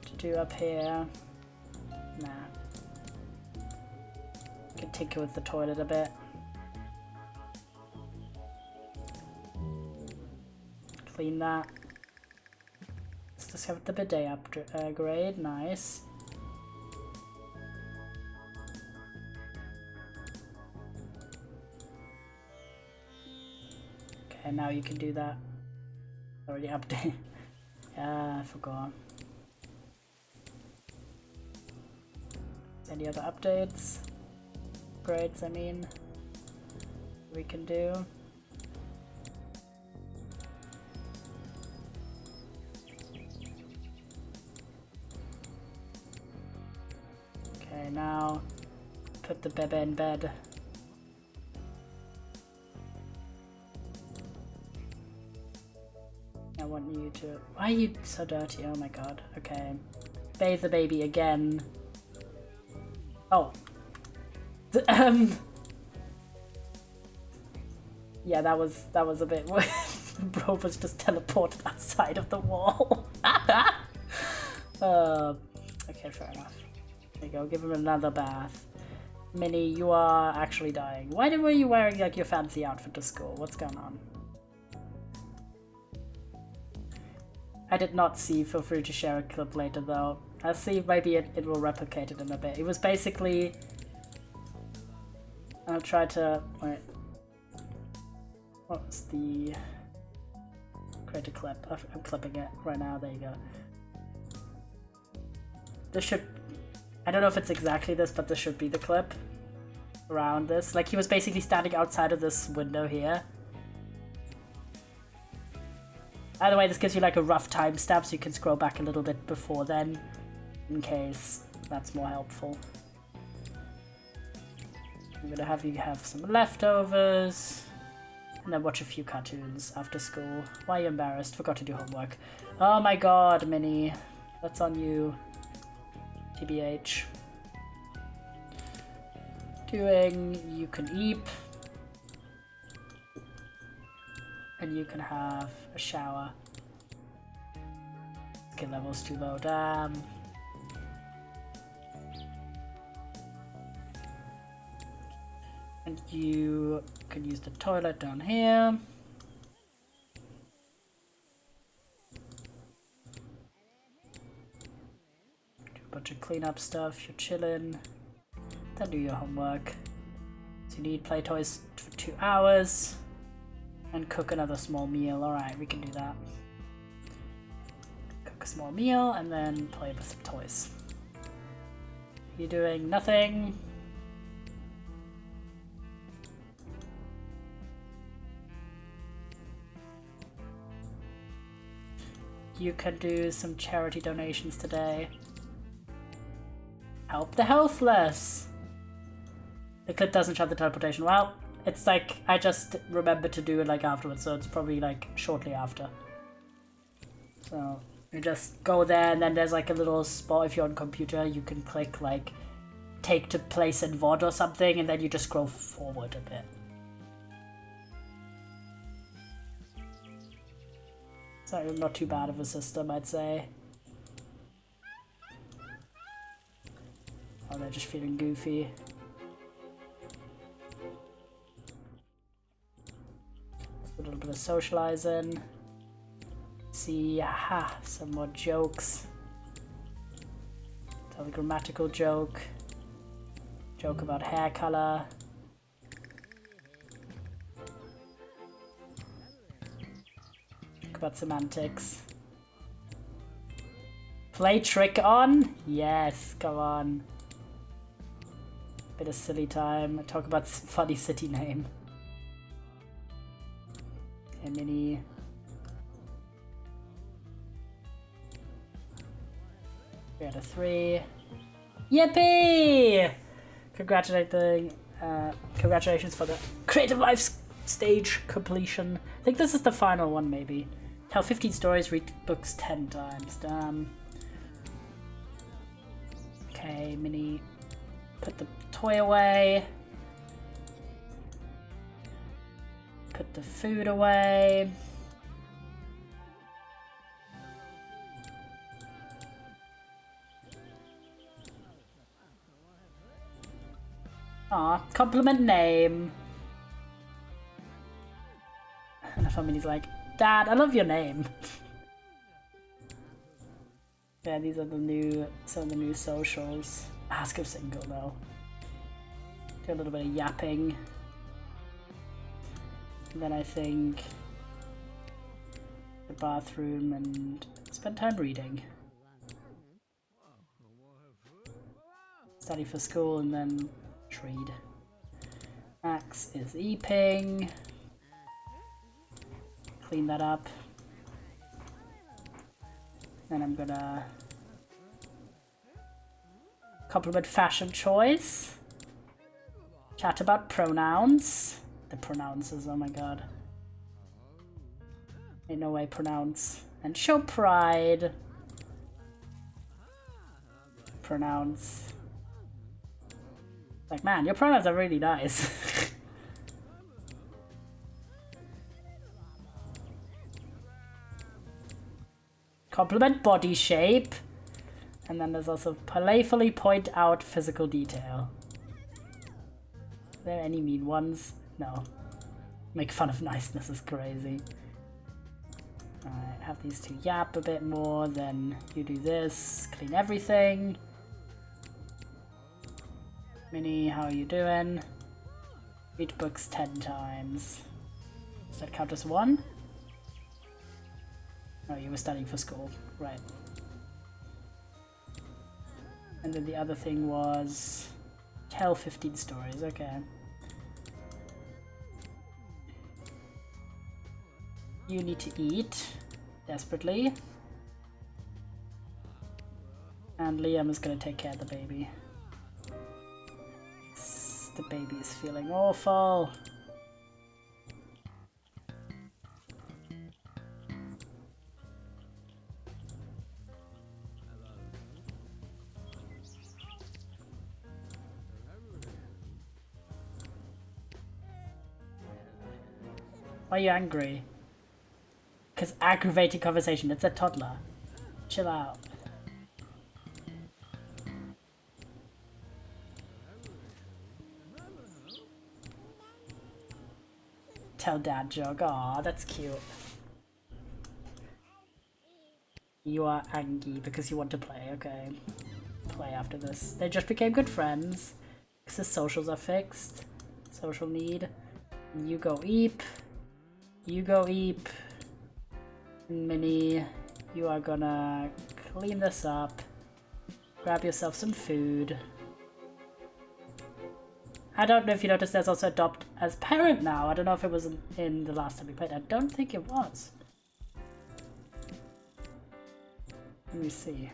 to do up here? Nah. You can tinker with the toilet a bit. Clean that. Let's just have the bidet upgrade. Nice. Okay, now you can do that. Already update. Yeah, I forgot. Any other updates? upgrades, I mean, we can do. Okay, now put the bebe in bed. I want you to... Why are you so dirty? Oh my god. Okay. Bathe the baby again. Oh. Yeah, that was a bit weird. Bro was just teleported outside of the wall. Okay, fair enough. There you go, give him another bath. Minnie, you are actually dying. Why were you wearing like your fancy outfit to school? What's going on? I did not see. Feel free to share a clip later though. I'll see if maybe it will replicate it in a bit. It was basically... I'll try to... Wait. What's the... Create a clip. I'm clipping it right now. There you go. This should... I don't know if it's exactly this, but this should be the clip. Around this. Like, he was basically standing outside of this window here. By the way, this gives you like a rough timestamp, so you can scroll back a little bit before then, in case that's more helpful. I'm gonna have you have some leftovers, and then watch a few cartoons after school. Why are you embarrassed? Forgot to do homework. Oh my god, Minnie. That's on you. TBH. You can eat. And you can have a shower. Skill level's too low, damn. And you can use the toilet down here. Do a bunch of cleanup stuff, you're chilling. Then do your homework. So you need play toys for 2 hours. And cook another small meal. Alright, we can do that. Cook a small meal and then play with some toys. You're doing nothing. You can do some charity donations today. Help the healthless! The clip doesn't show the teleportation. Well, it's like, I just remembered to do it like afterwards, so it's probably like shortly after. So, you just go there and then there's like a little spot if you're on computer, you can click like, take to place in VOD or something, and then you just scroll forward a bit. So not too bad of a system, I'd say. Oh, they're just feeling goofy. A little bit of socializing. See, aha, some more jokes. Tell a grammatical joke. Joke about hair color. Joke about semantics. Play trick on? Yes, come on. Bit of silly time. Talk about funny city name. Okay, Minnie. 3 out of 3. Yippee! Congratulations for the Creative Life stage completion. I think this is the final one, maybe. Tell 15 stories, read books 10 times. Damn. Okay, Minnie. Put the toy away. Put the food away. Aw, compliment name. And Minnie's like, Dad, I love your name. Yeah, these are some of the new socials. Ask if single though. Do a little bit of yapping. And then I think the bathroom and spend time reading. Study for school and then read. Max is eeping. Clean that up. Then I'm gonna compliment fashion choice. Chat about pronouns. The pronounces, oh my god. Ain't no way pronounce. And show pride. Pronounce. Like, man, your pronouns are really nice. Compliment body shape. And then there's also playfully point out physical detail. Are there any mean ones? No. Make fun of niceness is crazy. Alright, have these two yap a bit more, then you do this. Clean everything. Minnie, how are you doing? Read books 10 times. Does that count as 1? Oh, you were studying for school. Right. And then the other thing was tell 15 stories. Okay. You need to eat desperately. And Liam is going to take care of the baby. The baby is feeling awful. Why are you angry? Because aggravating conversation, it's a toddler. Chill out. Tell dad joke. Aw, that's cute. You are angry because you want to play. Okay. Play after this. They just became good friends. Because the socials are fixed. Social need. You go eep. You go eep. Minnie, you are gonna clean this up. Grab yourself some food. I don't know if you noticed there's also adopt as parent now. I don't know if it was in the last time we played. I don't think it was. Let me see.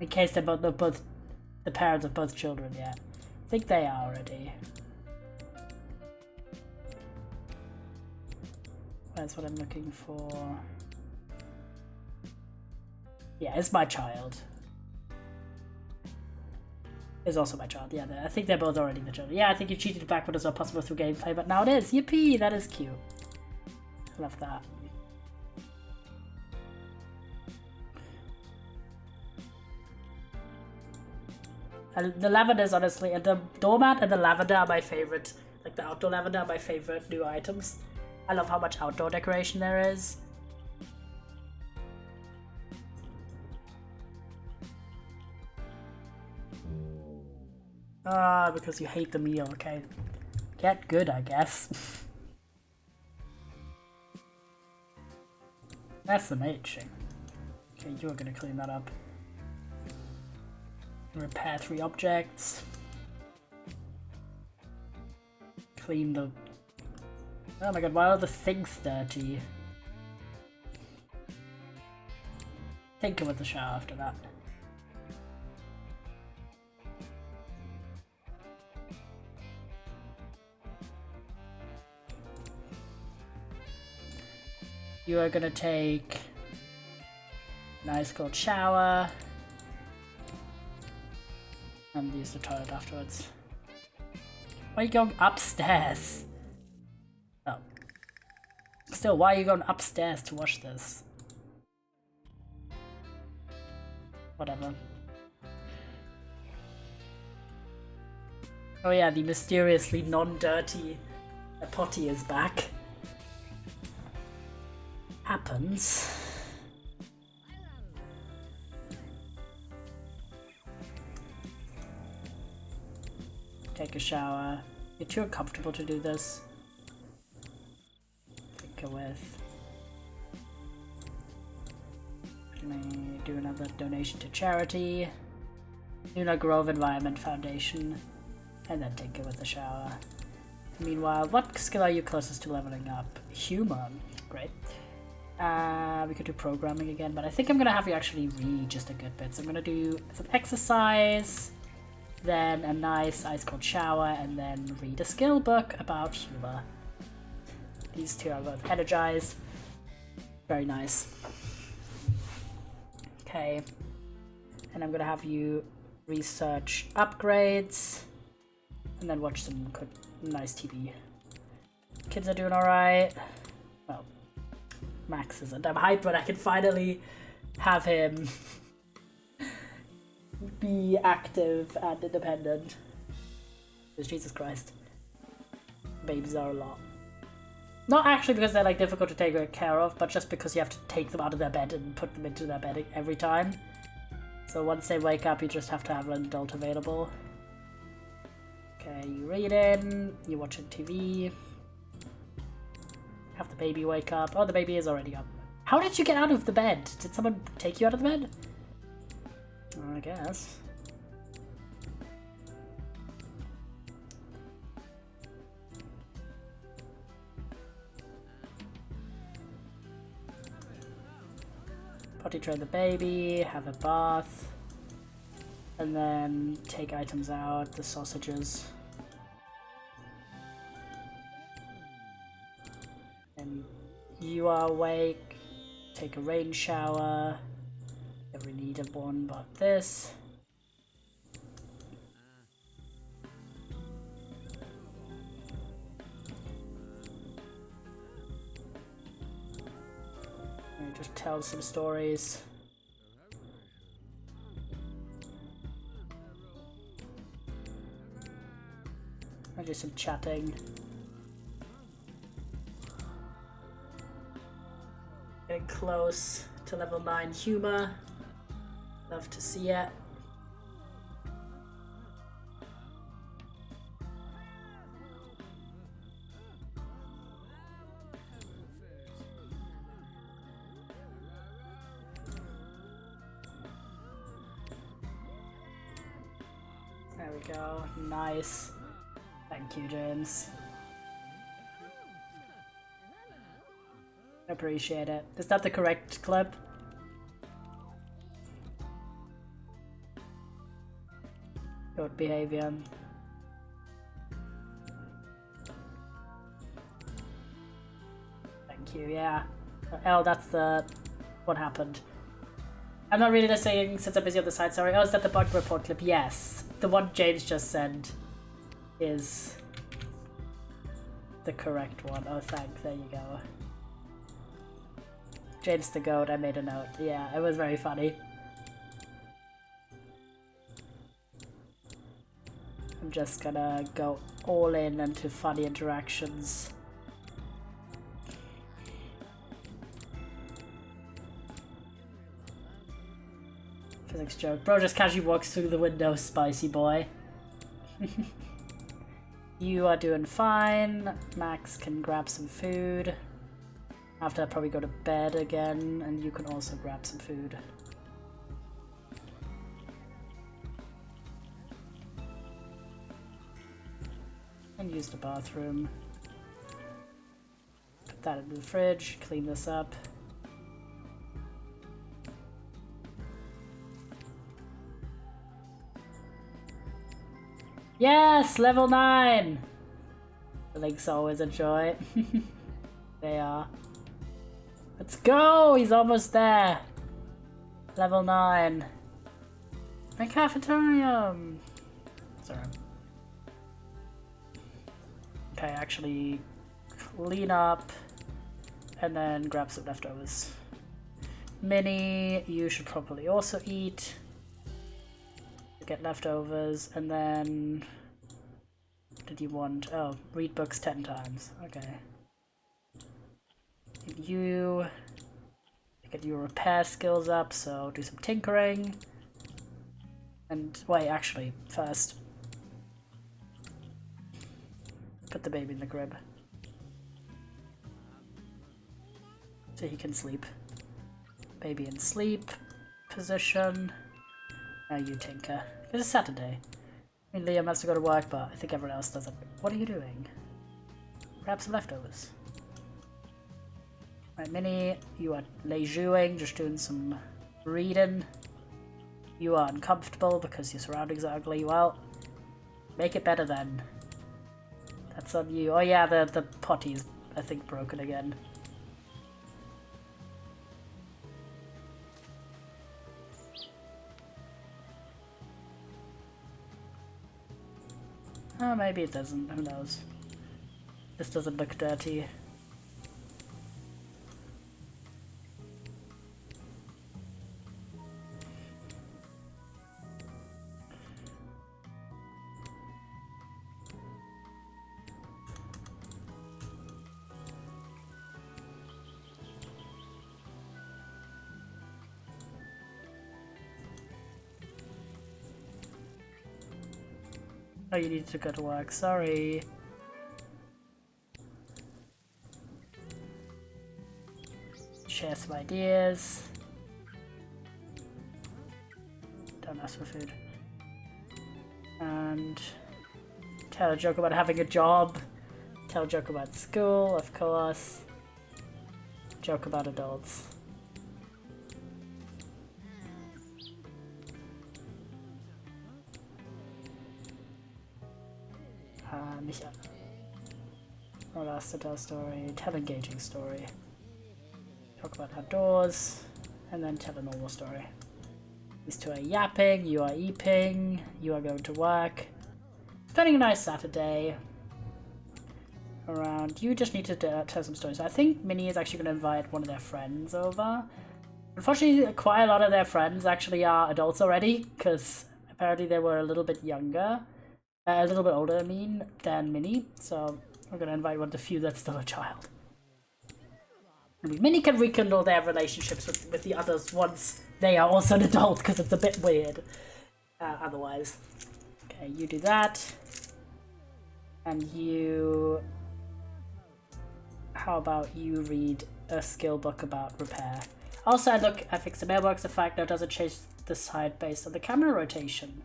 In case they're both the parents of both children yet. I think they are already. That's what I'm looking for. Yeah, it's my child. It's also my child. Yeah, I think they're both already the children. Yeah, I think you cheated back when it's not possible through gameplay, but now it is. Yippee! That is cute. I love that. The lavenders, honestly, and the doormat and the lavender are my favorite. Like the outdoor lavender are my favorite new items. I love how much outdoor decoration there is. Ah, because you hate the meal, okay. Get good, I guess. That's the matching. Okay, you're gonna clean that up. Repair 3 objects. Clean the... Oh my god, why are the sinks dirty? Tinker with the shower after that. You are gonna take a nice cold shower and use the toilet afterwards. Why are you going upstairs? Oh. Still, why are you going upstairs to wash this? Whatever. Oh yeah, the mysteriously non-dirty potty is back. Happens. Take a shower. You're too uncomfortable to do this. Go with. Let me do another donation to charity. Lunar Grove Environment Foundation. And then tinker with the shower. Meanwhile, what skill are you closest to leveling up? Human. Great. We could do programming again, but I think I'm gonna have you actually read just a good bit. So I'm gonna do some exercise, then a nice ice cold shower, and then read a skill book about humor. These two are both energized. Very nice. Okay. And I'm gonna have you research upgrades, and then watch some nice TV. Kids are doing alright. Well, Max isn't. I'm hyped when I can finally have him be active and independent. Because Jesus Christ. Babies are a lot. Not actually because they're like difficult to take care of, but just because you have to take them out of their bed and put them into their bed every time. So once they wake up, you just have to have an adult available. Okay, you reading, you watching TV. Have the baby wake up. Oh, the baby is already up. How did you get out of the bed? Did someone take you out of the bed? I guess. Potty train the baby, have a bath, and then take items out, the sausages. And you are awake, take a rain shower, never needed one but this. Just tell some stories. I'll do some chatting. Getting close to level 9 humor. Love to see it. There we go. Nice. Thank you, James. Appreciate it. Is that the correct clip? Good behavior. Thank you, yeah. Oh, that's the... what happened. I'm not really listening since I'm busy on the side, sorry. Oh, is that the bug report clip? Yes. The one James just sent is the correct one. Oh, thanks. There you go. James the goat, I made a note. Yeah, it was very funny. I'm just gonna go all in into funny interactions. Physics joke. Bro just casually walks through the window, spicy boy. You are doing fine. Max can grab some food. After I probably go to bed again, and you can also grab some food. And use the bathroom. Put that in the fridge, clean this up. Yes! Level 9! The links always a joy. They are. Let's go! He's almost there! Level 9. My cafeteria! Sorry. Okay, actually clean up and then grab some leftovers. Minnie, you should probably also eat. Get leftovers, and then... Did you want... Oh, read books 10 times. Okay. You get your repair skills up, so do some tinkering. And wait, actually, first Put the baby in the crib. So he can sleep. Baby in sleep position. Now you tinker. It's Saturday. I mean, Liam has to go to work, but I think everyone else doesn't. What are you doing? Grab some leftovers. Right, Minnie, you are leisuring, just doing some reading. You are uncomfortable because your surroundings are ugly. Well, make it better then. That's on you. Oh yeah, the potty is, I think, broken again. Oh, maybe it doesn't. Who knows? This doesn't look dirty. Oh, you need to go to work. Sorry. Share some ideas. Don't ask for food. And tell a joke about having a job. Tell a joke about school, of course. Joke about adults. Nicht an. Or last to tell story. Tell engaging story. Talk about outdoors. And then tell a normal story. These two are yapping, you are eeping, you are going to work. Spending a nice Saturday. Around. You just need to tell some stories. I think Minnie is actually going to invite one of their friends over. Unfortunately, quite a lot of their friends actually are adults already, because apparently they were a little bit younger. A little bit older, I mean, than Minnie, so we're gonna invite one of the few that's still a child. I mean, Minnie can rekindle their relationships with the others once they are also an adult, because it's a bit weird otherwise. Okay, you do that. And you... How about you read a skill book about repair? Also, I fixed the mailbox. The fact that doesn't change the side based on the camera rotation.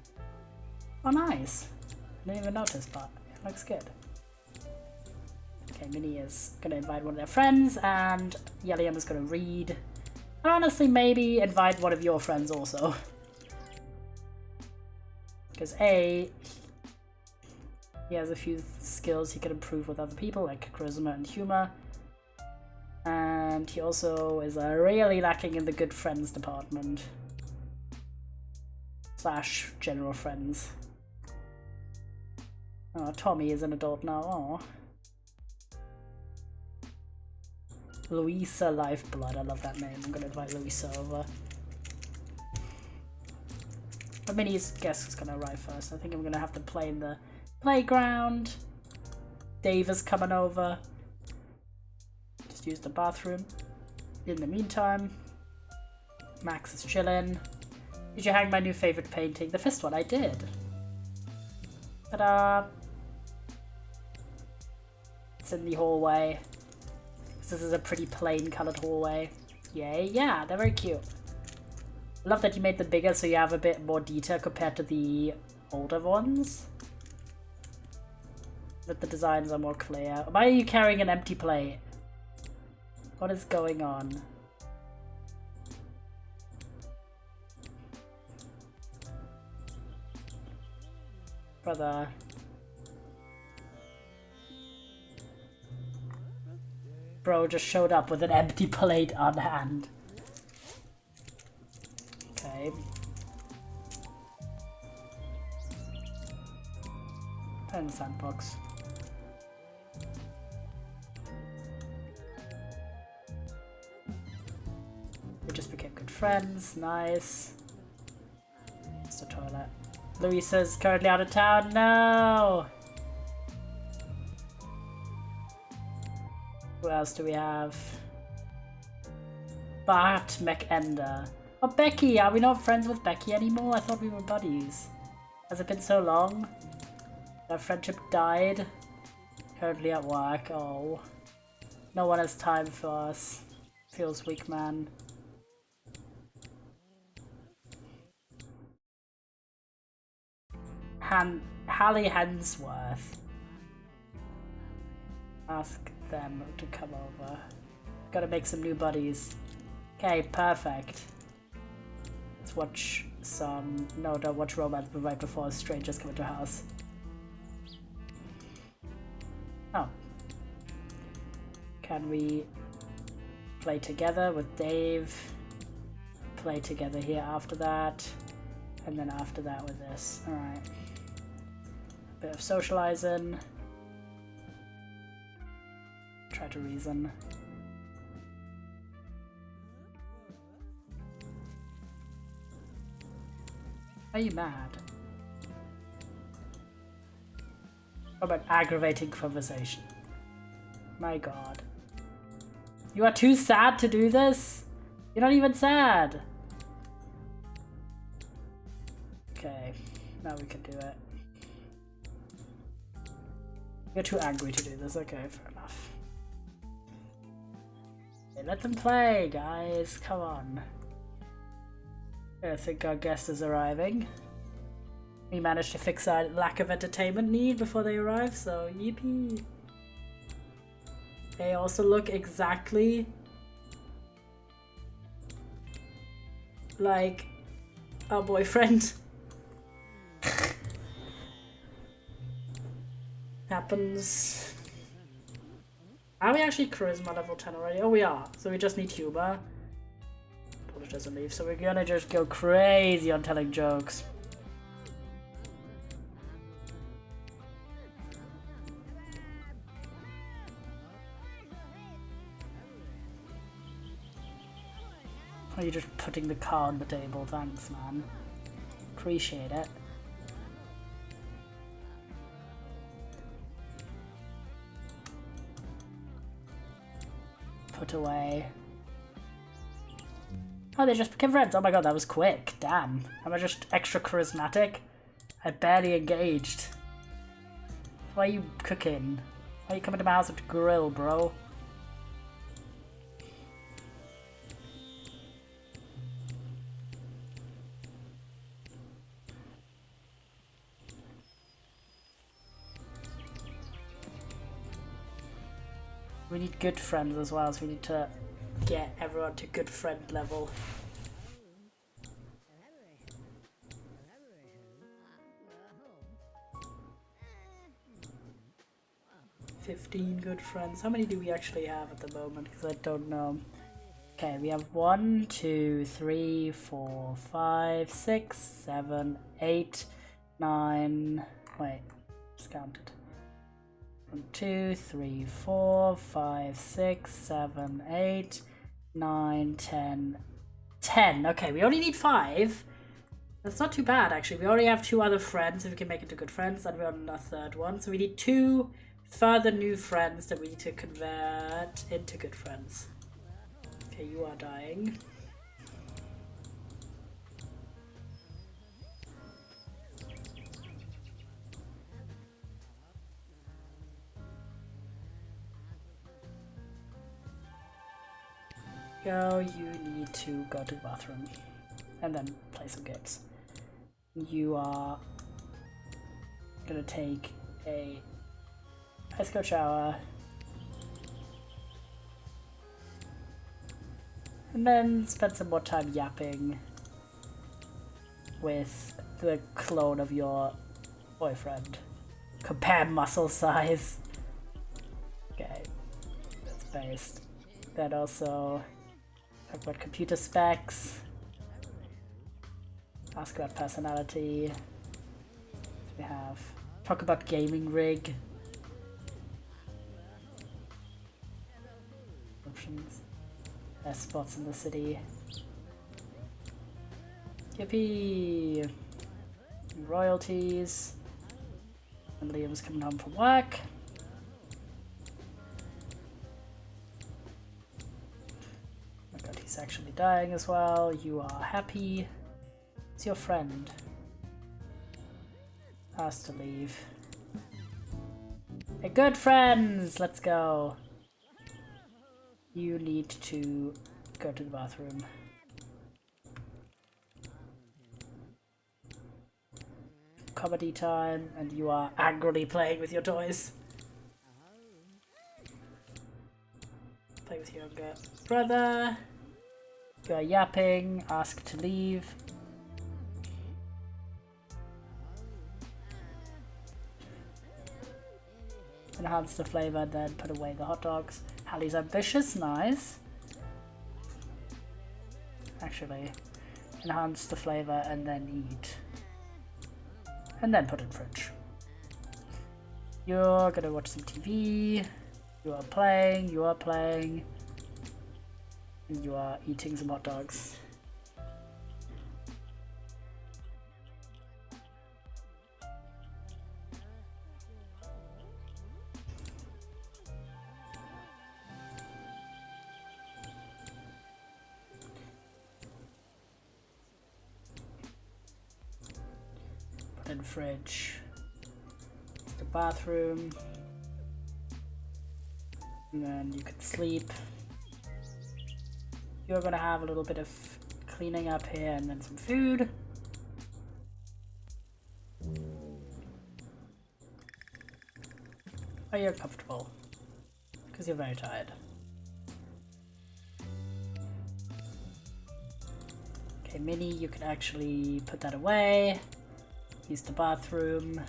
Oh, nice. I didn't even notice, but it looks good. Okay, Minnie is gonna invite one of their friends, and Yeliam is gonna read. And honestly, maybe invite one of your friends also. Because A, he has a few skills he can improve with other people, like charisma and humor. And he also is really lacking in the good friends department. / general friends. Oh, Tommy is an adult now. Oh. Louisa Lifeblood. I love that name. I'm gonna invite Louisa over. But Minnie's guest is gonna arrive first. I think I'm gonna have to play in the playground. Dave is coming over. Just use the bathroom. In the meantime, Max is chilling. Did you hang my new favorite painting? The first one I did. Ta-da! It's in the hallway. This is a pretty plain colored hallway. Yay, yeah, they're very cute. I love that you made them bigger so you have a bit more detail compared to the older ones. That the designs are more clear. Why are you carrying an empty plate? What is going on? Brother. Bro just showed up with an empty plate on hand. Okay. Put in the sandbox. We just became good friends. Nice. It's the toilet. Louisa's currently out of town. No! Who else do we have? Bart McEnder. Oh, Becky! Are we not friends with Becky anymore? I thought we were buddies. Has it been so long? Our friendship died? Currently at work. Oh. No one has time for us. Feels weak, man. Hallie Hensworth. Ask them to come over. Gotta make some new buddies. Okay, perfect. Let's watch some... No, don't watch romance right before strangers come into house. Oh. Can we play together with Dave? Play together here after that. And then after that with this. Alright. A bit of socializing. Try to reason. Are you mad? How about aggravating conversation? My god. You are too sad to do this? You're not even sad! Okay, now we can do it. You're too angry to do this, okay, fair enough. Okay, let them play, guys, come on. I think our guest is arriving. We managed to fix our lack of entertainment need before they arrive, so yippee. They also look exactly like our boyfriend. Happens. Are we actually charisma level 10 already? Oh, we are. So we just need humor. Polish doesn't leave, so we're gonna just go crazy on telling jokes. Are you just putting the car on the table? Thanks, man. Appreciate it. Put away. Oh, they just became friends. Oh my god, that was quick. Damn. Am I just extra charismatic? I barely engaged. Why are you cooking? Why are you coming to my house to grill, bro? We need good friends as well, so we need to get everyone to good friend level. $15 good friends. How many do we actually have at the moment? Because I don't know. Okay, we have 1, 2, 3, 4, 5, 6, 7, 8, 9. Wait, just counted. 1, 2, 3, 4, 5, 6, 7, 8, 9, 10. 10. Okay, we only need 5. That's not too bad, actually. We already have 2 other friends. If we can make it to good friends, then we're on a 3rd one. So we need 2 further new friends that we need to convert into good friends. Okay, you are dying. Go, you need to go to the bathroom and then play some games. You are gonna take a ice cold shower and then spend some more time yapping with the clone of your boyfriend. Compare muscle size. Okay, that's based. Then also talk about computer specs. Ask about personality. So we have talk about gaming rig. Options. Best spots in the city. Yippee! Royalties. And Liam's coming home from work. Oh my god, he's actually dying as well. You are happy. It's your friend. Has to leave. Hey, good friends, let's go. You need to go to the bathroom. Comedy time, and you are angrily playing with your toys. Play with your younger brother. You are yapping, ask to leave. Enhance the flavor, then put away the hot dogs. Hallie's ambitious, nice. Actually, enhance the flavor and then eat. And then put in fridge. You're gonna watch some TV. You are playing. And you are eating some hot dogs. Put in fridge. The bathroom. And then you can sleep. You're gonna have a little bit of cleaning up here and then some food. Oh, you're comfortable. Because you're very tired. Okay, Minnie, you can actually put that away. Use the bathroom.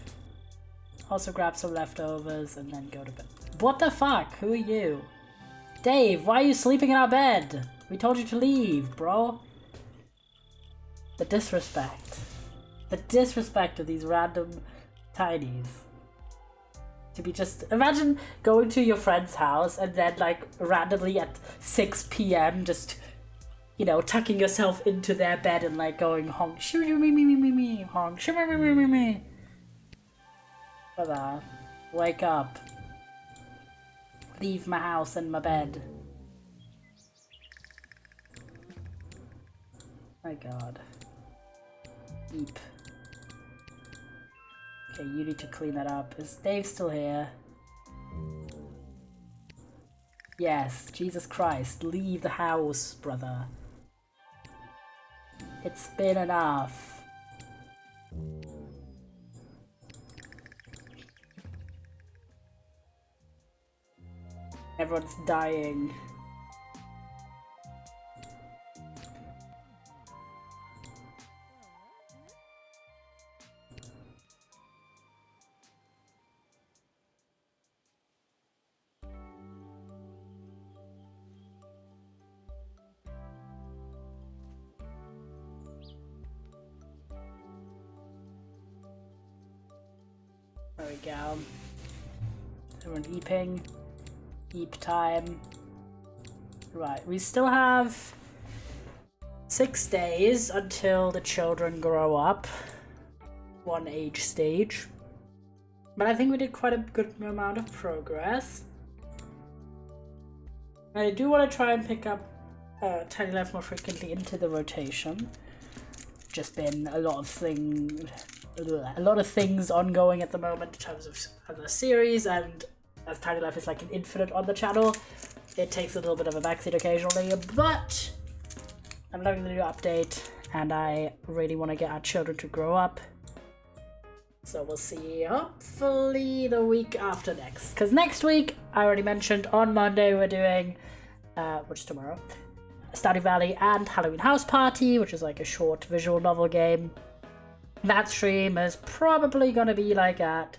Also grab some leftovers and then go to bed. What the fuck? Who are you? Dave, why are you sleeping in our bed? We told you to leave, bro. The disrespect. The disrespect of these random tinies. To be just... Imagine going to your friend's house and then like randomly at 6 p.m. just, you know, tucking yourself into their bed and like going honk shoo me me me me me honk shoo me me me me me. Brother, wake up. Leave my house and my bed. My god. Eep. Okay, you need to clean that up. Is Dave still here? Yes, Jesus Christ. Leave the house, brother. It's been enough. Everyone's dying. There we go. Everyone eeping. Eep time. Right, we still have 6 days until the children grow up. One age stage. But I think we did quite a good amount of progress. I do want to try and pick up Tiny Life more frequently into the rotation. Just been a lot of things ongoing at the moment in terms of other series, and as Tiny Life is like an infinite on the channel, it takes a little bit of a backseat occasionally, but I'm loving the new update and I really want to get our children to grow up. So we'll see, hopefully the week after next. Because next week, I already mentioned, on Monday we're doing, which is tomorrow, Stardew Valley and Halloween House Party, which is like a short visual novel game. That stream is probably going to be like at,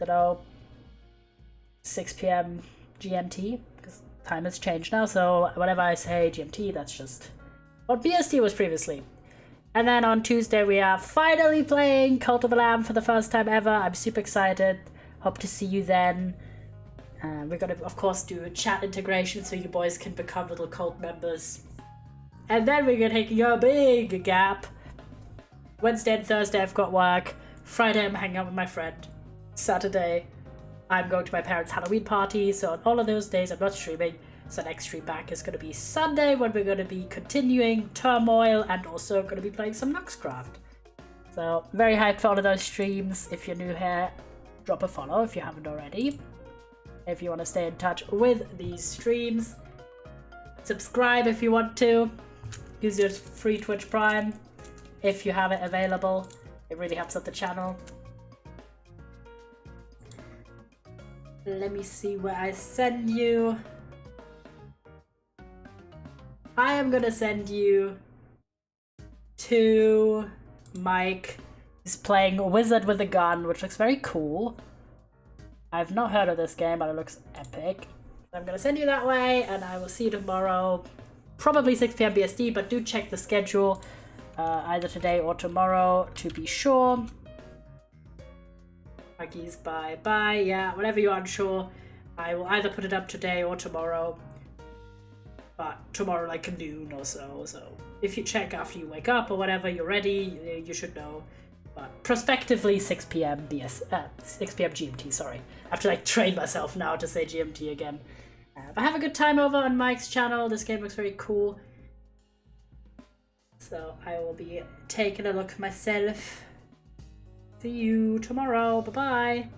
I don't know, 6 p.m. GMT, because time has changed now, so whenever I say GMT, that's just what BST was previously. And then on Tuesday we are finally playing Cult of the Lamb for the first time ever. I'm super excited. Hope to see you then. We're going to, of course, do a chat integration so you boys can become little cult members. And then we're going to take a big gap. Wednesday and Thursday I've got work. Friday I'm hanging out with my friend. Saturday I'm going to my parents' Halloween party. So on all of those days I'm not streaming. So next stream back is going to be Sunday, when we're going to be continuing Turmoil and also going to be playing some Luxcraft. So very hyped for all of those streams. If you're new here, drop a follow if you haven't already. If you want to stay in touch with these streams, subscribe if you want to. Use your free Twitch Prime if you have it available. It really helps out the channel. Let me see where I send you. I am gonna send you to Mike. He's playing a wizard with a gun, which looks very cool. I've not heard of this game, but it looks epic. I'm gonna send you that way, and I will see you tomorrow. Probably 6 PM BST, but do check the schedule either today or tomorrow to be sure. Huggies, bye. Yeah, whatever you're unsure, I will either put it up today or tomorrow. But tomorrow like noon or so. So if you check after you wake up or whatever, you're ready, you should know. But prospectively 6 PM 6 PM GMT, sorry. I have to like train myself now to say GMT again. But have a good time over on Mike's channel. This game looks very cool. So I will be taking a look myself. See you tomorrow. Bye-bye.